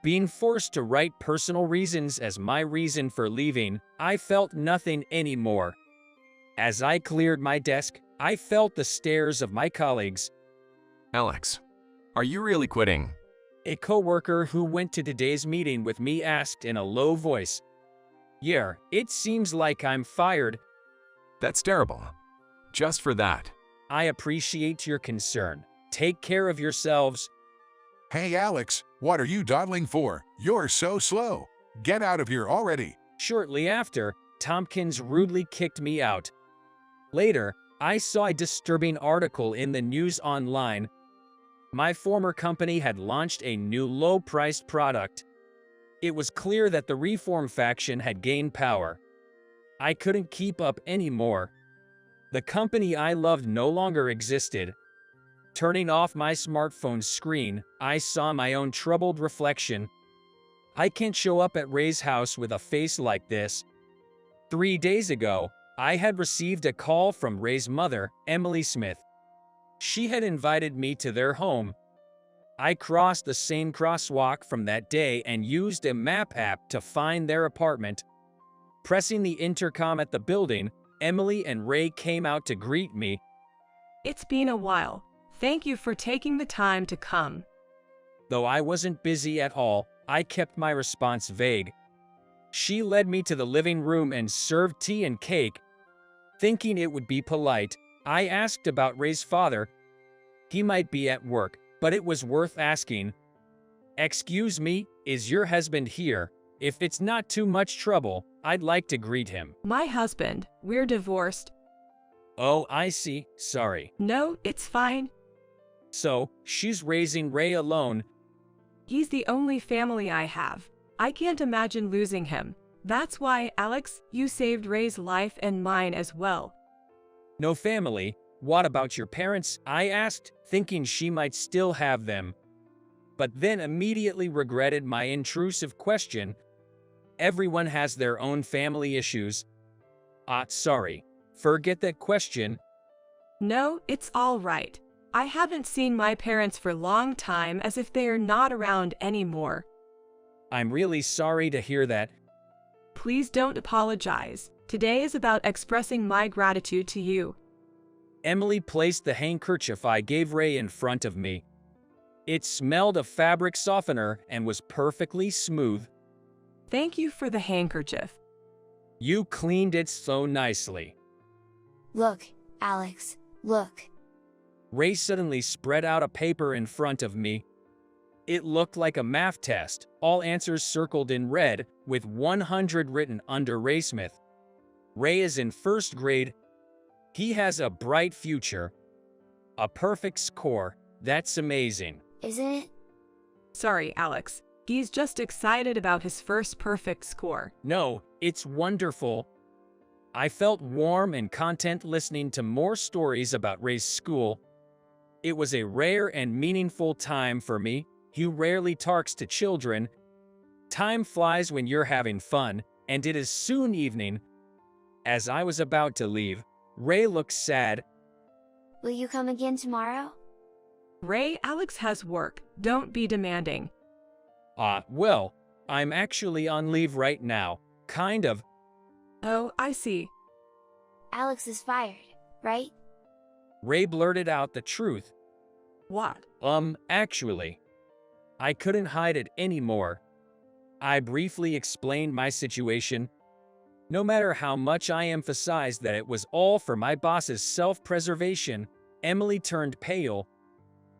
Being forced to write personal reasons as my reason for leaving, I felt nothing anymore. As I cleared my desk, I felt the stares of my colleagues. Alex, are you really quitting? A coworker who went to today's meeting with me asked in a low voice. Yeah, it seems like I'm fired. That's terrible. Just for that. I appreciate your concern. Take care of yourselves. Hey Alex, what are you dawdling for? You're so slow. Get out of here already. Shortly after, Tompkins rudely kicked me out. Later, I saw a disturbing article in the news online. My former company had launched a new low-priced product. It was clear that the reform faction had gained power. I couldn't keep up anymore. The company I loved no longer existed. Turning off my smartphone screen, I saw my own troubled reflection. I can't show up at Ray's house with a face like this. 3 days ago, I had received a call from Ray's mother, Emily Smith. She had invited me to their home. I crossed the same crosswalk from that day and used a map app to find their apartment. Pressing the intercom at the building, Emily and Ray came out to greet me. It's been a while. Thank you for taking the time to come. Though I wasn't busy at all, I kept my response vague. She led me to the living room and served tea and cake. Thinking it would be polite, I asked about Ray's father. He might be at work, but it was worth asking. Excuse me, is your husband here? If it's not too much trouble, I'd like to greet him. My husband, we're divorced. Oh, I see, sorry. No, it's fine. So, she's raising Ray alone. He's the only family I have. I can't imagine losing him. That's why, Alex, you saved Ray's life and mine as well. No family? What about your parents? I asked, thinking she might still have them. But then immediately regretted my intrusive question. Everyone has their own family issues. Sorry. Forget that question. No, it's all right. I haven't seen my parents for a long time, as if they are not around anymore. I'm really sorry to hear that. Please don't apologize. Today is about expressing my gratitude to you. Emily placed the handkerchief I gave Ray in front of me. It smelled of fabric softener and was perfectly smooth. Thank you for the handkerchief. You cleaned it so nicely. Look, Alex, look. Ray suddenly spread out a paper in front of me. It looked like a math test, all answers circled in red, with 100 written under Ray Smith. Ray is in first grade. He has a bright future. A perfect score. That's amazing. Isn't it? Sorry, Alex. He's just excited about his first perfect score. No, it's wonderful. I felt warm and content listening to more stories about Ray's school. It was a rare and meaningful time for me. He rarely talks to children. Time flies when you're having fun, and it is soon evening. As I was about to leave, Ray looked sad. Will you come again tomorrow? Ray, Alex has work. Don't be demanding. Well, I'm actually on leave right now. Kind of. Oh, I see. Alex is fired, right? Ray blurted out the truth. What? Actually. I couldn't hide it anymore. I briefly explained my situation. No matter how much I emphasized that it was all for my boss's self-preservation, Emily turned pale.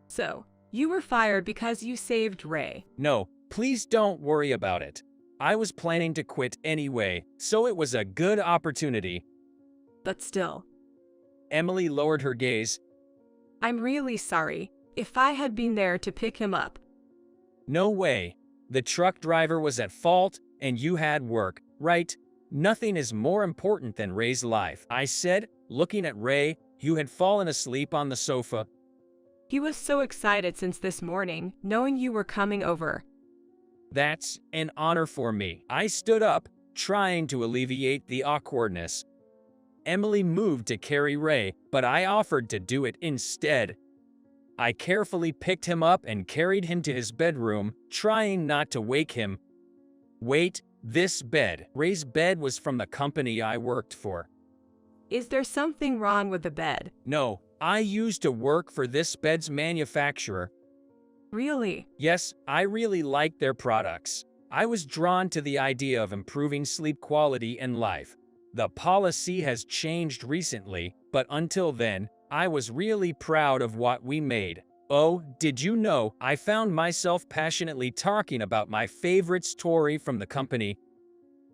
So, you were fired because you saved Ray. No, please don't worry about it. I was planning to quit anyway, so it was a good opportunity. But still. Emily lowered her gaze. I'm really sorry. If I had been there to pick him up. No way. The truck driver was at fault, and you had work, right? Nothing is more important than Ray's life, I said, looking at Ray, who had fallen asleep on the sofa. He was so excited since this morning, knowing you were coming over. That's an honor for me. I stood up, trying to alleviate the awkwardness. Emily moved to carry Ray, but I offered to do it instead. I carefully picked him up and carried him to his bedroom, trying not to wake him. Wait, this bed. Ray's bed was from the company I worked for. Is there something wrong with the bed? No, I used to work for this bed's manufacturer. Really? Yes, I really liked their products. I was drawn to the idea of improving sleep quality and life. The policy has changed recently, but until then, I was really proud of what we made. Oh, did you know, I found myself passionately talking about my favorite story from the company.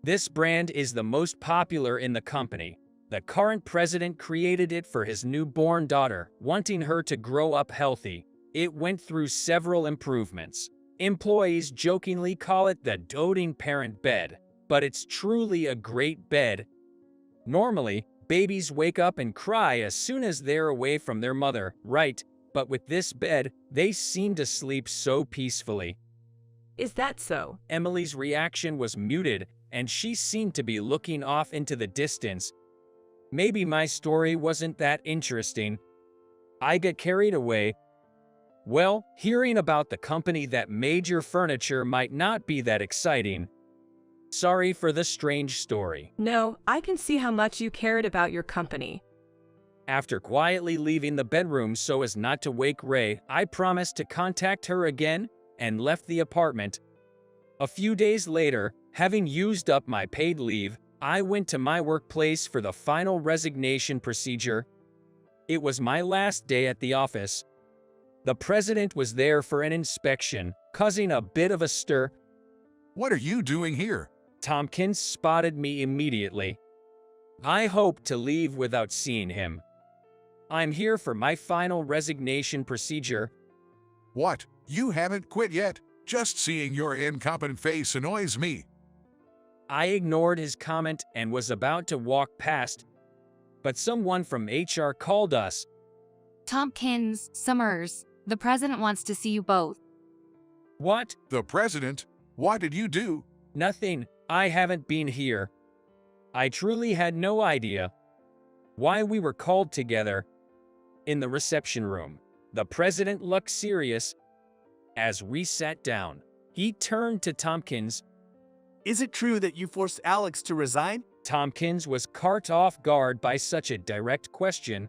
This brand is the most popular in the company. The current president created it for his newborn daughter, wanting her to grow up healthy. It went through several improvements. Employees jokingly call it the doting parent bed, but it's truly a great bed. Normally, babies wake up and cry as soon as they're away from their mother, right? But with this bed, they seem to sleep so peacefully. Is that so? Emily's reaction was muted, and she seemed to be looking off into the distance. Maybe my story wasn't that interesting. I got carried away. Well, hearing about the company that made your furniture might not be that exciting. Sorry for the strange story. No, I can see how much you cared about your company. After quietly leaving the bedroom so as not to wake Ray, I promised to contact her again and left the apartment. A few days later, having used up my paid leave, I went to my workplace for the final resignation procedure. It was my last day at the office. The president was there for an inspection, causing a bit of a stir. What are you doing here? Tompkins spotted me immediately. I hoped to leave without seeing him. I'm here for my final resignation procedure. What? You haven't quit yet? Just seeing your incompetent face annoys me. I ignored his comment and was about to walk past, but someone from HR called us. Tompkins, Summers, the president wants to see you both. What? The president? What did you do? Nothing. I haven't been here. I truly had no idea why we were called together. In the reception room, the president looked serious. As we sat down, he turned to Tompkins. Is it true that you forced Alex to resign? Tompkins was caught off guard by such a direct question.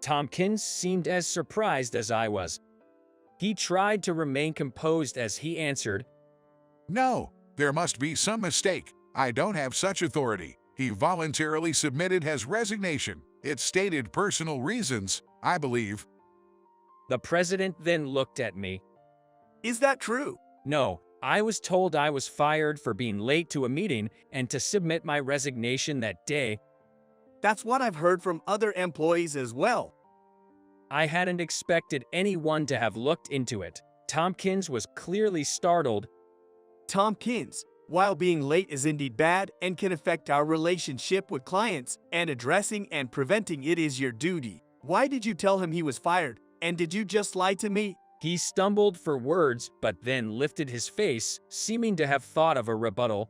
Tompkins seemed as surprised as I was. He tried to remain composed as he answered. No, there must be some mistake. I don't have such authority. He voluntarily submitted his resignation. It stated personal reasons, I believe. The president then looked at me. Is that true? No, I was told I was fired for being late to a meeting and to submit my resignation that day. That's what I've heard from other employees as well. I hadn't expected anyone to have looked into it. Tompkins was clearly startled. Tompkins, while being late is indeed bad and can affect our relationship with clients, and addressing and preventing it is your duty. Why did you tell him he was fired, and did you just lie to me? He stumbled for words, but then lifted his face, seeming to have thought of a rebuttal.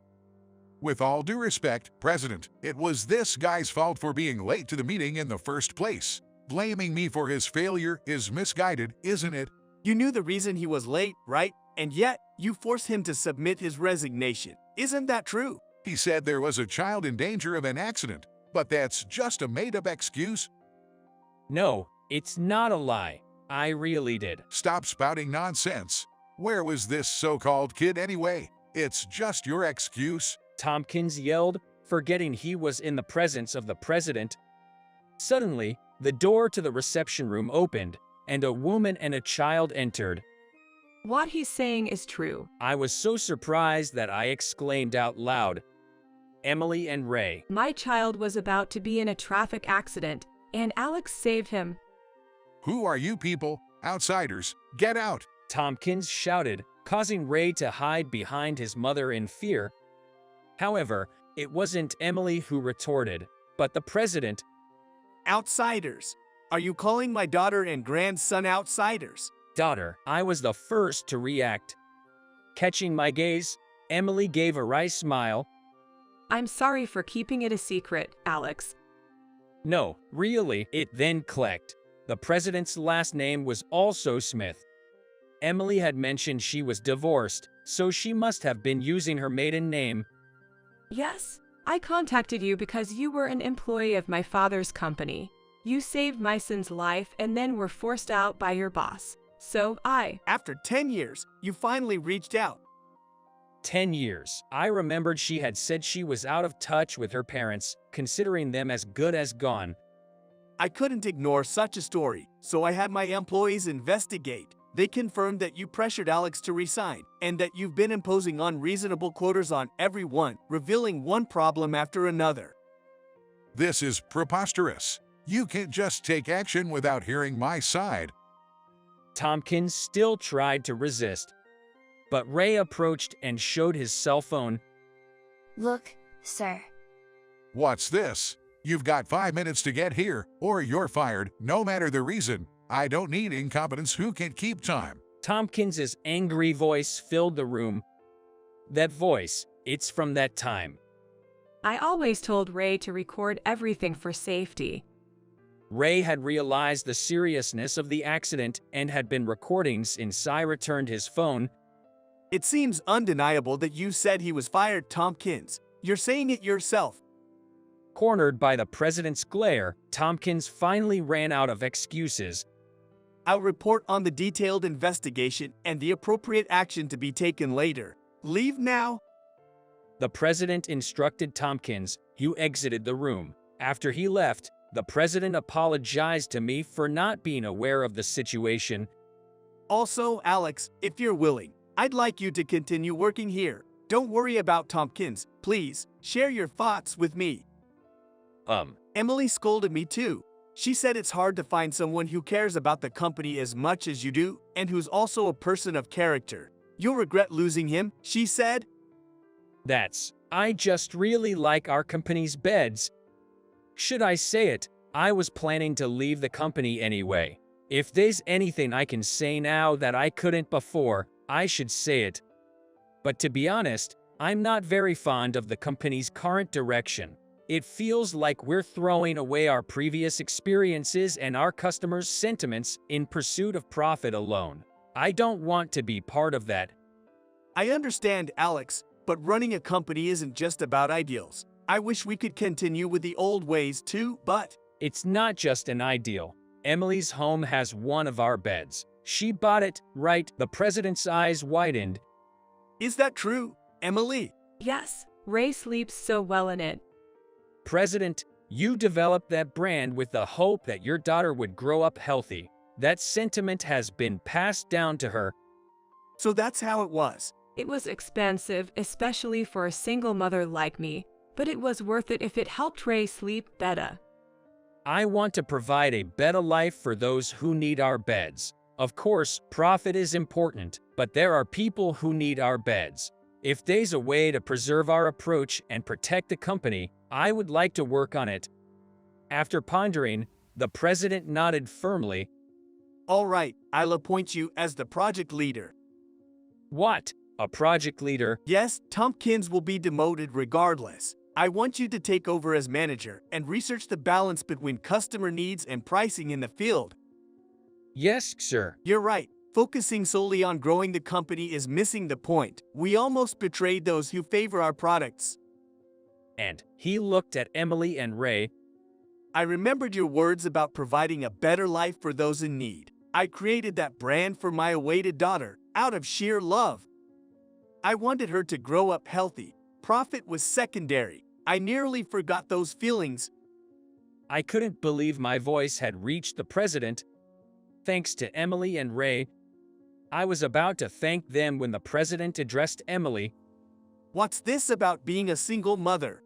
With all due respect, President, it was this guy's fault for being late to the meeting in the first place. Blaming me for his failure is misguided, isn't it? You knew the reason he was late, right? And yet, you forced him to submit his resignation. Isn't that true? He said there was a child in danger of an accident, but that's just a made-up excuse. No, it's not a lie. I really did. Stop spouting nonsense. Where was this so-called kid anyway? It's just your excuse. Tompkins yelled, forgetting he was in the presence of the president. Suddenly, the door to the reception room opened, and a woman and a child entered. What he's saying is true. I was so surprised that I exclaimed out loud, Emily and Ray. My child was about to be in a traffic accident, and Alex saved him. Who are you people? Outsiders, get out! Tompkins shouted, causing Ray to hide behind his mother in fear. However, it wasn't Emily who retorted, but the president. Outsiders? Are you calling my daughter and grandson outsiders? Daughter, I was the first to react. Catching my gaze, Emily gave a wry smile. I'm sorry for keeping it a secret, Alex. No, really, it then clicked. The president's last name was also Smith. Emily had mentioned she was divorced, so she must have been using her maiden name. Yes, I contacted you because you were an employee of my father's company. You saved my son's life and then were forced out by your boss. So After 10 years, you finally reached out. 10 years. I remembered she had said she was out of touch with her parents, considering them as good as gone. I couldn't ignore such a story, so I had my employees investigate. They confirmed that you pressured Alex to resign, and that you've been imposing unreasonable quotas on everyone, revealing one problem after another. This is preposterous. You can't just take action without hearing my side. Tompkins still tried to resist, but Ray approached and showed his cell phone. Look, sir. What's this? You've got 5 minutes to get here, or you're fired, no matter the reason. I don't need incompetents who can keep time. Tompkins's angry voice filled the room. That voice, it's from that time. I always told Ray to record everything for safety. Ray had realized the seriousness of the accident and had been recording since I returned his phone. It seems undeniable that you said he was fired, Tompkins. You're saying it yourself. Cornered by the president's glare, Tompkins finally ran out of excuses. I'll report on the detailed investigation and the appropriate action to be taken later. Leave now. The president instructed Tompkins, who exited the room. After he left, the president apologized to me for not being aware of the situation. Also, Alex, if you're willing, I'd like you to continue working here. Don't worry about Tompkins. Please, share your thoughts with me. Emily scolded me too. She said it's hard to find someone who cares about the company as much as you do, and who's also a person of character. You'll regret losing him, she said. I just really like our company's beds. Should I say it, I was planning to leave the company anyway. If there's anything I can say now that I couldn't before, I should say it. But to be honest, I'm not very fond of the company's current direction. It feels like we're throwing away our previous experiences and our customers' sentiments in pursuit of profit alone. I don't want to be part of that. I understand, Alex, but running a company isn't just about ideals. I wish we could continue with the old ways too, but it's not just an ideal. Emily's home has one of our beds. She bought it, right? The president's eyes widened. Is that true, Emily? Yes, Ray sleeps so well in it. President, you developed that brand with the hope that your daughter would grow up healthy. That sentiment has been passed down to her. So that's how it was. It was expensive, especially for a single mother like me, but it was worth it if it helped Ray sleep better. I want to provide a better life for those who need our beds. Of course, profit is important, but there are people who need our beds. If there's a way to preserve our approach and protect the company, I would like to work on it. After pondering, the president nodded firmly. All right, I'll appoint you as the project leader. What? A project leader? Yes, Tompkins will be demoted regardless. I want you to take over as manager and research the balance between customer needs and pricing in the field. Yes, sir. You're right. Focusing solely on growing the company is missing the point. We almost betrayed those who favor our products. And he looked at Emily and Ray. I remembered your words about providing a better life for those in need. I created that brand for my awaited daughter out of sheer love. I wanted her to grow up healthy. Profit was secondary. I nearly forgot those feelings. I couldn't believe my voice had reached the president. Thanks to Emily and Ray. I was about to thank them when the president addressed Emily. What's this about being a single mother?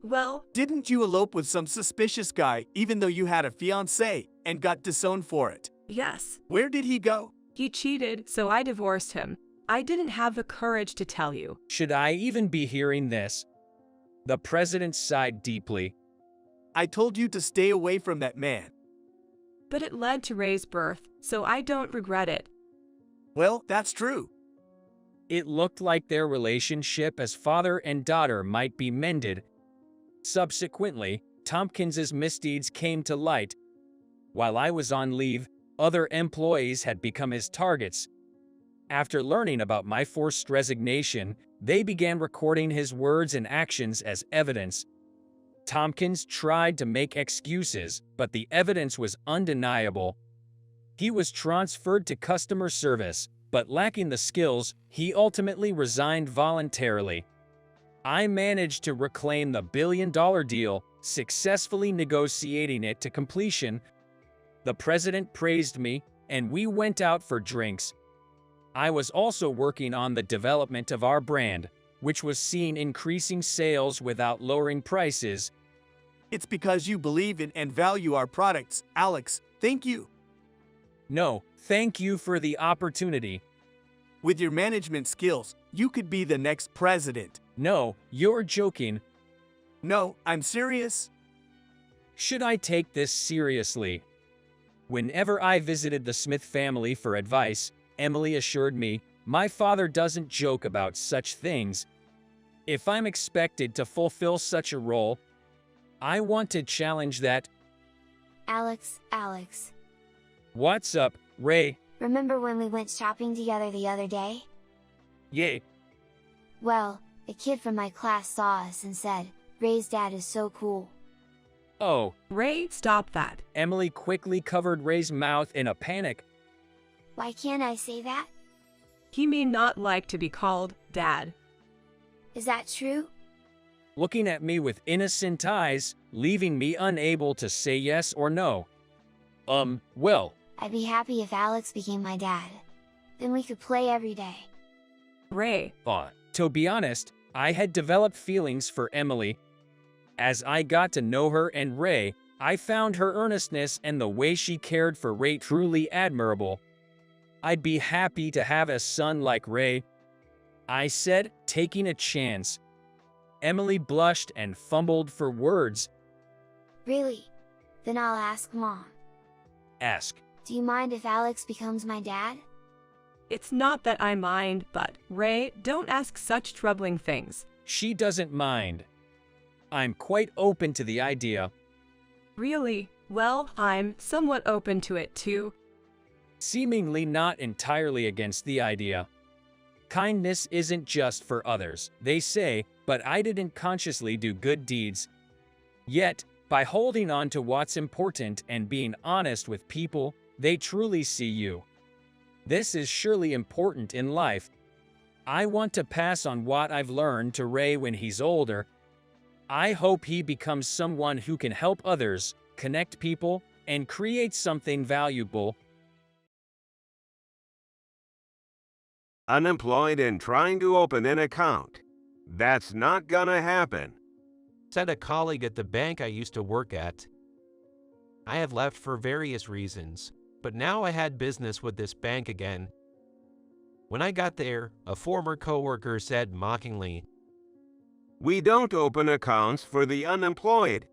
Well, didn't you elope with some suspicious guy even though you had a fiancé and got disowned for it? Yes. Where did he go? He cheated, so I divorced him. I didn't have the courage to tell you. Should I even be hearing this? The president sighed deeply. I told you to stay away from that man. But it led to Ray's birth, so I don't regret it. Well, that's true. It looked like their relationship as father and daughter might be mended. Subsequently, Tompkins's misdeeds came to light. While I was on leave, other employees had become his targets. After learning about my forced resignation, they began recording his words and actions as evidence. Tompkins tried to make excuses, but the evidence was undeniable. He was transferred to customer service, but lacking the skills, he ultimately resigned voluntarily. I managed to reclaim the billion-dollar deal, successfully negotiating it to completion. The president praised me, and we went out for drinks. I was also working on the development of our brand, which was seeing increasing sales without lowering prices. It's because you believe in and value our products, Alex. Thank you. No, thank you for the opportunity. With your management skills, you could be the next president. No, you're joking. No, I'm serious. Should I take this seriously? Whenever I visited the Smith family for advice, Emily assured me, my father doesn't joke about such things. If I'm expected to fulfill such a role, I want to challenge that. Alex. What's up, Ray? Remember when we went shopping together the other day? Yay. Well, a kid from my class saw us and said, Ray's dad is so cool. Oh. Ray, stop that. Emily quickly covered Ray's mouth in a panic. Why can't I say that? He may not like to be called Dad. Is that true? Looking at me with innocent eyes, leaving me unable to say yes or no. Well. I'd be happy if Alex became my dad. Then we could play every day. Ray. To be honest, I had developed feelings for Emily. As I got to know her and Ray, I found her earnestness and the way she cared for Ray truly admirable. I'd be happy to have a son like Ray, I said, taking a chance. Emily blushed and fumbled for words. Really? Then I'll ask Mom. Ask. Do you mind if Alex becomes my dad? It's not that I mind, but, Ray, don't ask such troubling things. She doesn't mind. I'm quite open to the idea. Really? Well, I'm somewhat open to it too. Seemingly not entirely against the idea. Kindness isn't just for others, they say, but I didn't consciously do good deeds. Yet, by holding on to what's important and being honest with people, they truly see you. This is surely important in life. I want to pass on what I've learned to Ray when he's older. I hope he becomes someone who can help others, connect people, and create something valuable. Unemployed and trying to open an account. That's not gonna happen. Said a colleague at the bank I used to work at. I have left for various reasons, but now I had business with this bank again. When I got there, a former coworker said mockingly, "We don't open accounts for the unemployed."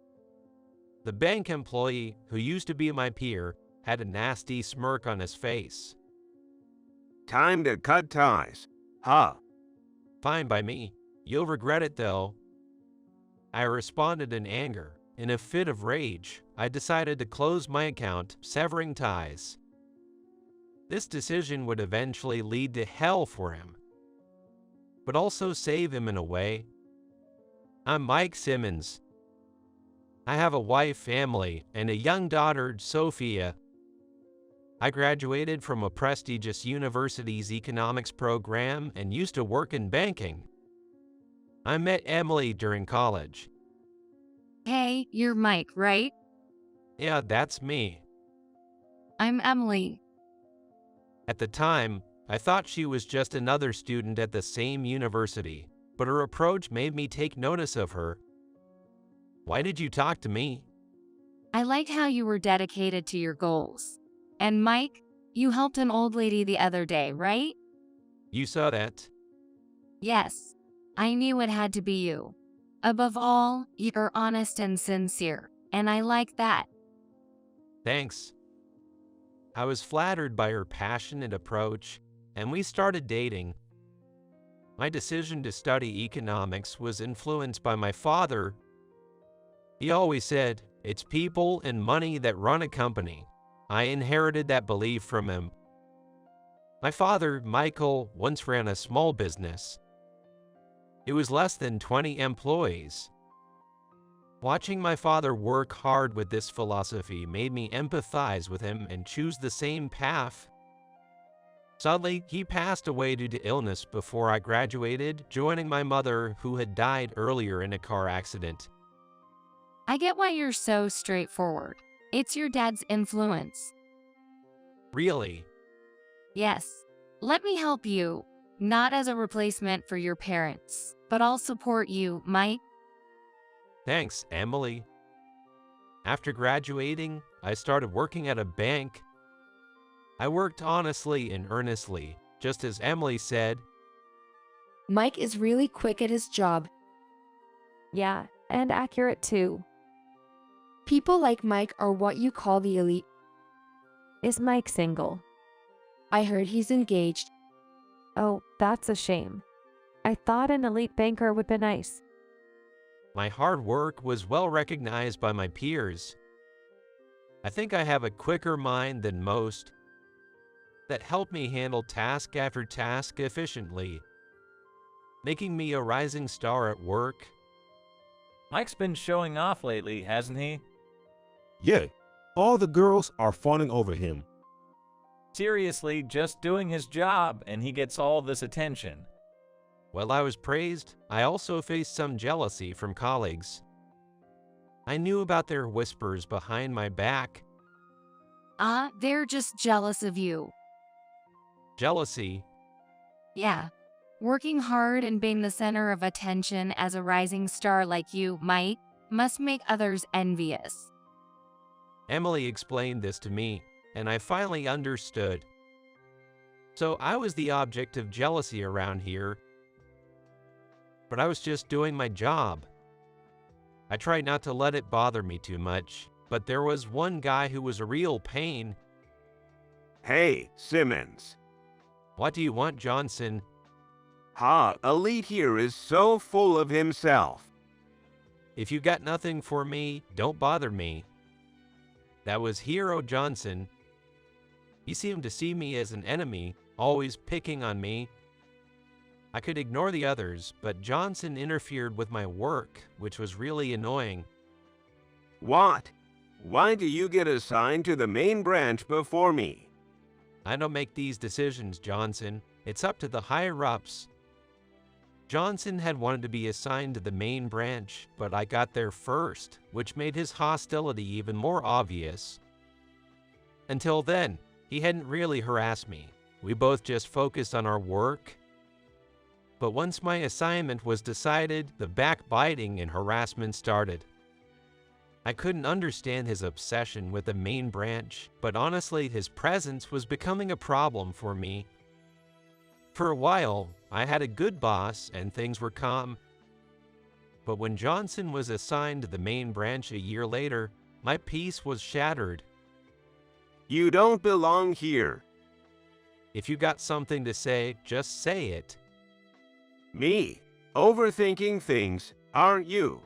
The bank employee, who used to be my peer, had a nasty smirk on his face. Time to cut ties. Huh. Fine by me. You'll regret it though. I responded in anger. In a fit of rage, I decided to close my account, severing ties. This decision would eventually lead to hell for him, but also save him in a way. I'm Mike Simmons. I have a wife, family, and a young daughter, Sophia. I graduated from a prestigious university's economics program and used to work in banking. I met Emily during college. Hey, you're Mike, right? Yeah, that's me. I'm Emily. At the time, I thought she was just another student at the same university, but her approach made me take notice of her. Why did you talk to me? I liked how you were dedicated to your goals. And Mike, you helped an old lady the other day, right? You saw that? Yes. I knew it had to be you. Above all, you're honest and sincere, and I like that. Thanks. I was flattered by her passionate approach, and we started dating. My decision to study economics was influenced by my father. He always said, "It's people and money that run a company." I inherited that belief from him. My father, Michael, once ran a small business. It was less than 20 employees. Watching my father work hard with this philosophy made me empathize with him and choose the same path. Sadly, he passed away due to illness before I graduated, joining my mother, who had died earlier in a car accident. I get why you're so straightforward. It's your dad's influence. Really? Yes. Let me help you. Not as a replacement for your parents, but I'll support you, Mike. Thanks, Emily. After graduating, I started working at a bank. I worked honestly and earnestly, just as Emily said. Mike is really quick at his job. Yeah, and accurate too. People like Mike are what you call the elite. Is Mike single? I heard he's engaged. Oh, that's a shame. I thought an elite banker would be nice. My hard work was well recognized by my peers. I think I have a quicker mind than most that helped me handle task after task efficiently, making me a rising star at work. Mike's been showing off lately, hasn't he? Yeah, all the girls are fawning over him. Seriously, just doing his job, and he gets all this attention. While I was praised, I also faced some jealousy from colleagues. I knew about their whispers behind my back. They're just jealous of you. Jealousy? Yeah. Working hard and being the center of attention as a rising star like you, Mike, must make others envious. Emily explained this to me, and I finally understood. So I was the object of jealousy around here, but I was just doing my job. I tried not to let it bother me too much, but there was one guy who was a real pain. Hey, Simmons. What do you want, Johnson? Elite here is so full of himself. If you got nothing for me, don't bother me. That was Hero Johnson. He seemed to see me as an enemy, always picking on me. I could ignore the others, but Johnson interfered with my work, which was really annoying. What? Why do you get assigned to the main branch before me? I don't make these decisions, Johnson. It's up to the higher-ups. Johnson had wanted to be assigned to the main branch, but I got there first, which made his hostility even more obvious. Until then, he hadn't really harassed me. We both just focused on our work. But once my assignment was decided, the backbiting and harassment started. I couldn't understand his obsession with the main branch, but honestly, his presence was becoming a problem for me. For a while, I had a good boss and things were calm. But when Johnson was assigned to the main branch a year later, my peace was shattered. You don't belong here. If you got something to say, just say it. Me? Overthinking things, aren't you?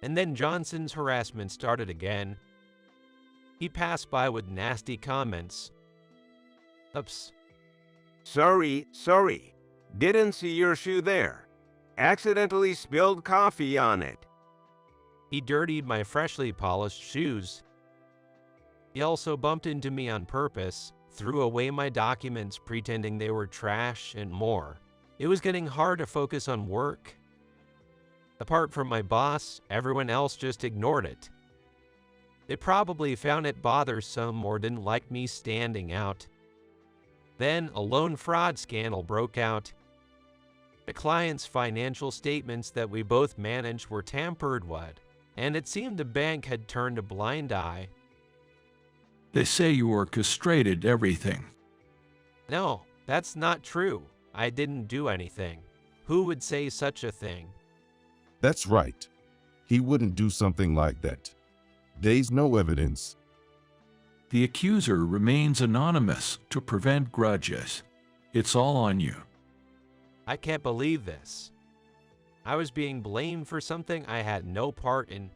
And then Johnson's harassment started again. He passed by with nasty comments. Oops. Sorry. Didn't see your shoe there. Accidentally spilled coffee on it. He dirtied my freshly polished shoes. He also bumped into me on purpose, threw away my documents pretending they were trash, and more. It was getting hard to focus on work. Apart from my boss, everyone else just ignored it. They probably found it bothersome or didn't like me standing out. Then a loan fraud scandal broke out. The client's financial statements that we both managed were tampered with, and it seemed the bank had turned a blind eye. They say you orchestrated everything. No, that's not true. I didn't do anything. Who would say such a thing? That's right. He wouldn't do something like that. There's no evidence. The accuser remains anonymous to prevent grudges. It's all on you. I can't believe this. I was being blamed for something I had no part in.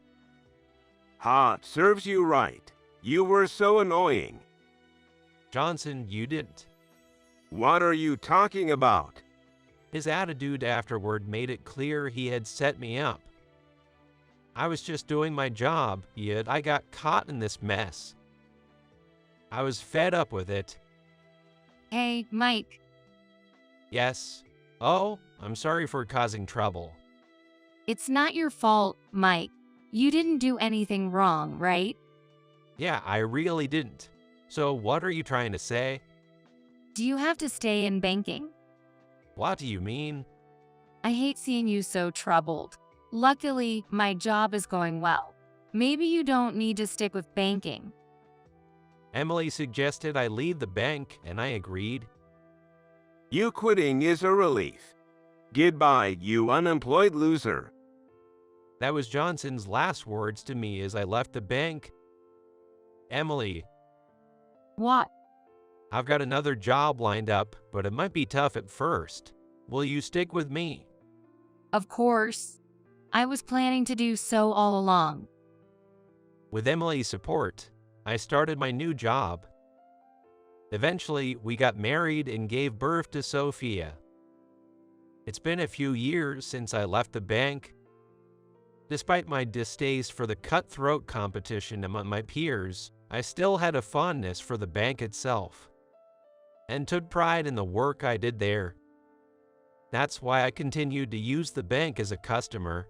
Ha, serves you right. You were so annoying. Johnson, you didn't. What are you talking about? His attitude afterward made it clear he had set me up. I was just doing my job, yet I got caught in this mess. I was fed up with it. Hey, Mike. Yes. Oh, I'm sorry for causing trouble. It's not your fault, Mike. You didn't do anything wrong, right? Yeah, I really didn't. So what are you trying to say? Do you have to stay in banking? What do you mean? I hate seeing you so troubled. Luckily, my job is going well. Maybe you don't need to stick with banking. Emily suggested I leave the bank, and I agreed. You quitting is a relief. Goodbye, you unemployed loser. That was Johnson's last words to me as I left the bank. Emily. What? I've got another job lined up, but it might be tough at first. Will you stick with me? Of course. I was planning to do so all along. With Emily's support, I started my new job. Eventually, we got married and gave birth to Sophia. It's been a few years since I left the bank. Despite my distaste for the cutthroat competition among my peers, I still had a fondness for the bank itself, and took pride in the work I did there. That's why I continued to use the bank as a customer.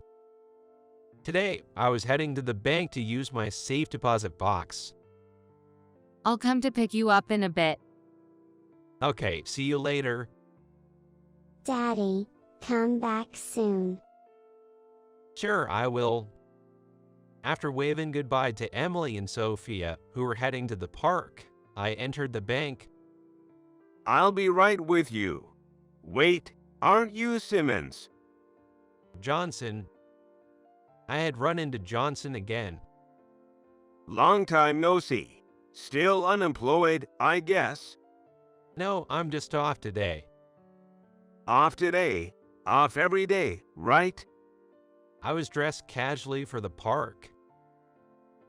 Today, I was heading to the bank to use my safe deposit box. I'll come to pick you up in a bit. Okay, see you later. Daddy, come back soon. Sure, I will. After waving goodbye to Emily and Sophia, who were heading to the park, I entered the bank. I'll be right with you. Wait, aren't you Simmons? Johnson. I had run into Johnson again. Long time no see. Still unemployed, I guess. No, I'm just off today. Off today? Off every day, right? I was dressed casually for the park,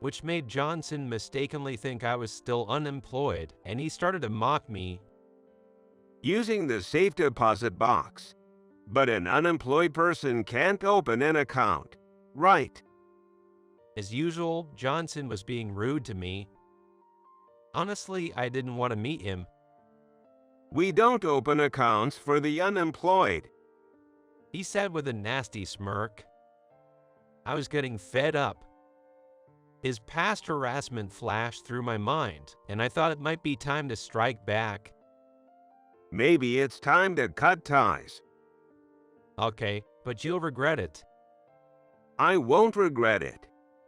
which made Johnson mistakenly think I was still unemployed, and he started to mock me. Using the safe deposit box. But an unemployed person can't open an account, right? As usual, Johnson was being rude to me. Honestly, I didn't want to meet him. We don't open accounts for the unemployed, he said with a nasty smirk. I was getting fed up. His past harassment flashed through my mind, and I thought it might be time to strike back. Maybe it's time to cut ties. Okay, but you'll regret it. I won't regret it.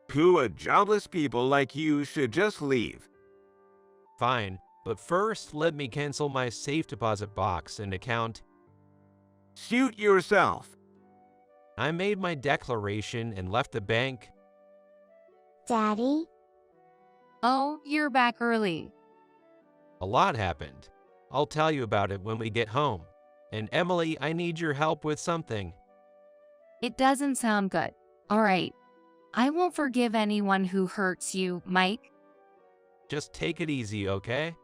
Poor jobless people like you should just leave. Fine, but first let me cancel my safe deposit box and account. Suit yourself. I made my declaration and left the bank. Daddy? Oh, you're back early. A lot happened. I'll tell you about it when we get home. And Emily, I need your help with something. It doesn't sound good. All right. I won't forgive anyone who hurts you, Mike. Just take it easy, okay?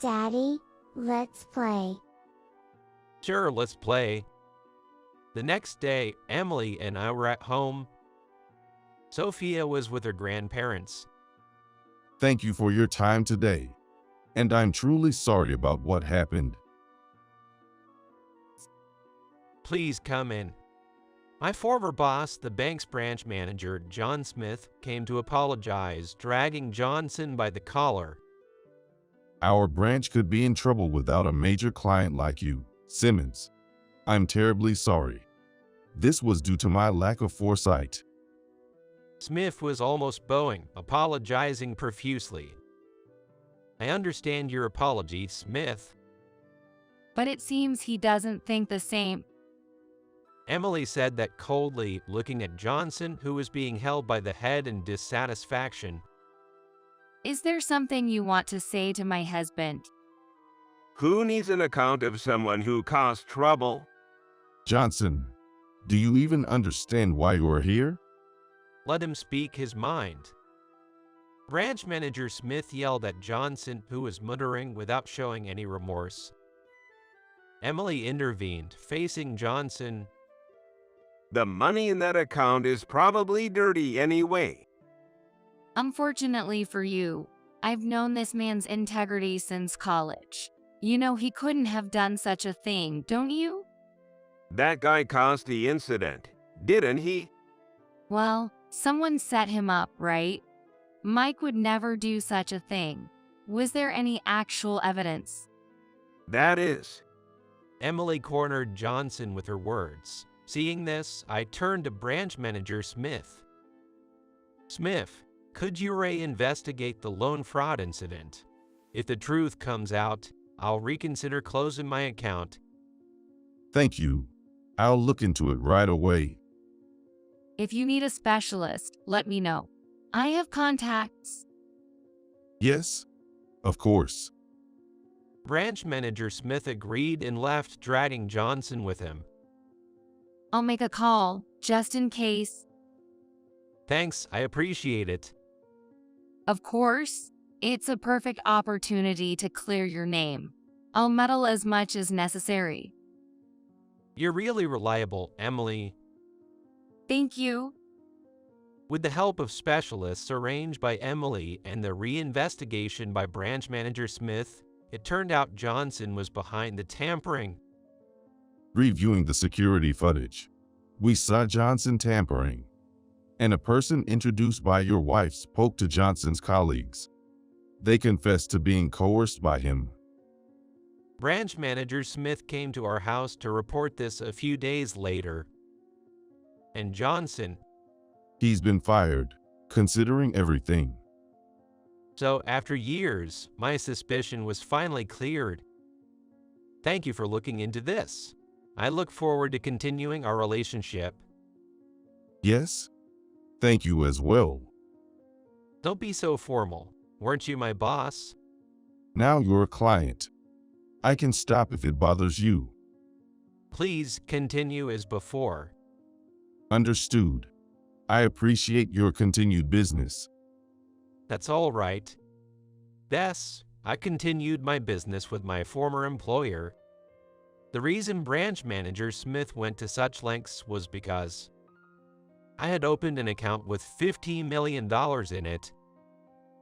Daddy, let's play. Sure, let's play. The next day, Emily and I were at home. Sophia was with her grandparents. Thank you for your time today. And I'm truly sorry about what happened. Please come in. My former boss, the bank's branch manager, John Smith, came to apologize, dragging Johnson by the collar. Our branch could be in trouble without a major client like you, Simmons. I'm terribly sorry. This was due to my lack of foresight. Smith was almost bowing, apologizing profusely. I understand your apology, Smith. But it seems he doesn't think the same. Emily said that coldly, looking at Johnson, who was being held by the head in dissatisfaction. Is there something you want to say to my husband? Who needs an account of someone who caused trouble? Johnson, do you even understand why you are here? Let him speak his mind. Branch manager Smith yelled at Johnson, who was muttering without showing any remorse. Emily intervened, facing Johnson. The money in that account is probably dirty anyway. Unfortunately for you, I've known this man's integrity since college. You know he couldn't have done such a thing, don't you? That guy caused the incident, didn't he? Well, someone set him up, right? Mike would never do such a thing. Was there any actual evidence? That is. Emily cornered Johnson with her words. Seeing this, I turned to branch manager Smith. Smith, could you investigate the loan fraud incident? If the truth comes out, I'll reconsider closing my account. Thank you. I'll look into it right away. If you need a specialist, let me know. I have contacts. Yes, of course. Branch manager Smith agreed and left, dragging Johnson with him. I'll make a call, just in case. Thanks, I appreciate it. Of course, it's a perfect opportunity to clear your name. I'll meddle as much as necessary. You're really reliable, Emily. Thank you. With the help of specialists arranged by Emily and the reinvestigation by branch manager Smith, it turned out Johnson was behind the tampering. Reviewing the security footage, we saw Johnson tampering, and a person introduced by your wife spoke to Johnson's colleagues. They confessed to being coerced by him. Branch manager Smith came to our house to report this a few days later. And Johnson, he's been fired, considering everything. So after years, my suspicion was finally cleared. Thank you for looking into this. I look forward to continuing our relationship. Yes? Thank you as well. Don't be so formal. Weren't you my boss? Now you're a client. I can stop if it bothers you. Please continue as before. Understood. I appreciate your continued business. That's all right. Yes, I continued my business with my former employer. The reason branch manager Smith went to such lengths was because I had opened an account with $15 million in it.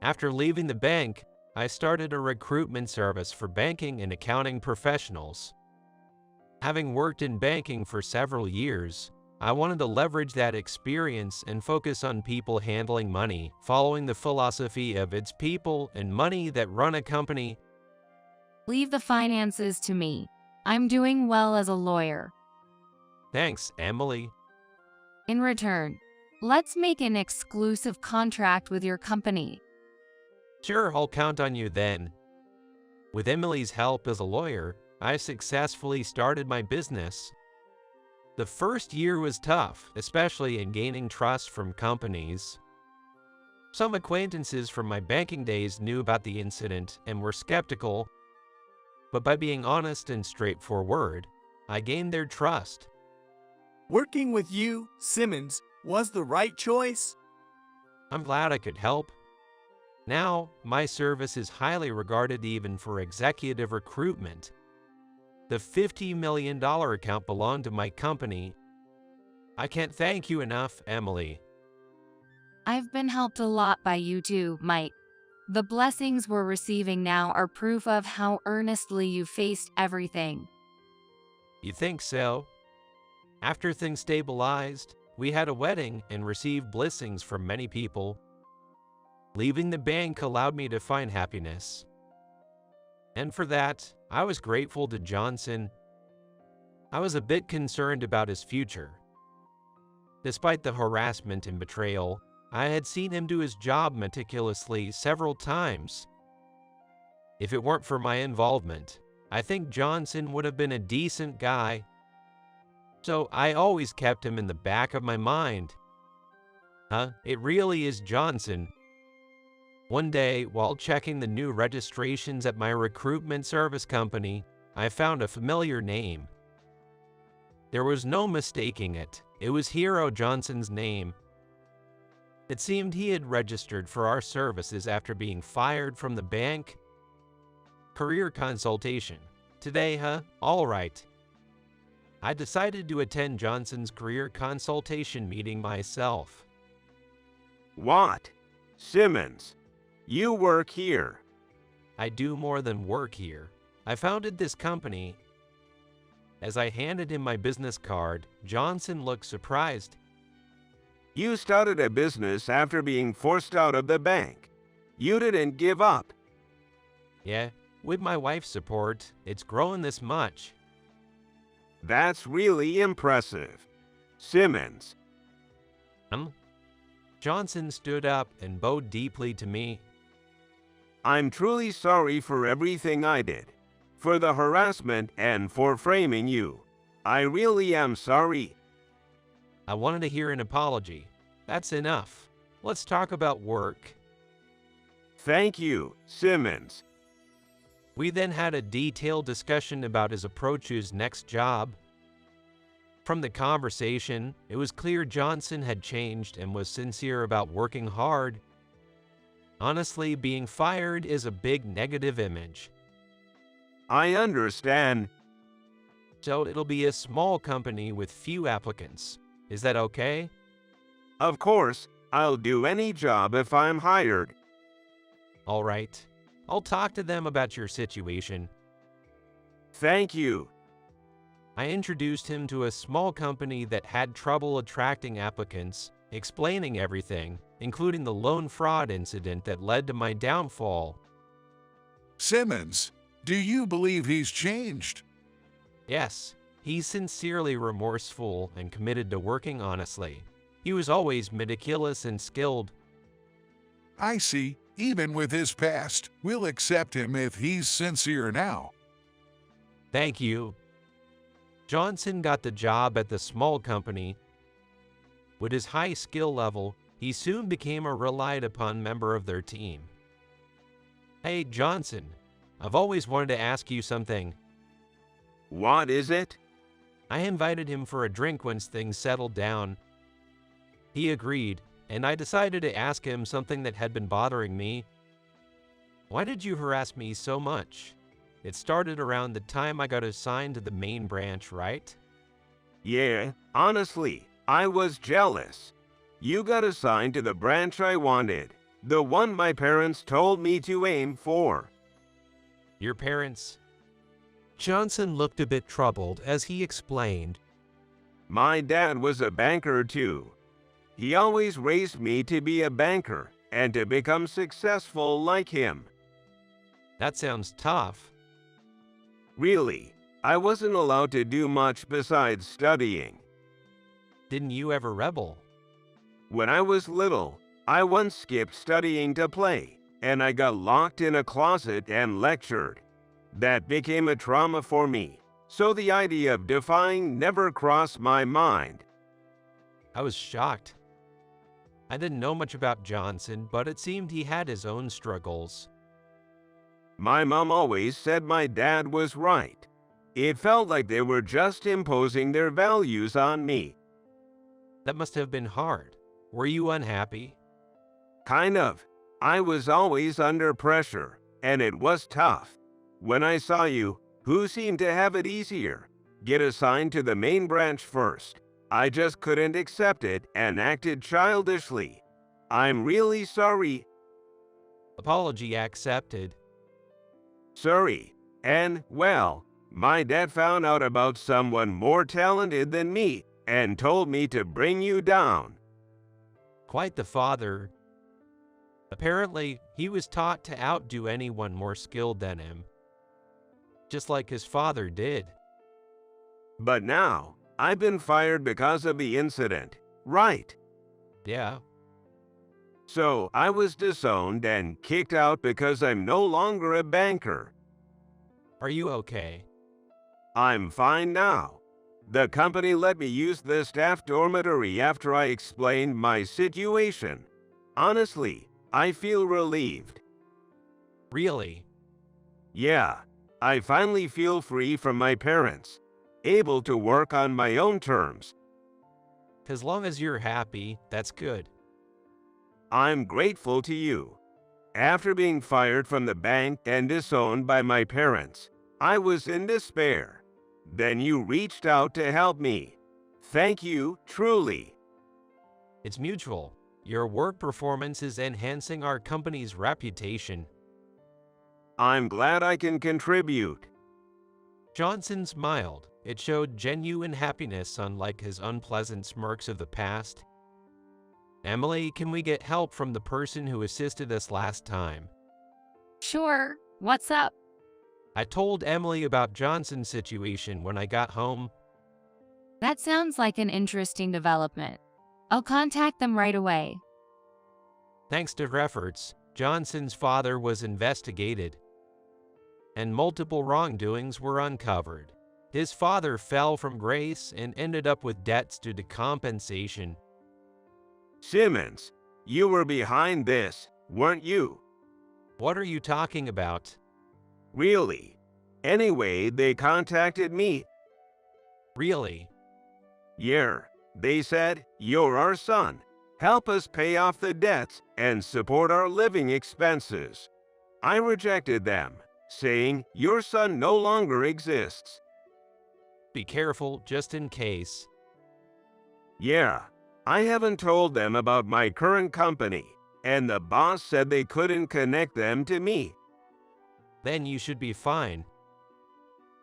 After leaving the bank, I started a recruitment service for banking and accounting professionals. Having worked in banking for several years, I wanted to leverage that experience and focus on people handling money, following the philosophy of it's people and money that run a company. Leave the finances to me. I'm doing well as a lawyer. Thanks, Emily. In return, let's make an exclusive contract with your company. Sure, I'll count on you then. With Emily's help as a lawyer, I successfully started my business. The first year was tough, especially in gaining trust from companies. Some acquaintances from my banking days knew about the incident and were skeptical, but by being honest and straightforward, I gained their trust. Working with you, Simmons, was the right choice? I'm glad I could help. Now, my service is highly regarded even for executive recruitment. The $50 million account belonged to my company. I can't thank you enough, Emily. I've been helped a lot by you too, Mike. The blessings we're receiving now are proof of how earnestly you faced everything. You think so? After things stabilized, we had a wedding and received blessings from many people. Leaving the bank allowed me to find happiness. And for that, I was grateful to Johnson. I was a bit concerned about his future. Despite the harassment and betrayal, I had seen him do his job meticulously several times. If it weren't for my involvement, I think Johnson would have been a decent guy. So I always kept him in the back of my mind. It really is Johnson. One day, while checking the new registrations at my recruitment service company, I found a familiar name. There was no mistaking it. It was Hero Johnson's name. It seemed he had registered for our services after being fired from the bank. Career consultation. Today, huh? All right. I decided to attend Johnson's career consultation meeting myself. What? Simmons, you work here. I do more than work here. I founded this company. As I handed him my business card, Johnson looked surprised. You started a business after being forced out of the bank. You didn't give up. Yeah, with my wife's support, it's grown this much. That's really impressive. Simmons. Johnson stood up and bowed deeply to me. I'm truly sorry for everything I did, for the harassment and for framing you. I really am sorry. I wanted to hear an apology. That's enough. Let's talk about work. Thank you, Simmons. We then had a detailed discussion about his approach to his next job. From the conversation, it was clear Johnson had changed and was sincere about working hard. Honestly, being fired is a big negative image. I understand. So it'll be a small company with few applicants. Is that okay? Of course, I'll do any job if I'm hired. All right. I'll talk to them about your situation. Thank you. I introduced him to a small company that had trouble attracting applicants, explaining everything, including the loan fraud incident that led to my downfall. Simmons, do you believe he's changed? Yes, he's sincerely remorseful and committed to working honestly. He was always meticulous and skilled. I see. Even with his past, we'll accept him if he's sincere now. Thank you. Johnson got the job at the small company. With his high skill level, he soon became a relied upon member of their team. Hey, Johnson, I've always wanted to ask you something. What is it? I invited him for a drink once things settled down. He agreed, and I decided to ask him something that had been bothering me. Why did you harass me so much? It started around the time I got assigned to the main branch, right? Yeah, honestly, I was jealous. You got assigned to the branch I wanted, the one my parents told me to aim for. Your parents? Johnson looked a bit troubled as he explained. My dad was a banker too. He always raised me to be a banker and to become successful like him. That sounds tough. Really, I wasn't allowed to do much besides studying. Didn't you ever rebel? When I was little, I once skipped studying to play, and I got locked in a closet and lectured. That became a trauma for me, so the idea of defying never crossed my mind. I was shocked. I didn't know much about Johnson, but it seemed he had his own struggles. My mom always said my dad was right. It felt like they were just imposing their values on me. That must have been hard. Were you unhappy? Kind of. I was always under pressure, and it was tough. When I saw you, who seemed to have it easier, get assigned to the main branch first, I just couldn't accept it and acted childishly. I'm really sorry. Apology accepted. Sorry. And, well, my dad found out about someone more talented than me and told me to bring you down. Quite the father. Apparently, he was taught to outdo anyone more skilled than him, just like his father did. But now, I've been fired because of the incident, right? Yeah. So I was disowned and kicked out because I'm no longer a banker. Are you okay? I'm fine now. The company let me use the staff dormitory after I explained my situation. Honestly, I feel relieved. Really? Yeah, I finally feel free from my parents, able to work on my own terms. As long as you're happy, that's good. I'm grateful to you. After being fired from the bank and disowned by my parents, I was in despair. Then you reached out to help me. Thank you, truly. It's mutual. Your work performance is enhancing our company's reputation. I'm glad I can contribute. Johnson smiled. It showed genuine happiness, unlike his unpleasant smirks of the past. Emily, can we get help from the person who assisted us last time? Sure. What's up? I told Emily about Johnson's situation when I got home. That sounds like an interesting development. I'll contact them right away. Thanks to her efforts, Johnson's father was investigated, and multiple wrongdoings were uncovered. His father fell from grace and ended up with debts due to compensation. Simmons, you were behind this, weren't you? What are you talking about? Really? Anyway, they contacted me. Really? Yeah, they said, you're our son. Help us pay off the debts and support our living expenses. I rejected them, saying, your son no longer exists. Be careful, just in case. Yeah, I haven't told them about my current company, and the boss said they couldn't connect them to me. Then you should be fine.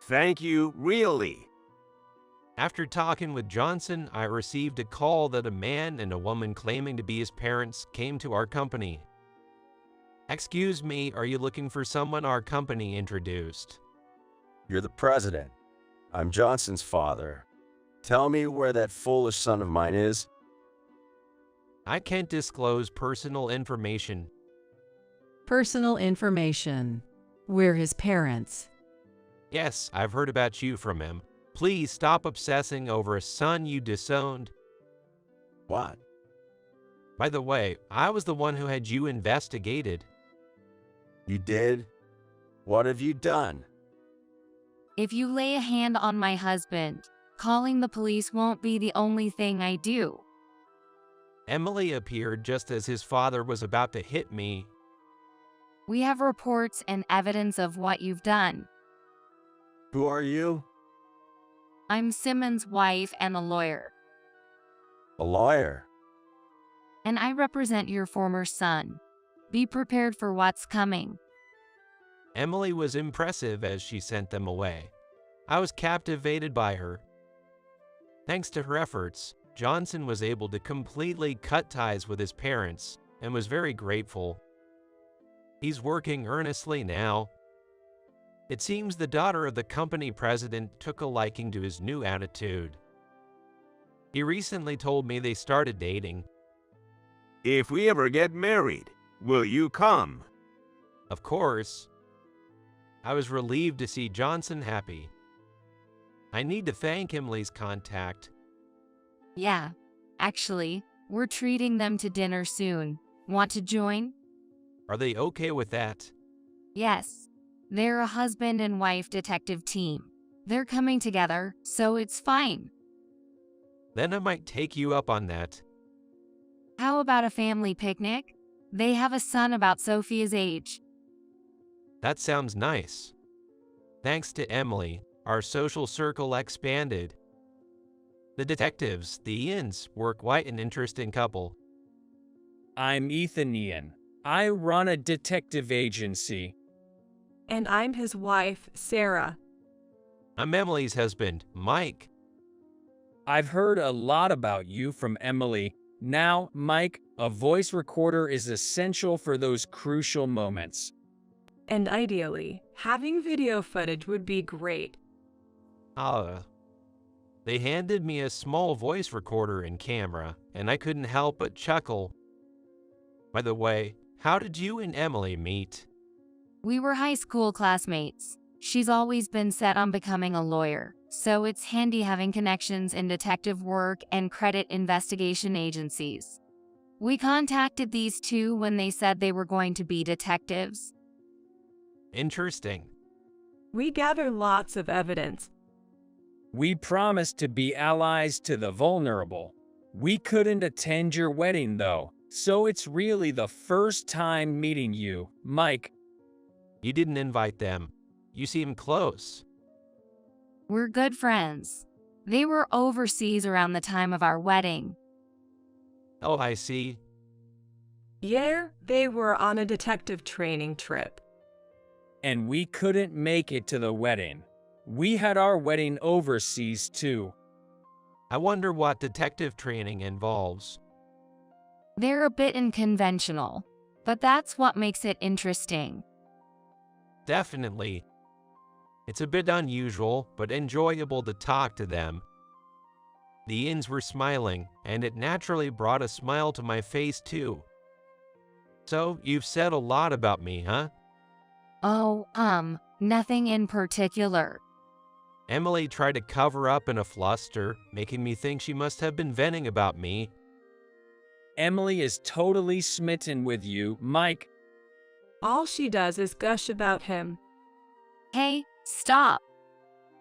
Thank you, really. After talking with Johnson, I received a call that a man and a woman claiming to be his parents came to our company. Excuse me, are you looking for someone our company introduced? You're the president. I'm Johnson's father. Tell me where that foolish son of mine is. I can't disclose personal information. Personal information. We're his parents. Yes, I've heard about you from him. Please stop obsessing over a son you disowned. What? By the way, I was the one who had you investigated. You did? What have you done? If you lay a hand on my husband, calling the police won't be the only thing I do. Emily appeared just as his father was about to hit me. We have reports and evidence of what you've done. Who are you? I'm Simmons' wife and a lawyer. A lawyer? And I represent your former son. Be prepared for what's coming. Emily was impressive as she sent them away. I was captivated by her. Thanks to her efforts, Johnson was able to completely cut ties with his parents and was very grateful. He's working earnestly now. It seems the daughter of the company president took a liking to his new attitude. He recently told me they started dating. If we ever get married, will you come? Of course. I was relieved to see Johnson happy. I need to thank Emily's contact. Yeah, actually, we're treating them to dinner soon. Want to join? Are they okay with that? Yes. They're a husband and wife detective team. They're coming together, so it's fine. Then I might take you up on that. How about a family picnic? They have a son about Sophia's age. That sounds nice. Thanks to Emily, our social circle expanded. The detectives, the Ians, were quite an interesting couple. I'm Ethan Ian. I run a detective agency. And I'm his wife, Sarah. I'm Emily's husband, Mike. I've heard a lot about you from Emily. Now, Mike, a voice recorder is essential for those crucial moments. And ideally, having video footage would be great. They handed me a small voice recorder and camera, and I couldn't help but chuckle. By the way, how did you and Emily meet? We were high school classmates. She's always been set on becoming a lawyer, so it's handy having connections in detective work and credit investigation agencies. We contacted these two when they said they were going to be detectives. Interesting. We gather lots of evidence. We promised to be allies to the vulnerable. We couldn't attend your wedding, though, so it's really the first time meeting you, Mike. You didn't invite them. You seem close. We're good friends. They were overseas around the time of our wedding. Oh, I see. Yeah, they were on a detective training trip. And we couldn't make it to the wedding. We had our wedding overseas, too. I wonder what detective training involves. They're a bit unconventional, but that's what makes it interesting. Definitely. It's a bit unusual, but enjoyable to talk to them. The Ians were smiling, and it naturally brought a smile to my face, too. So, you've said a lot about me, huh? Oh, nothing in particular. Emily tried to cover up in a fluster, making me think she must have been venting about me. Emily is totally smitten with you, Mike. All she does is gush about him. Hey, stop.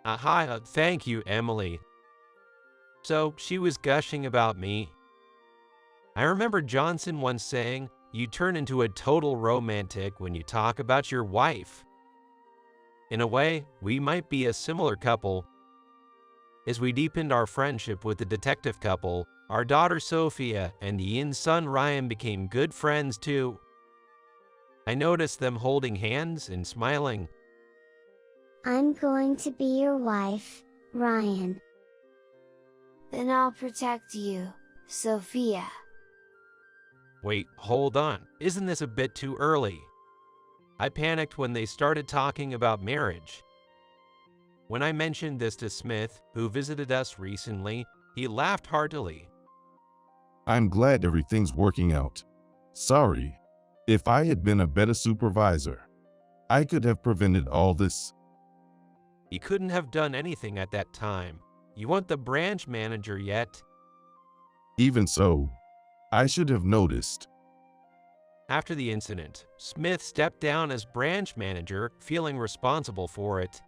Hi, thank you, Emily. So, she was gushing about me. I remember Johnson once saying, "You turn into a total romantic when you talk about your wife." In a way, we might be a similar couple. As we deepened our friendship with the detective couple, our daughter Sophia and the Ian's son Ryan became good friends too. I noticed them holding hands and smiling. I'm going to be your wife, Ryan. Then I'll protect you, Sophia. Wait, hold on. Isn't this a bit too early? I panicked when they started talking about marriage. When I mentioned this to Smith, who visited us recently, he laughed heartily. I'm glad everything's working out. Sorry. If I had been a better supervisor, I could have prevented all this. You couldn't have done anything at that time. You weren't the branch manager yet. Even so, I should have noticed. After the incident, Smith stepped down as branch manager, feeling responsible for it.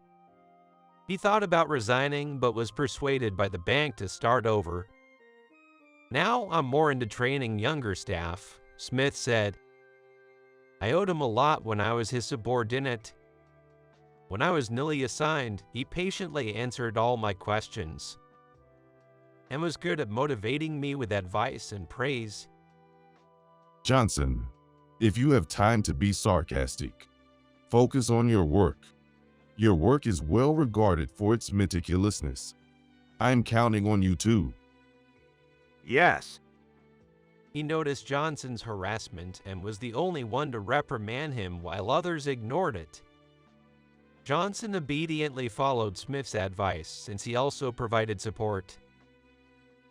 He thought about resigning, but was persuaded by the bank to start over. Now I'm more into training younger staff, Smith said. I owed him a lot when I was his subordinate. When I was newly assigned, he patiently answered all my questions and was good at motivating me with advice and praise. Johnson, if you have time to be sarcastic, focus on your work. Your work is well regarded for its meticulousness. I'm counting on you too. Yes. He noticed Johnson's harassment and was the only one to reprimand him while others ignored it. Johnson obediently followed Smith's advice since he also provided support.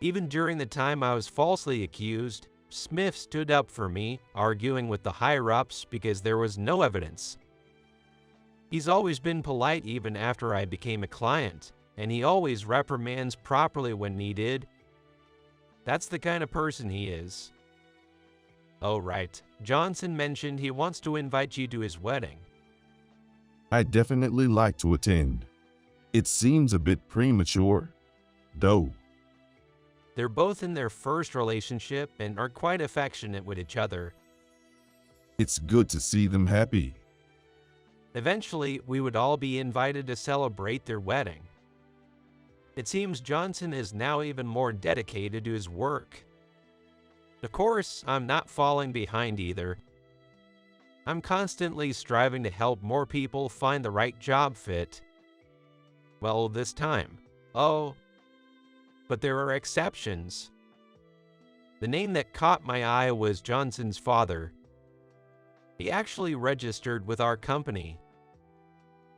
Even during the time I was falsely accused, Smith stood up for me, arguing with the higher-ups because there was no evidence. He's always been polite even after I became a client, and he always reprimands properly when needed. That's the kind of person he is. Oh right, Johnson mentioned he wants to invite you to his wedding. I'd definitely like to attend. It seems a bit premature, though. They're both in their first relationship and are quite affectionate with each other. It's good to see them happy. Eventually, we would all be invited to celebrate their wedding. It seems Johnson is now even more dedicated to his work. Of course, I'm not falling behind either. I'm constantly striving to help more people find the right job fit. Well, this time. Oh, but there are exceptions. The name that caught my eye was Johnson's father. He actually registered with our company.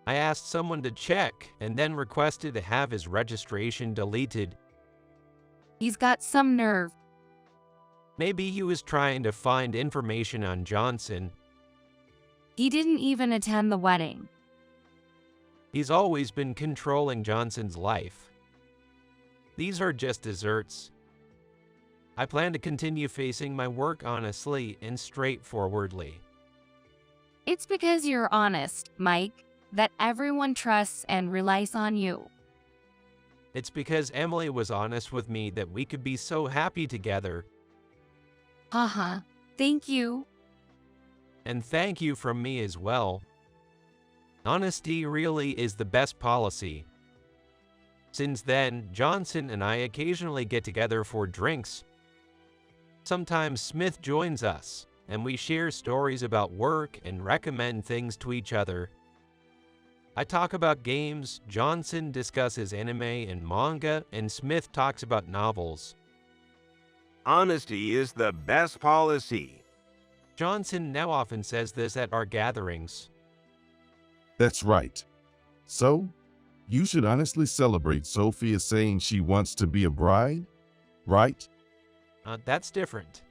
I asked someone to check and then requested to have his registration deleted. He's got some nerve. Maybe he was trying to find information on Johnson. He didn't even attend the wedding. He's always been controlling Johnson's life. These are just desserts. I plan to continue facing my work honestly and straightforwardly. It's because you're honest, Mike, that everyone trusts and relies on you. It's because Emily was honest with me that we could be so happy together. Thank you. And thank you from me as well. Honesty really is the best policy. Since then, Johnson and I occasionally get together for drinks. Sometimes Smith joins us, and we share stories about work and recommend things to each other. I talk about games, Johnson discusses anime and manga, and Smith talks about novels. Honesty is the best policy. Johnson now often says this at our gatherings. That's right. So, you should honestly celebrate Sophia saying she wants to be a bride, right? That's different.